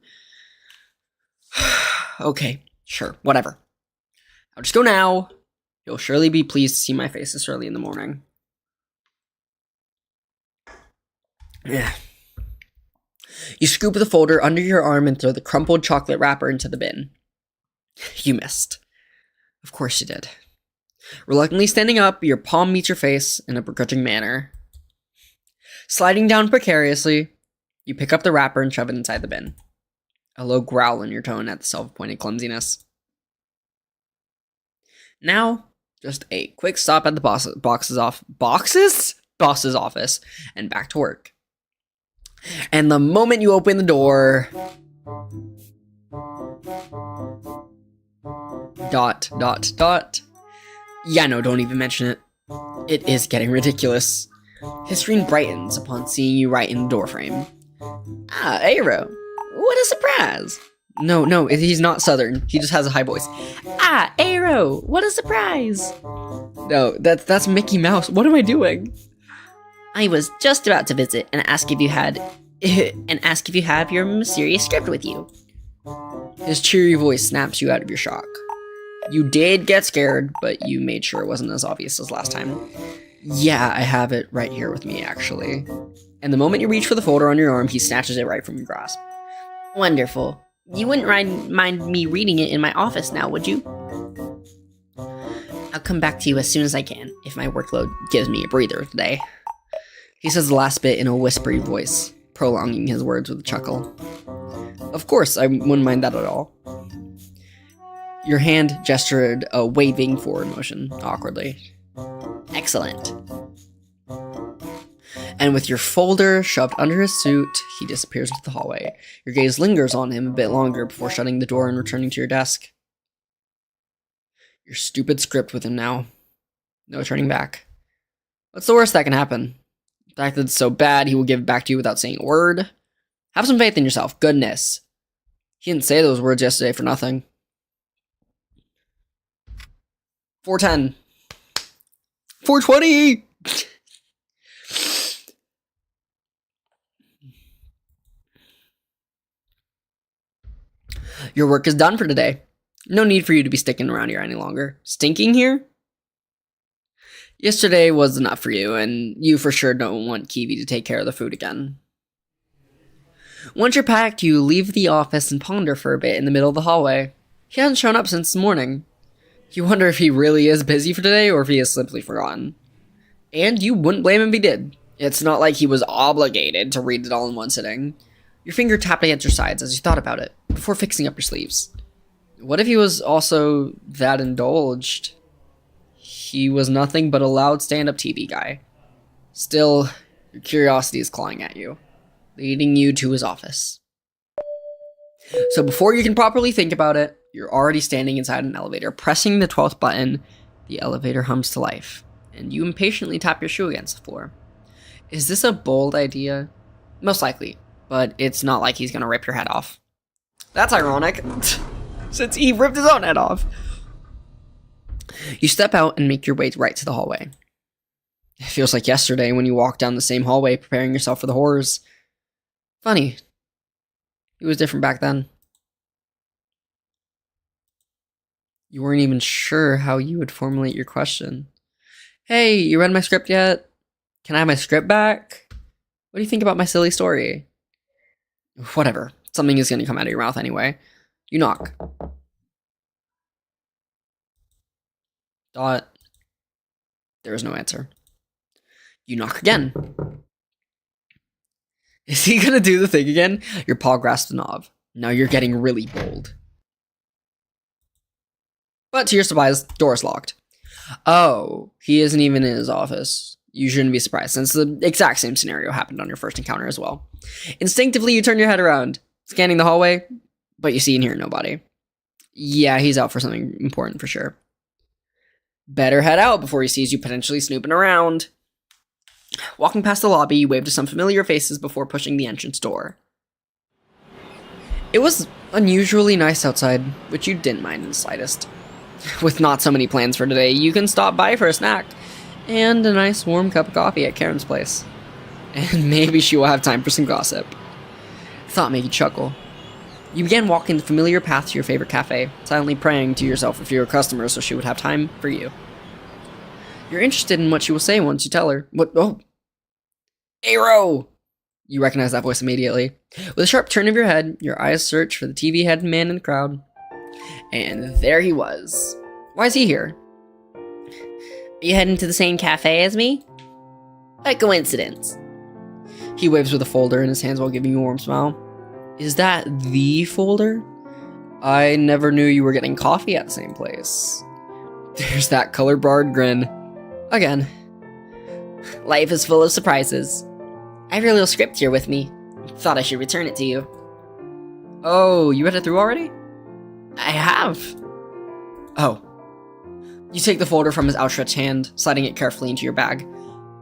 Speaker 1: Okay, sure, whatever. I'll just go now. You'll surely be pleased to see my face this early in the morning. Yeah. You scoop the folder under your arm and throw the crumpled chocolate wrapper into the bin. You missed. Of course you did. Reluctantly standing up, your palm meets your face in a begrudging manner. Sliding down precariously, you pick up the wrapper and shove it inside the bin. A low growl in your tone at the self-appointed clumsiness. Now, just a quick stop at the boss's office, and back to work. And the moment you open the door... ... Yeah, no, don't even mention it. It is getting ridiculous. His screen brightens upon seeing you right in the doorframe. Ah, Aero. What a surprise! No, he's not Southern. He just has a high voice. Ah, Aero! What a surprise! No, that's Mickey Mouse. What am I doing? I was just about to visit and ask if you have your mysterious script with you. His cheery voice snaps you out of your shock. You did get scared, but you made sure it wasn't as obvious as last time. Yeah, I have it right here with me, actually. And the moment you reach for the folder on your arm, he snatches it right from your grasp. Wonderful. You wouldn't mind me reading it in my office now, would you? I'll come back to you as soon as I can, if my workload gives me a breather today. He says the last bit in a whispery voice, prolonging his words with a chuckle. Of course, I wouldn't mind that at all. Your hand gestured a waving forward motion, awkwardly. Excellent. And with your folder shoved under his suit, he disappears into the hallway. Your gaze lingers on him a bit longer before shutting the door and returning to your desk. Your stupid script with him now. No turning back. What's the worst that can happen? The fact that it's so bad he will give it back to you without saying a word? Have some faith in yourself, goodness. He didn't say those words yesterday for nothing. 410. 420! Your work is done for today. No need for you to be sticking around here any longer. Stinking here? Yesterday was enough for you, and you for sure don't want Kiwi to take care of the food again. Once you're packed, you leave the office and ponder for a bit in the middle of the hallway. He hasn't shown up since the morning. You wonder if he really is busy for today, or if he has simply forgotten. And you wouldn't blame him if he did. It's not like he was obligated to read it all in one sitting. Your finger tapped against your sides as you thought about it, before fixing up your sleeves. What if he was also that indulged? He was nothing but a loud stand-up TV guy. Still, your curiosity is clawing at you, leading you to his office. So before you can properly think about it, you're already standing inside an elevator. Pressing the 12th button, the elevator hums to life, and you impatiently tap your shoe against the floor. Is this a bold idea? Most likely, but it's not like he's gonna rip your head off. That's ironic, since he ripped his own head off. You step out and make your way right to the hallway. It feels like yesterday when you walked down the same hallway preparing yourself for the horrors. Funny. It was different back then. You weren't even sure how you would formulate your question. Hey, you read my script yet? Can I have my script back? What do you think about my silly story? Whatever. Something is going to come out of your mouth anyway. You knock. Dot. There is no answer. You knock again. Is he going to do the thing again? Your paw grasps the knob. Now you're getting really bold. But to your surprise, the door is locked. Oh, he isn't even in his office. You shouldn't be surprised, since the exact same scenario happened on your first encounter as well. Instinctively, you turn your head around, scanning the hallway, but you see and hear nobody. Yeah, he's out for something important for sure. Better head out before he sees you potentially snooping around. Walking past the lobby, you wave to some familiar faces before pushing the entrance door. It was unusually nice outside, which you didn't mind in the slightest. With not so many plans for today, you can stop by for a snack and a nice warm cup of coffee at Karen's place. And maybe she will have time for some gossip. The thought made you chuckle. You began walking the familiar path to your favorite cafe, silently praying to yourself for fewer customers so she would have time for you. You're interested in what she will say once you tell her. What? Oh! Aero! You recognize that voice immediately. With a sharp turn of your head, your eyes search for the TV-headed man in the crowd. And there he was. Why is he here? Are you heading to the same cafe as me? A coincidence. He waves with a folder in his hands while giving you a warm smile. Is that the folder? I never knew you were getting coffee at the same place. There's that color-barred grin. Again. Life is full of surprises. I have your little script here with me. Thought I should return it to you. Oh, you read it through already? I have. Oh. You take the folder from his outstretched hand, sliding it carefully into your bag.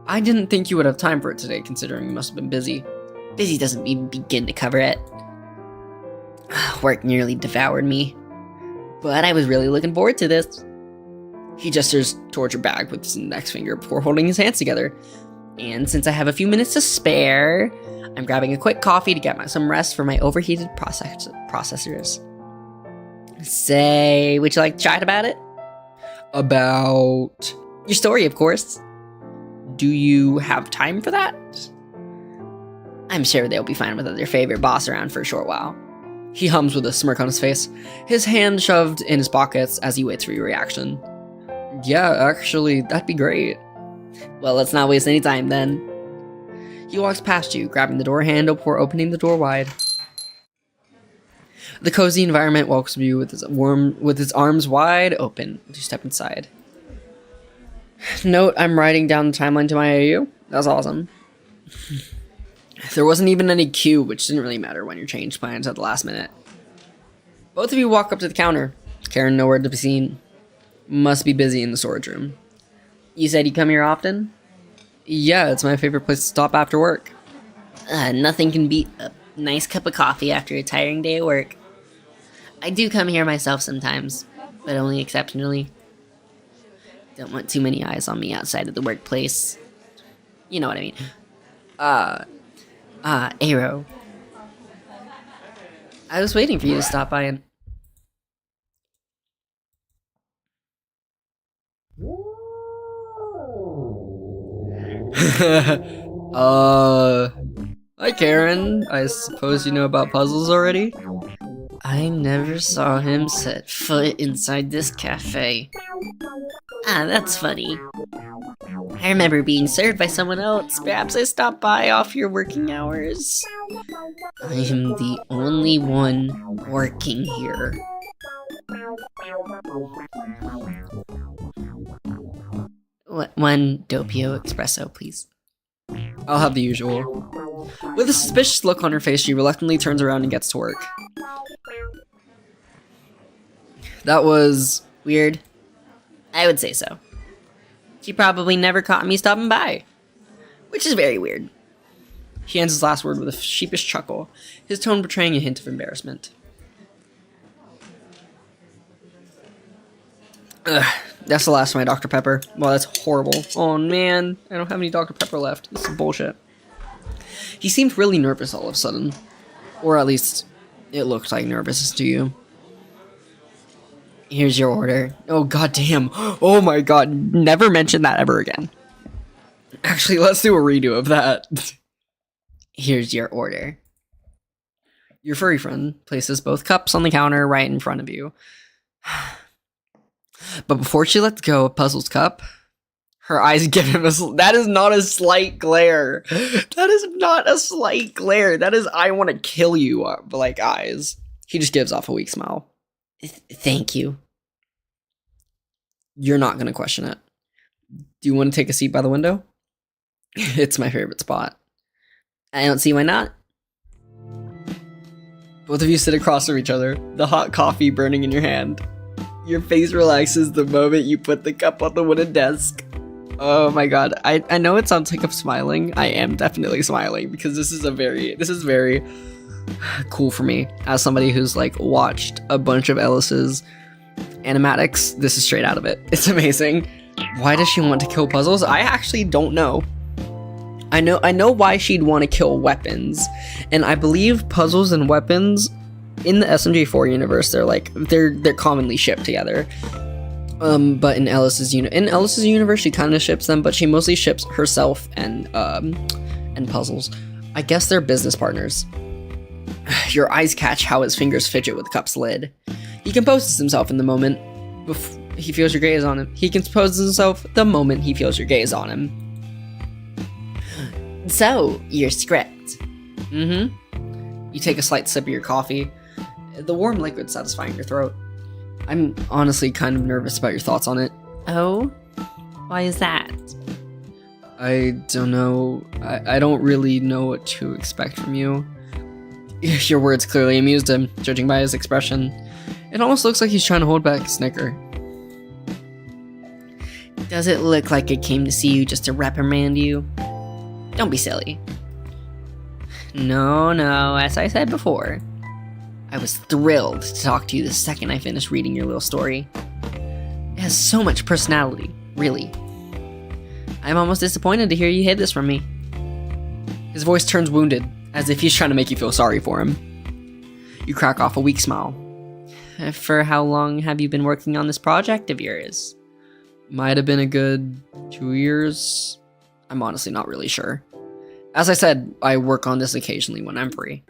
Speaker 1: I didn't think you would have time for it today, considering you must have been busy. Busy doesn't even begin to cover it. Work nearly devoured me. But I was really looking forward to this. He gestures towards your bag with his index finger before holding his hands together. And since I have a few minutes to spare, I'm grabbing a quick coffee to get some rest for my overheated processors. Say, would you like to chat about it? About your story, of course. Do you have time for that? I'm sure they'll be fine with their favorite boss around for a short while. He hums with a smirk on his face, his hand shoved in his pockets as he waits for your reaction. Yeah, actually, that'd be great. Well, let's not waste any time then. He walks past you, grabbing the door handle before opening the door wide. The cozy environment welcomes you with its arms wide open as you step inside. Note, I'm writing down the timeline to my AU. That's awesome. There wasn't even any queue, which didn't really matter when you changed plans at the last minute. Both of you walk up to the counter. Karen nowhere to be seen. Must be busy in the storage room. You said you come here often? Yeah, it's my favorite place to stop after work. Nothing can beat a nice cup of coffee after a tiring day at work. I do come here myself sometimes, but only exceptionally. Don't want too many eyes on me outside of the workplace. You know what I mean. Aero. I was waiting for you to stop by and... Hi Karen, I suppose you know about puzzles already? I never saw him set foot inside this cafe. That's funny. I remember being served by someone else. Perhaps I stopped by off your working hours. I am the only one working here. One doppio espresso, please. I'll have the usual. With a suspicious look on her face, she reluctantly turns around and gets to work. That was... weird. I would say so. She probably never caught me stopping by. Which is very weird. He ends his last word with a sheepish chuckle, his tone betraying a hint of embarrassment. Ugh, that's the last of my Dr. Pepper. Wow, that's horrible. Oh man, I don't have any Dr. Pepper left. This is bullshit. He seemed really nervous all of a sudden. Or at least, it looked like nervous to you. Here's your order. Oh goddamn. Oh my god, never mention that ever again. Actually, let's do a redo of that. Here's your order. Your furry friend places both cups on the counter right in front of you. But before she lets go of Puzzle's cup, her eyes give him that is not a slight glare. That is not a slight glare. That is, I want to kill you, like, eyes. He just gives off a weak smile. Thank you. You're not going to question it. Do you want to take a seat by the window? It's my favorite spot. I don't see why not. Both of you sit across from each other, the hot coffee burning in your hand. Your face relaxes the moment you put the cup on the wooden desk. Oh my god, I know it sounds like I'm smiling. I am definitely smiling because this is very cool for me as somebody who's like watched a bunch of Ellis's animatics. This is straight out of it. It's amazing. Why does she want to kill puzzles? I actually don't know. I know why she'd want to kill weapons, and I believe puzzles and weapons in the SMG4 universe, they're commonly shipped together. But in Ellis's universe, she kind of ships them, but she mostly ships herself and puzzles. I guess they're business partners. Your eyes catch how his fingers fidget with the cup's lid. He composes himself in the moment he feels your gaze on him. He composes himself the moment he feels your gaze on him. So, your script. Mm-hmm. You take a slight sip of your coffee, the warm liquid satisfying your throat. I'm honestly kind of nervous about your thoughts on it. Oh? Why is that? I don't know. I don't really know what to expect from you. Your words clearly amused him, judging by his expression. It almost looks like he's trying to hold back a snicker. Does it look like I came to see you just to reprimand you? Don't be silly. No, as I said before, I was thrilled to talk to you the second I finished reading your little story. It has so much personality, really. I'm almost disappointed to hear you hid this from me. His voice turns wounded, as if he's trying to make you feel sorry for him. You crack off a weak smile. For how long have you been working on this project of yours? Might have been a good 2 years. I'm honestly not really sure. As I said, I work on this occasionally when I'm free.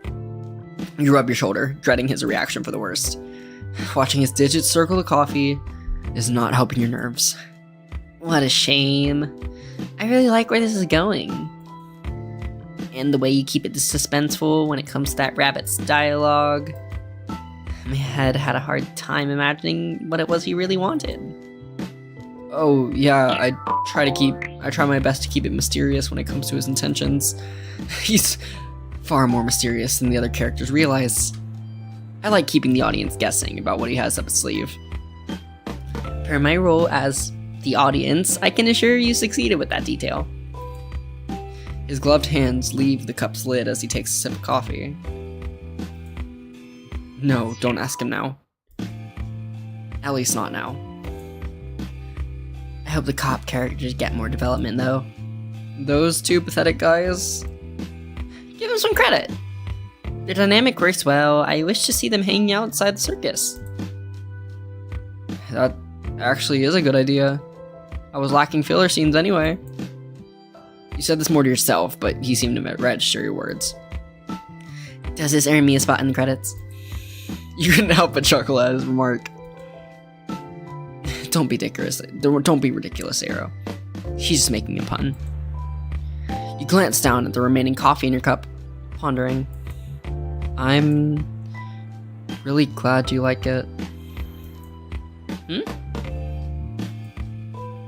Speaker 1: You rub your shoulder, dreading his reaction for the worst. Watching his digits circle the coffee is not helping your nerves. What a shame. I really like where this is going. And the way you keep it suspenseful when it comes to that rabbit's dialogue. My head had a hard time imagining what it was he really wanted. Oh, yeah, I try my best to keep it mysterious when it comes to his intentions. He's far more mysterious than the other characters realize. I like keeping the audience guessing about what he has up his sleeve. For my role as the audience, I can assure you succeeded with that detail. His gloved hands leave the cup's lid as he takes a sip of coffee. No, don't ask him now. At least not now. I hope the cop characters get more development, though. Those two pathetic guys? Give them some credit. Their dynamic works well. I wish to see them hanging outside the circus. That actually is a good idea. I was lacking filler scenes anyway. You said this more to yourself, but he seemed to register your words. Does this earn me a spot in the credits? You couldn't help but chuckle at his remark. Don't be ridiculous, Arrow. She's just making a pun. You glance down at the remaining coffee in your cup, pondering. I'm really glad you like it.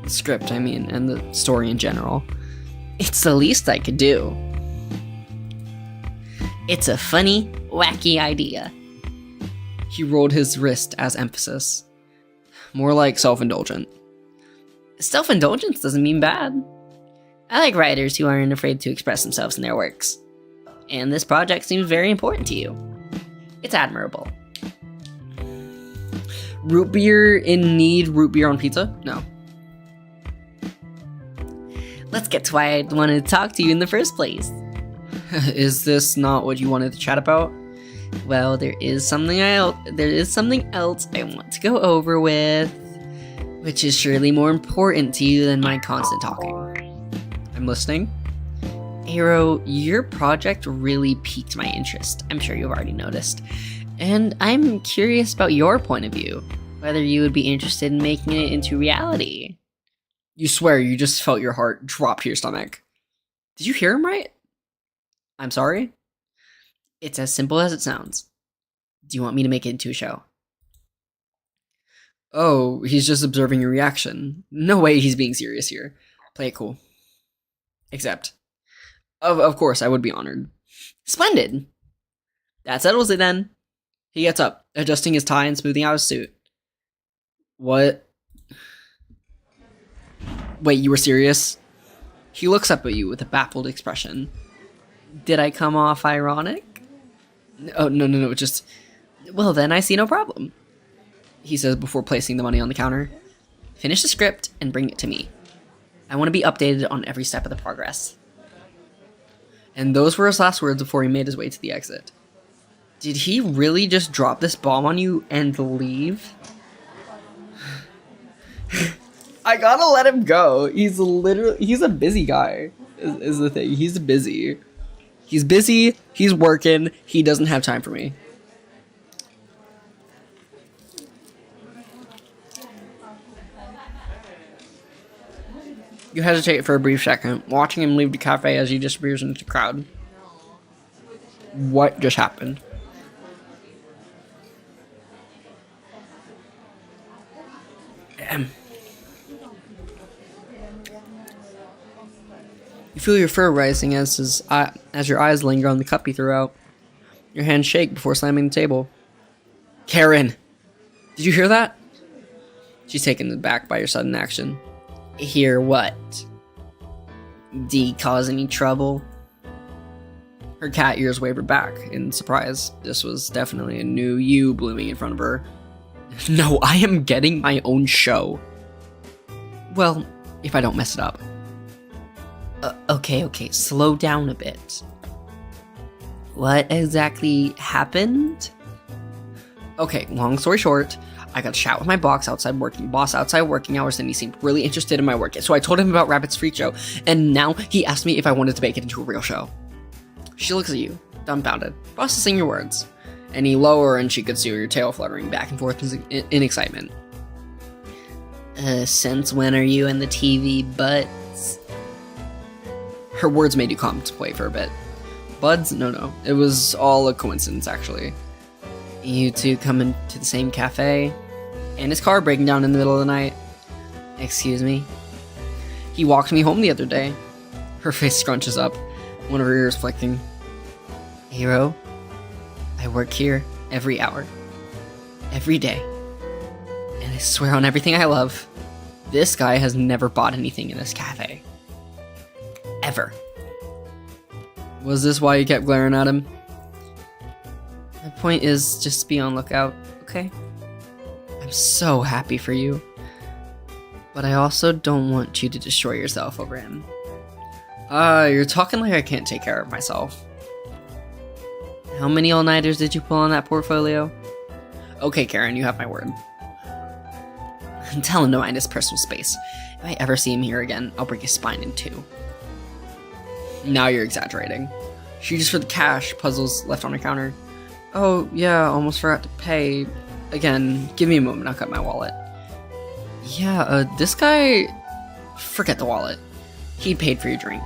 Speaker 1: The script, I mean, and the story in general. It's the least I could do. It's a funny, wacky idea. He rolled his wrist as emphasis. More like self-indulgent. Self-indulgence doesn't mean bad. I like writers who aren't afraid to express themselves in their works. And this project seems very important to you. It's admirable. Root beer in need, root beer on pizza? No. Let's get to why I wanted to talk to you in the first place. Is this not what you wanted to chat about? Well, there is something else I want to go over with, which is surely more important to you than my constant talking. I'm listening. Arrow, your project really piqued my interest. I'm sure you've already noticed. And I'm curious about your point of view, whether you would be interested in making it into reality. You swear you just felt your heart drop to your stomach. Did you hear him right? I'm sorry? It's as simple as it sounds. Do you want me to make it into a show? Oh, he's just observing your reaction. No way he's being serious here. Play it cool. Except, of course, I would be honored. Splendid! That settles it then. He gets up, adjusting his tie and smoothing out his suit. What? Wait, you were serious? He looks up at you with a baffled expression. Did I come off ironic? Oh, no, just... Well, then I see no problem. He says before placing the money on the counter. Finish the script and bring it to me. I want to be updated on every step of the progress. And those were his last words before he made his way to the exit. Did he really just drop this bomb on you and leave? I gotta let him go. He's a busy guy, is the thing. He's busy. He's busy, he's working, he doesn't have time for me. You hesitate for a brief second, watching him leave the cafe as he disappears into the crowd. What just happened? You feel your fur rising as your eyes linger on the cup he threw out. Your hands shake before slamming the table. Karen! Did you hear that? She's taken aback by your sudden action. Hear what? Did he cause any trouble? Her cat ears wavered back in surprise. This was definitely a new you blooming in front of her. No, I am getting my own show. Well, if I don't mess it up. Okay, slow down a bit. What exactly happened? Okay, long story short, I got to chat with my boss outside working hours, and he seemed really interested in my work. So I told him about Rabbit's Freak Show, and now he asked me if I wanted to make it into a real show. She looks at you, dumbfounded, processing your words. Any lower and she could see your tail fluttering back and forth in excitement. Since when are you in the TV butts? Her words made you contemplate for a bit. Buds? No. It was all a coincidence, actually. You two coming to the same cafe? And his car breaking down in the middle of the night. Excuse me? He walked me home the other day. Her face scrunches up, one of her ears flicking. Hero, I work here every hour. Every day. And I swear on everything I love, this guy has never bought anything in this cafe. Ever. Was this why you kept glaring at him? My point is, just be on lookout, okay? I'm so happy for you. But I also don't want you to destroy yourself over him. You're talking like I can't take care of myself. How many all-nighters did you pull on that portfolio? Okay, Karen, you have my word. Tell him to mind his personal space. If I ever see him here again, I'll break his spine in two. Now you're exaggerating. She just for the cash, puzzles left on her counter. Oh, yeah, almost forgot to pay. Again, give me a moment, I'll cut my wallet. Yeah, this guy... Forget the wallet. He paid for your drink.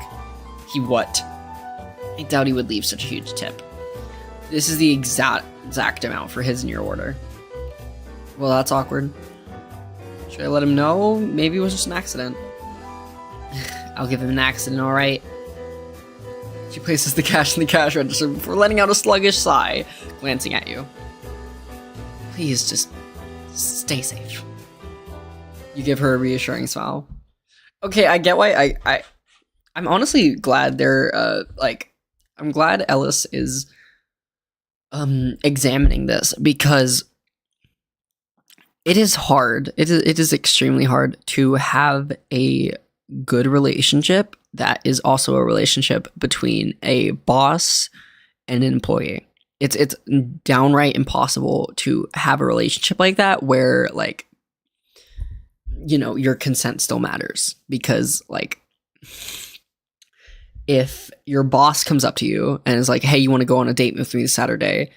Speaker 1: He what? I doubt he would leave such a huge tip. This is the exact amount for his and your order. Well, that's awkward. Should I let him know? Maybe it was just an accident. I'll give him an accident, alright? She places the cash in the cash register before letting out a sluggish sigh, glancing at you. Please, just stay safe. You give her a reassuring smile. Okay, I get why I'm honestly glad they're, I'm glad Ellis is, examining this, because it is hard. It is extremely hard to have a good relationship that is also a relationship between a boss and an employee. It's downright impossible to have a relationship like that where, like, you know, your consent still matters, because, like, if your boss comes up to you and is like, hey, you want to go on a date with me this Saturday?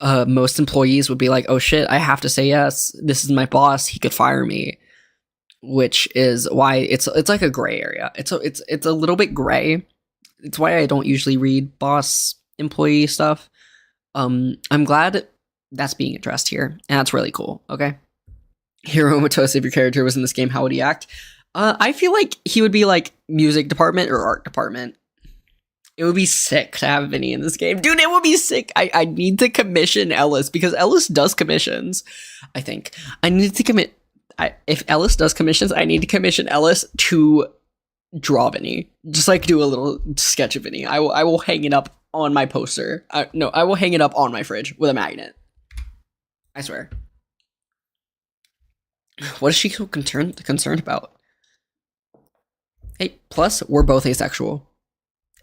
Speaker 1: Most employees would be like, oh shit, I have to say yes. This is my boss. He could fire me. Which is why it's like a gray area. It's a little bit gray. It's why I don't usually read boss employee stuff. I'm glad that's being addressed here, and that's really cool. Okay. Hiro Matose, if your character was in this game, how would he act? I feel like he would be like music department or art department. It would be sick to have Vinny in this game. Dude, it would be sick. I need to commission Ellis, because Ellis does commissions, I think. I need to commit... if Ellis does commissions, I need to commission Ellis to draw Vinny. Just, like, do a little sketch of Vinny. I will hang it up on my poster. I will hang it up on my fridge with a magnet. I swear. What is she so concerned about? Hey, plus, we're both asexual.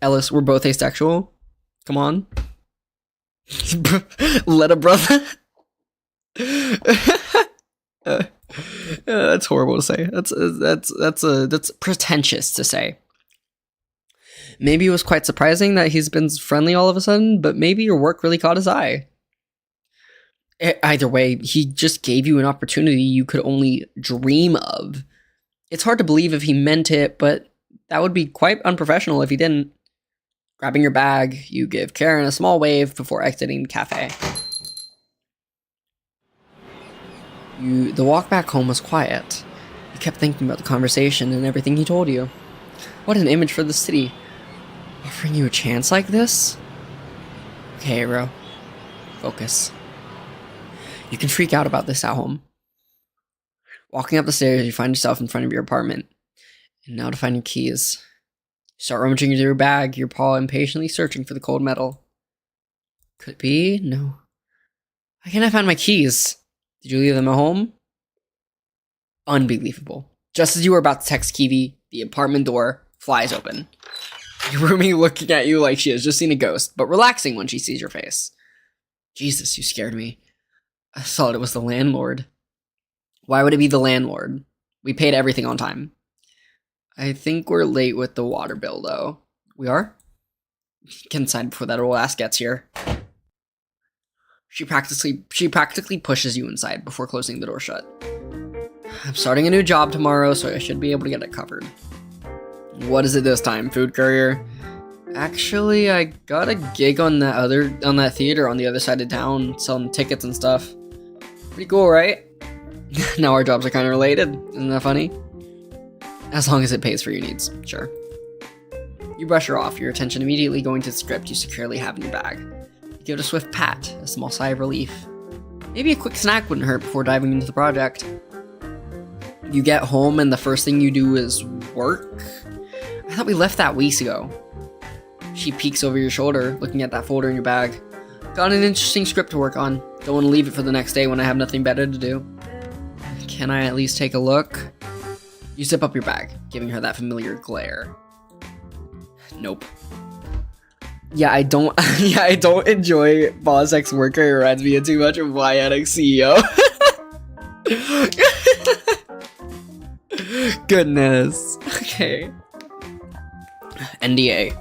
Speaker 1: Ellis, we're both asexual. Come on. Let a brother... that's horrible to say. That's pretentious to say. Maybe it was quite surprising that he's been friendly all of a sudden, but maybe your work really caught his eye. Either way, he just gave you an opportunity you could only dream of. It's hard to believe if he meant it, but that would be quite unprofessional if he didn't. Grabbing your bag, you give Karen a small wave before exiting the cafe. The walk back home was quiet. You kept thinking about the conversation and everything he told you. What an image for the city. Offering you a chance like this? Okay, Hiro. Focus. You can freak out about this at home. Walking up the stairs, you find yourself in front of your apartment. And now to find your keys. Start rummaging through your bag, your paw impatiently searching for the cold metal. Could it be? No. Why can't I find my keys? Did you leave them at home? Unbelievable. Just as you were about to text Kiwi, the apartment door flies open. Your roomie looking at you like she has just seen a ghost, but relaxing when she sees your face. Jesus, you scared me. I thought it was the landlord. Why would it be the landlord? We paid everything on time. I think we're late with the water bill, though. We are? Get inside before that old ass gets here. She practically pushes you inside before closing the door shut. I'm starting a new job tomorrow, so I should be able to get it covered. What is it this time, food courier? Actually, I got a gig on that theater on the other side of town, selling tickets and stuff. Pretty cool, right? Now our jobs are kind of related. Isn't that funny? As long as it pays for your needs, sure. You brush her off, your attention immediately going to the script you securely have in your bag. You give it a swift pat, a small sigh of relief. Maybe a quick snack wouldn't hurt before diving into the project. You get home and the first thing you do is work? I thought we left that weeks ago. She peeks over your shoulder, looking at that folder in your bag. Got an interesting script to work on. Don't want to leave it for the next day when I have nothing better to do. Can I at least take a look? You zip up your bag, giving her that familiar glare. Nope. Yeah, I don't enjoy Boss X Worker. It reminds me of too much of YNX CEO. Goodness. Okay. NDA.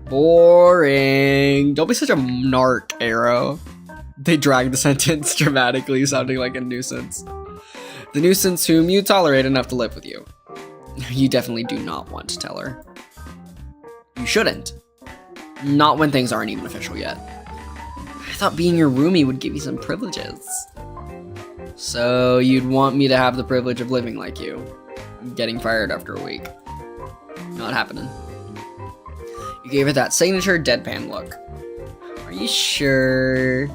Speaker 1: Boring. Don't be such a narc, Arrow. They drag the sentence dramatically, sounding like a nuisance. The nuisance whom you tolerate enough to live with you. You definitely do not want to tell her. You shouldn't. Not when things aren't even official yet. I thought being your roomie would give you some privileges. So you'd want me to have the privilege of living like you. Getting fired after a week. Not happening. You gave her that signature deadpan look. Are you sure?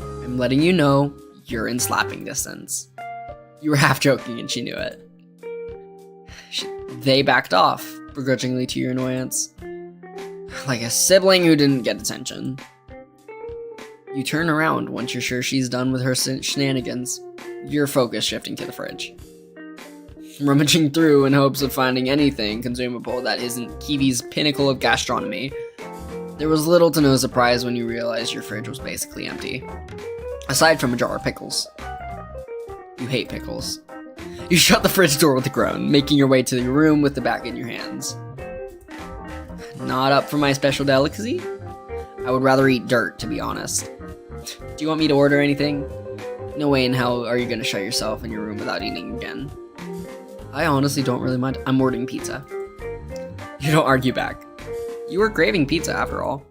Speaker 1: I'm letting you know you're in slapping distance. You were half joking and she knew it. They backed off, begrudgingly to your annoyance. Like a sibling who didn't get attention. You turn around once you're sure she's done with her shenanigans, your focus shifting to the fridge. Rummaging through in hopes of finding anything consumable that isn't Kiwi's pinnacle of gastronomy, there was little to no surprise when you realized your fridge was basically empty. Aside from a jar of pickles. You hate pickles. You shut the fridge door with a groan, making your way to your room with the bag in your hands. Not up for my special delicacy? I would rather eat dirt, to be honest. Do you want me to order anything? No way in hell are you gonna shut yourself in your room without eating again. I honestly don't really mind. I'm ordering pizza. You don't argue back. You were craving pizza after all.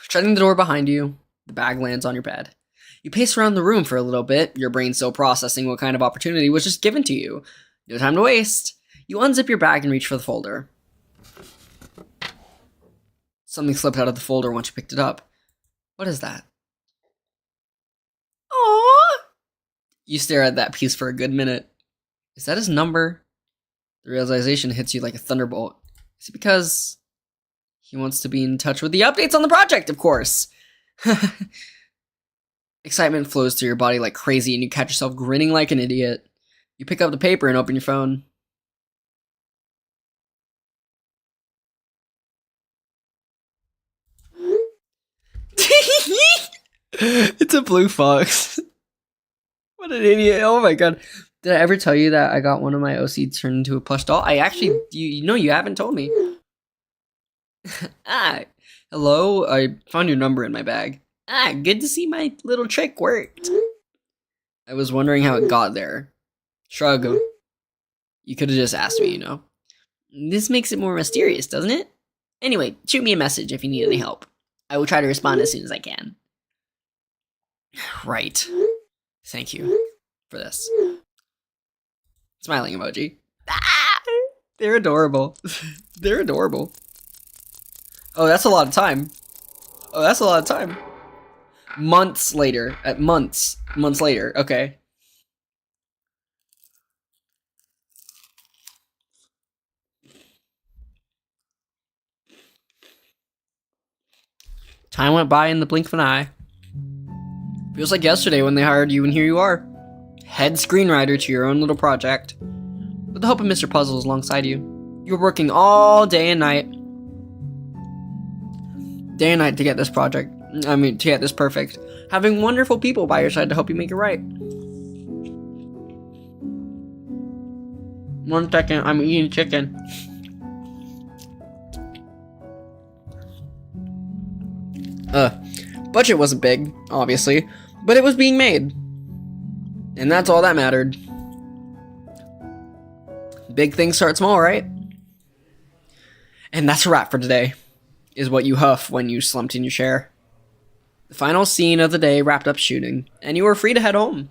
Speaker 1: Shutting the door behind you, the bag lands on your bed. You pace around the room for a little bit, your brain still processing what kind of opportunity was just given to you. No time to waste. You unzip your bag and reach for the folder. Something slipped out of the folder once you picked it up. What is that? Aww! You stare at that piece for a good minute. Is that his number? The realization hits you like a thunderbolt. Is it because he wants to be in touch with the updates on the project, of course? Excitement flows through your body like crazy and you catch yourself grinning like an idiot. You pick up the paper and open your phone. It's a blue fox. What an idiot. Oh my god. Did I ever tell you that I got one of my OC turned into a plush doll? I actually, you haven't told me. Hello? I found your number in my bag. Good to see my little trick worked. I was wondering how it got there. Shrug. You could have just asked me, you know. This makes it more mysterious, doesn't it? Anyway, shoot me a message if you need any help. I will try to respond as soon as I can. Right. Thank you for this. Smiling emoji. They're adorable. They're adorable. Oh, that's a lot of time. Oh, that's a lot of time. Months later. Months later. Okay. Time went by in the blink of an eye. Feels like yesterday when they hired you, and here you are. Head screenwriter to your own little project. With the help of Mr. Puzzles alongside you. You were working all day and night. Day and night to get this project I mean, yeah, this is perfect. Having wonderful people by your side to help you make it right. 1 second, I'm eating chicken. Budget wasn't big, obviously, but it was being made. And that's all that mattered. Big things start small, right? And that's a wrap for today, is what you huff when you slumped in your chair. The final scene of the day wrapped up shooting, and you were free to head home.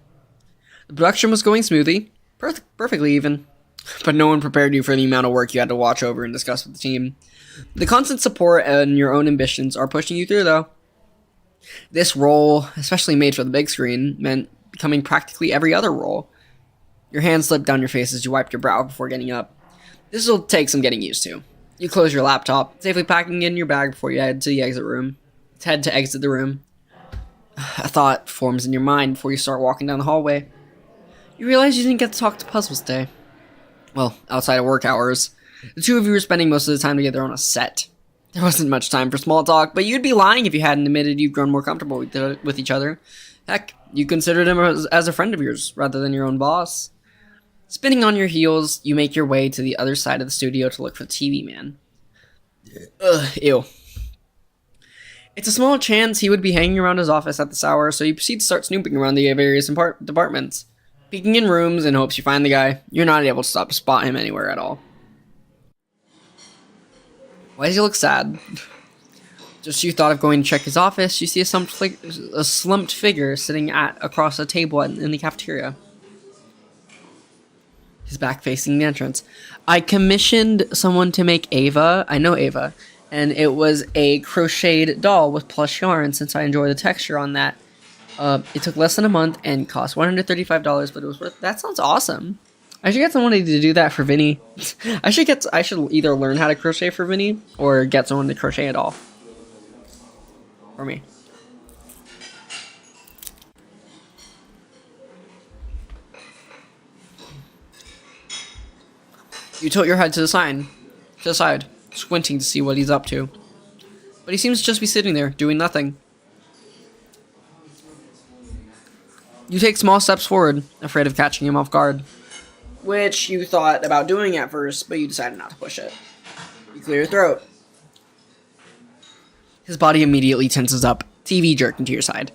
Speaker 1: The production was going smoothly, perfectly even, but no one prepared you for the amount of work you had to watch over and discuss with the team. The constant support and your own ambitions are pushing you through, though. This role, especially made for the big screen, meant becoming practically every other role. Your hand slipped down your face as you wiped your brow before getting up. This will take some getting used to. You close your laptop, safely packing it in your bag before you head to the exit room. Head to exit the room. A thought forms in your mind before you start walking down the hallway. You realize you didn't get to talk to Puzzles today. Well, outside of work hours. The two of you were spending most of the time together on a set. There wasn't much time for small talk, but you'd be lying if you hadn't admitted you've grown more comfortable with each other. Heck, you considered him as a friend of yours, rather than your own boss. Spinning on your heels, you make your way to the other side of the studio to look for the TV man. Ew. It's a small chance he would be hanging around his office at this hour, so you proceed to start snooping around the various departments. Peeking in rooms in hopes you find the guy, you're not able to spot him anywhere at all. Why does he look sad? Just you thought of going to check his office, you see a slumped figure sitting across a table in the cafeteria. His back facing the entrance. I commissioned someone to make Ava. I know Ava. And it was a crocheted doll with plush yarn, since I enjoy the texture on that. It took less than a month and cost $135, but it was worth. That sounds awesome. I should get someone to do that for Vinny. I should either learn how to crochet for Vinny or get someone to crochet it all for me. You tilt your head to the side, squinting to see what he's up to. But he seems to just be sitting there, doing nothing. You take small steps forward, afraid of catching him off guard. Which you thought about doing at first, but you decided not to push it. You clear your throat. His body immediately tenses up, TV jerking to your side.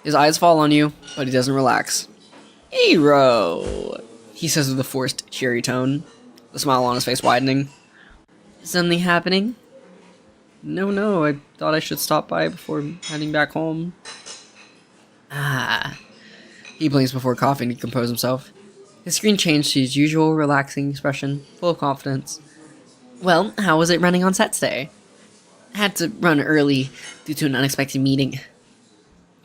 Speaker 1: His eyes fall on you, but he doesn't relax. "Hero," he says with a forced, cheery tone, the smile on his face widening. "Something happening?" No, I thought I should stop by before heading back home." He blinks before coughing to compose himself. His screen changed to his usual relaxing expression, full of confidence. "Well, how was it running on set today?" "Had to run early due to an unexpected meeting."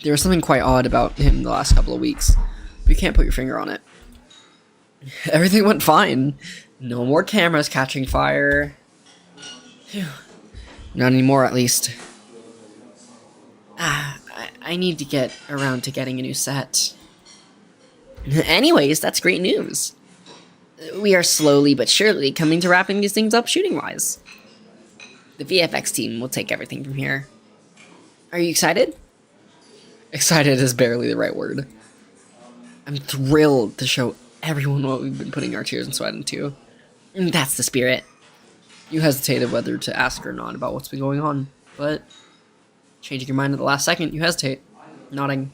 Speaker 1: There was something quite odd about him the last couple of weeks, but you can't put your finger on it. "Everything went fine. No more cameras catching fire." Phew. "Not anymore, at least." I need to get around to getting a new set." "Anyways, that's great news. We are slowly but surely coming to wrapping these things up shooting-wise. The VFX team will take everything from here. Are you excited?" Excited is barely the right word. I'm thrilled to show everyone what we've been putting our tears and sweat into. That's the spirit. You hesitated whether to ask or not about what's been going on, but changing your mind at the last second, you hesitate, nodding.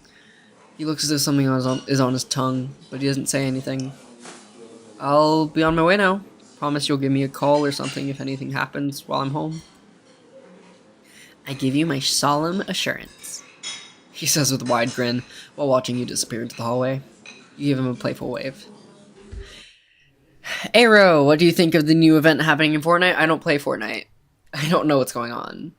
Speaker 1: He looks as if something is on his tongue, but he doesn't say anything. "I'll be on my way now. Promise you'll give me a call or something if anything happens while I'm home." "I give you my solemn assurance," he says with a wide grin while watching you disappear into the hallway. You give him a playful wave. "Arrow, what do you think of the new event happening in Fortnite?" "I don't play Fortnite. I don't know what's going on."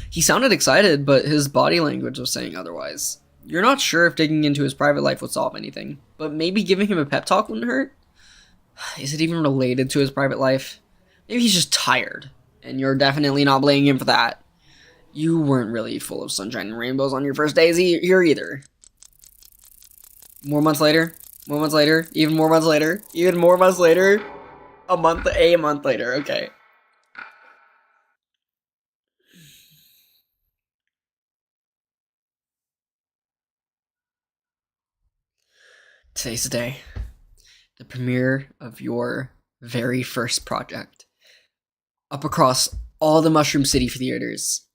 Speaker 1: He sounded excited, but his body language was saying otherwise. You're not sure if digging into his private life would solve anything, but maybe giving him a pep talk wouldn't hurt? Is it even related to his private life? Maybe he's just tired, and you're definitely not blaming him for that. You weren't really full of sunshine and rainbows on your first days here either. More months later, even more months later, even more months later, a month later, okay. Today's the day. The premiere of your very first project. Up across all the Mushroom City theaters.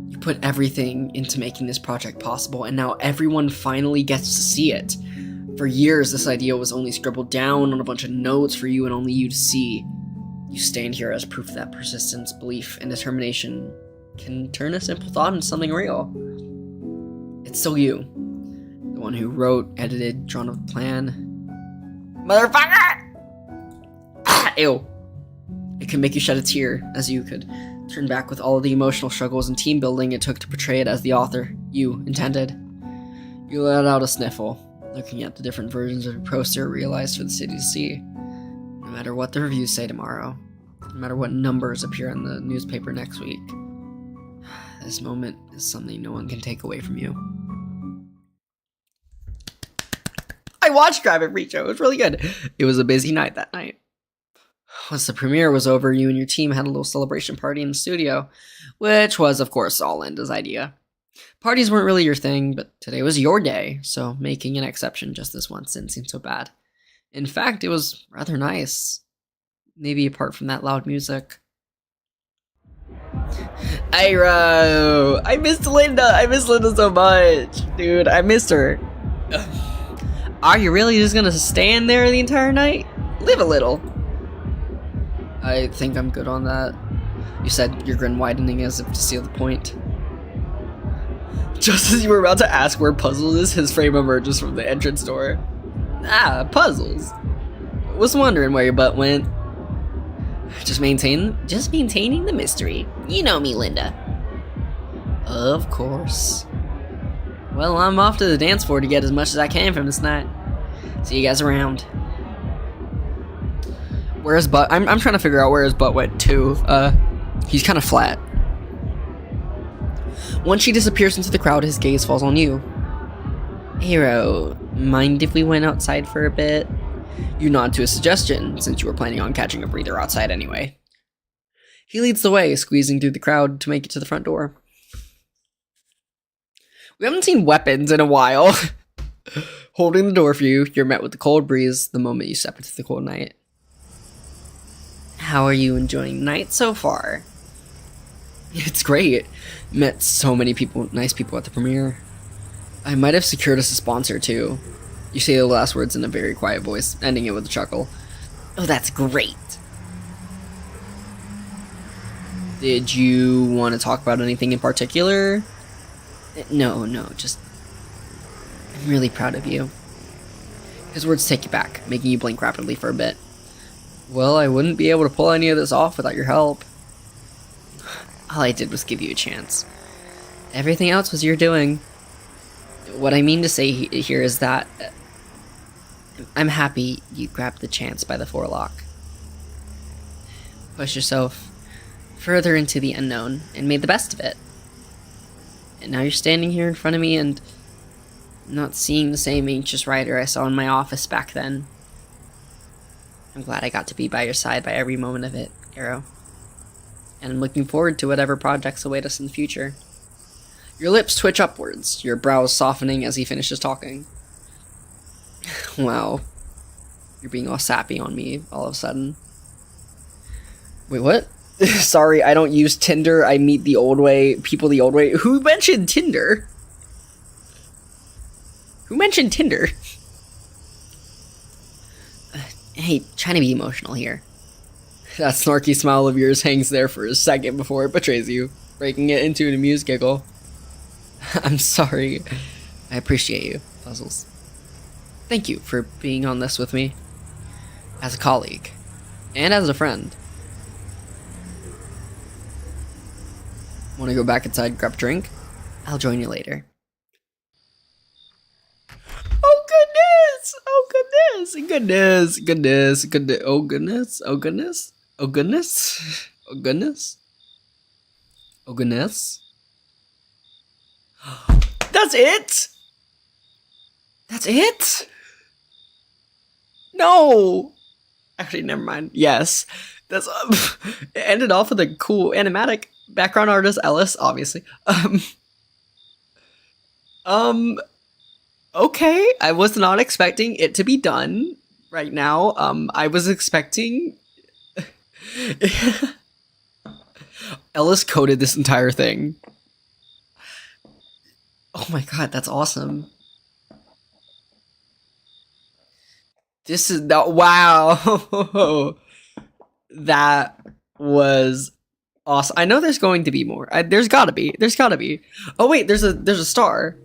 Speaker 1: You put everything into making this project possible, and now everyone finally gets to see it. For years, this idea was only scribbled down on a bunch of notes for you and only you to see. You stand here as proof that persistence, belief, and determination can turn a simple thought into something real. It's still you. The one who wrote, edited, drawn up the plan. Motherfucker! Ew. It could make you shed a tear, as you could turn back with all of the emotional struggles and team building it took to portray it as the author, you, intended. You let out a sniffle, looking at the different versions of your poster realized for the city to see. No matter what the reviews say tomorrow, no matter what numbers appear in the newspaper next week, this moment is something no one can take away from you. I watched Grab It Reach. It was really good. It was a busy night that night. Once the premiere was over, you and your team had a little celebration party in the studio, which was, of course, all Linda's idea. Parties weren't really your thing, but today was your day, so making an exception just this once didn't seem so bad. In fact, it was rather nice. Maybe apart from that loud music. Iro! I missed Linda! I miss Linda so much! Dude, I missed her. Are you really just gonna stand there the entire night? Live a little. I think I'm good on that. You said, your grin widening as if to seal the point. Just as you were about to ask where Puzzles is, his frame emerges from the entrance door. Ah, Puzzles. Was wondering where your butt went. Just maintaining the mystery. You know me, Linda. Of course. Well, I'm off to the dance floor to get as much as I can from this night. See you guys around. Where his butt? I'm trying to figure out where his butt went to. He's kind of flat. Once she disappears into the crowd, his gaze falls on you. Hero, mind if we went outside for a bit? You nod to a suggestion, since you were planning on catching a breather outside anyway. He leads the way, squeezing through the crowd to make it to the front door. We haven't seen weapons in a while. Holding the door for you, you're met with the cold breeze the moment you step into the cold night. How are you enjoying the night so far? It's great. Met so many people, nice people at the premiere. I might have secured us a sponsor too. You say the last words in a very quiet voice, ending it with a chuckle. Oh, that's great. Did you want to talk about anything in particular? No, just... I'm really proud of you. His words take you back, making you blink rapidly for a bit. Well, I wouldn't be able to pull any of this off without your help. All I did was give you a chance. Everything else was your doing. What I mean to say here is that I'm happy you grabbed the chance by the forelock. Push yourself further into the unknown and made the best of it. And now you're standing here in front of me and not seeing the same anxious writer I saw in my office back then. I'm glad I got to be by your side by every moment of it, Arrow. And I'm looking forward to whatever projects await us in the future. Your lips twitch upwards, your brows softening as he finishes talking. Wow. You're being all sappy on me all of a sudden. Wait, what? Sorry, I don't use Tinder. I meet the old way, people the old way. Who mentioned Tinder? Who mentioned Tinder? Hey, trying to be emotional here. That snarky smile of yours hangs there for a second before it betrays you, breaking it into an amused giggle. I'm sorry. I appreciate you, Puzzles. Thank you for being on this with me. As a colleague. And as a friend. Want to go back inside and grab a drink? I'll join you later. Oh goodness! Oh goodness! Goodness! Goodness! Goodness! Oh goodness! Oh goodness! Oh goodness! Oh goodness! Oh goodness! That's it? That's it? No! Actually, never mind. Yes. That's it ended off with a cool animatic background artist, Ellis, obviously. Okay, I was not expecting it to be done right now. I was expecting Ellis coded this entire thing. Oh my god, that's awesome. This is not wow. That was awesome. I know there's going to be more. There's gotta be. There's gotta be. Oh wait, there's a star.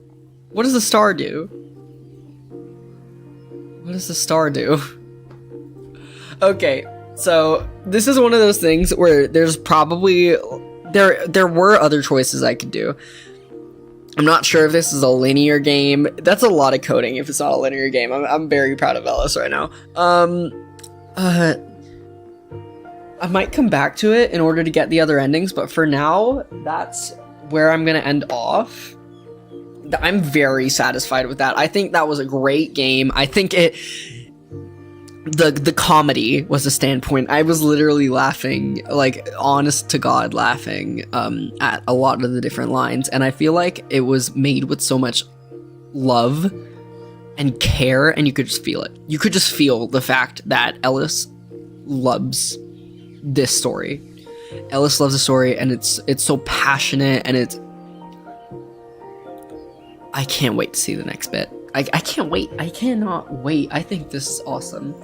Speaker 1: What does the star do? What does the star do? Okay, so this is one of those things where there's probably there were other choices I could do. I'm not sure if this is a linear game. That's a lot of coding if it's not a linear game. I'm very proud of Ellis right now. I might come back to it in order to get the other endings, but for now, that's where I'm gonna end off. I'm very satisfied with that. I think that was a great game. I think the comedy was a standpoint. I was literally laughing, like honest to God laughing at a lot of the different lines, and I feel like it was made with so much love and care, and you could just feel it. You could just feel the fact that Ellis loves this story. Ellis loves the story, and it's so passionate, and I can't wait to see the next bit. I can't wait. I cannot wait. I think this is awesome.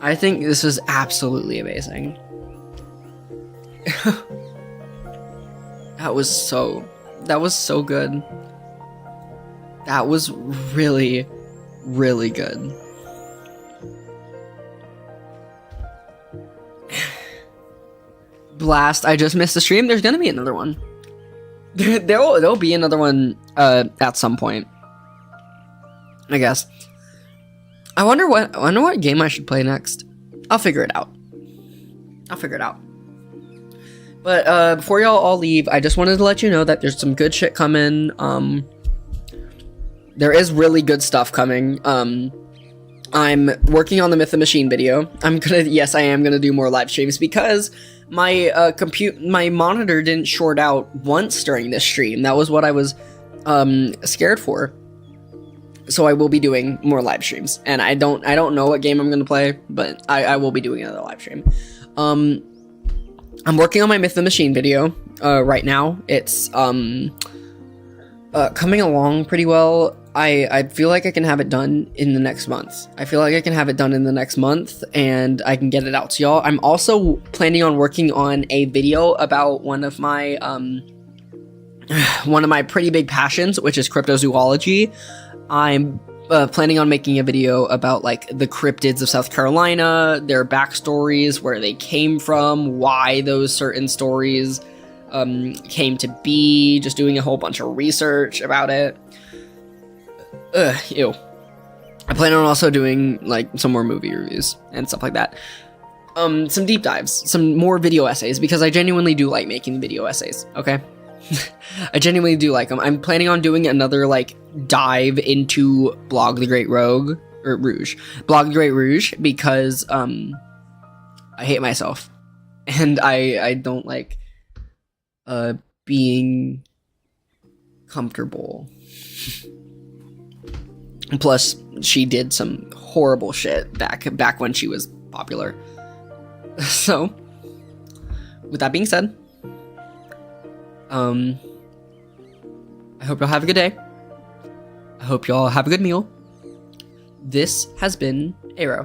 Speaker 1: I think this is absolutely amazing. That was so good. That was really, really good. Blast, I just missed the stream. There's gonna be another one. There'll be another one at some point, I guess. I wonder what game I should play next. I'll figure it out. But before y'all all leave, I just wanted to let you know that there's some good shit coming. There is really good stuff coming. I'm working on the Myth the Machine video. Yes, I am gonna do more live streams because my my monitor didn't short out once during this stream. That was what I was scared for. So I will be doing more live streams, and I don't know what game I'm gonna play, but I will be doing another live stream. I'm working on my Myth the Machine video right now. It's coming along pretty well. I feel like I can have it done in the next month. And I can get it out to y'all. I'm also planning on working on a video about one of my pretty big passions, which is cryptozoology. I'm planning on making a video about like the cryptids of South Carolina, their backstories, where they came from, why those certain stories came to be, just doing a whole bunch of research about it. Ew. I plan on also doing like some more movie reviews and stuff like that. Some deep dives, some more video essays, because I genuinely do like making video essays, okay? I genuinely do like them. I'm planning on doing another like dive into Blog the Great Rouge, because I hate myself, and I don't like being comfortable. Plus, she did some horrible shit back when she was popular. So, with that being said, I hope y'all have a good day. I hope y'all have a good meal. This has been Aero.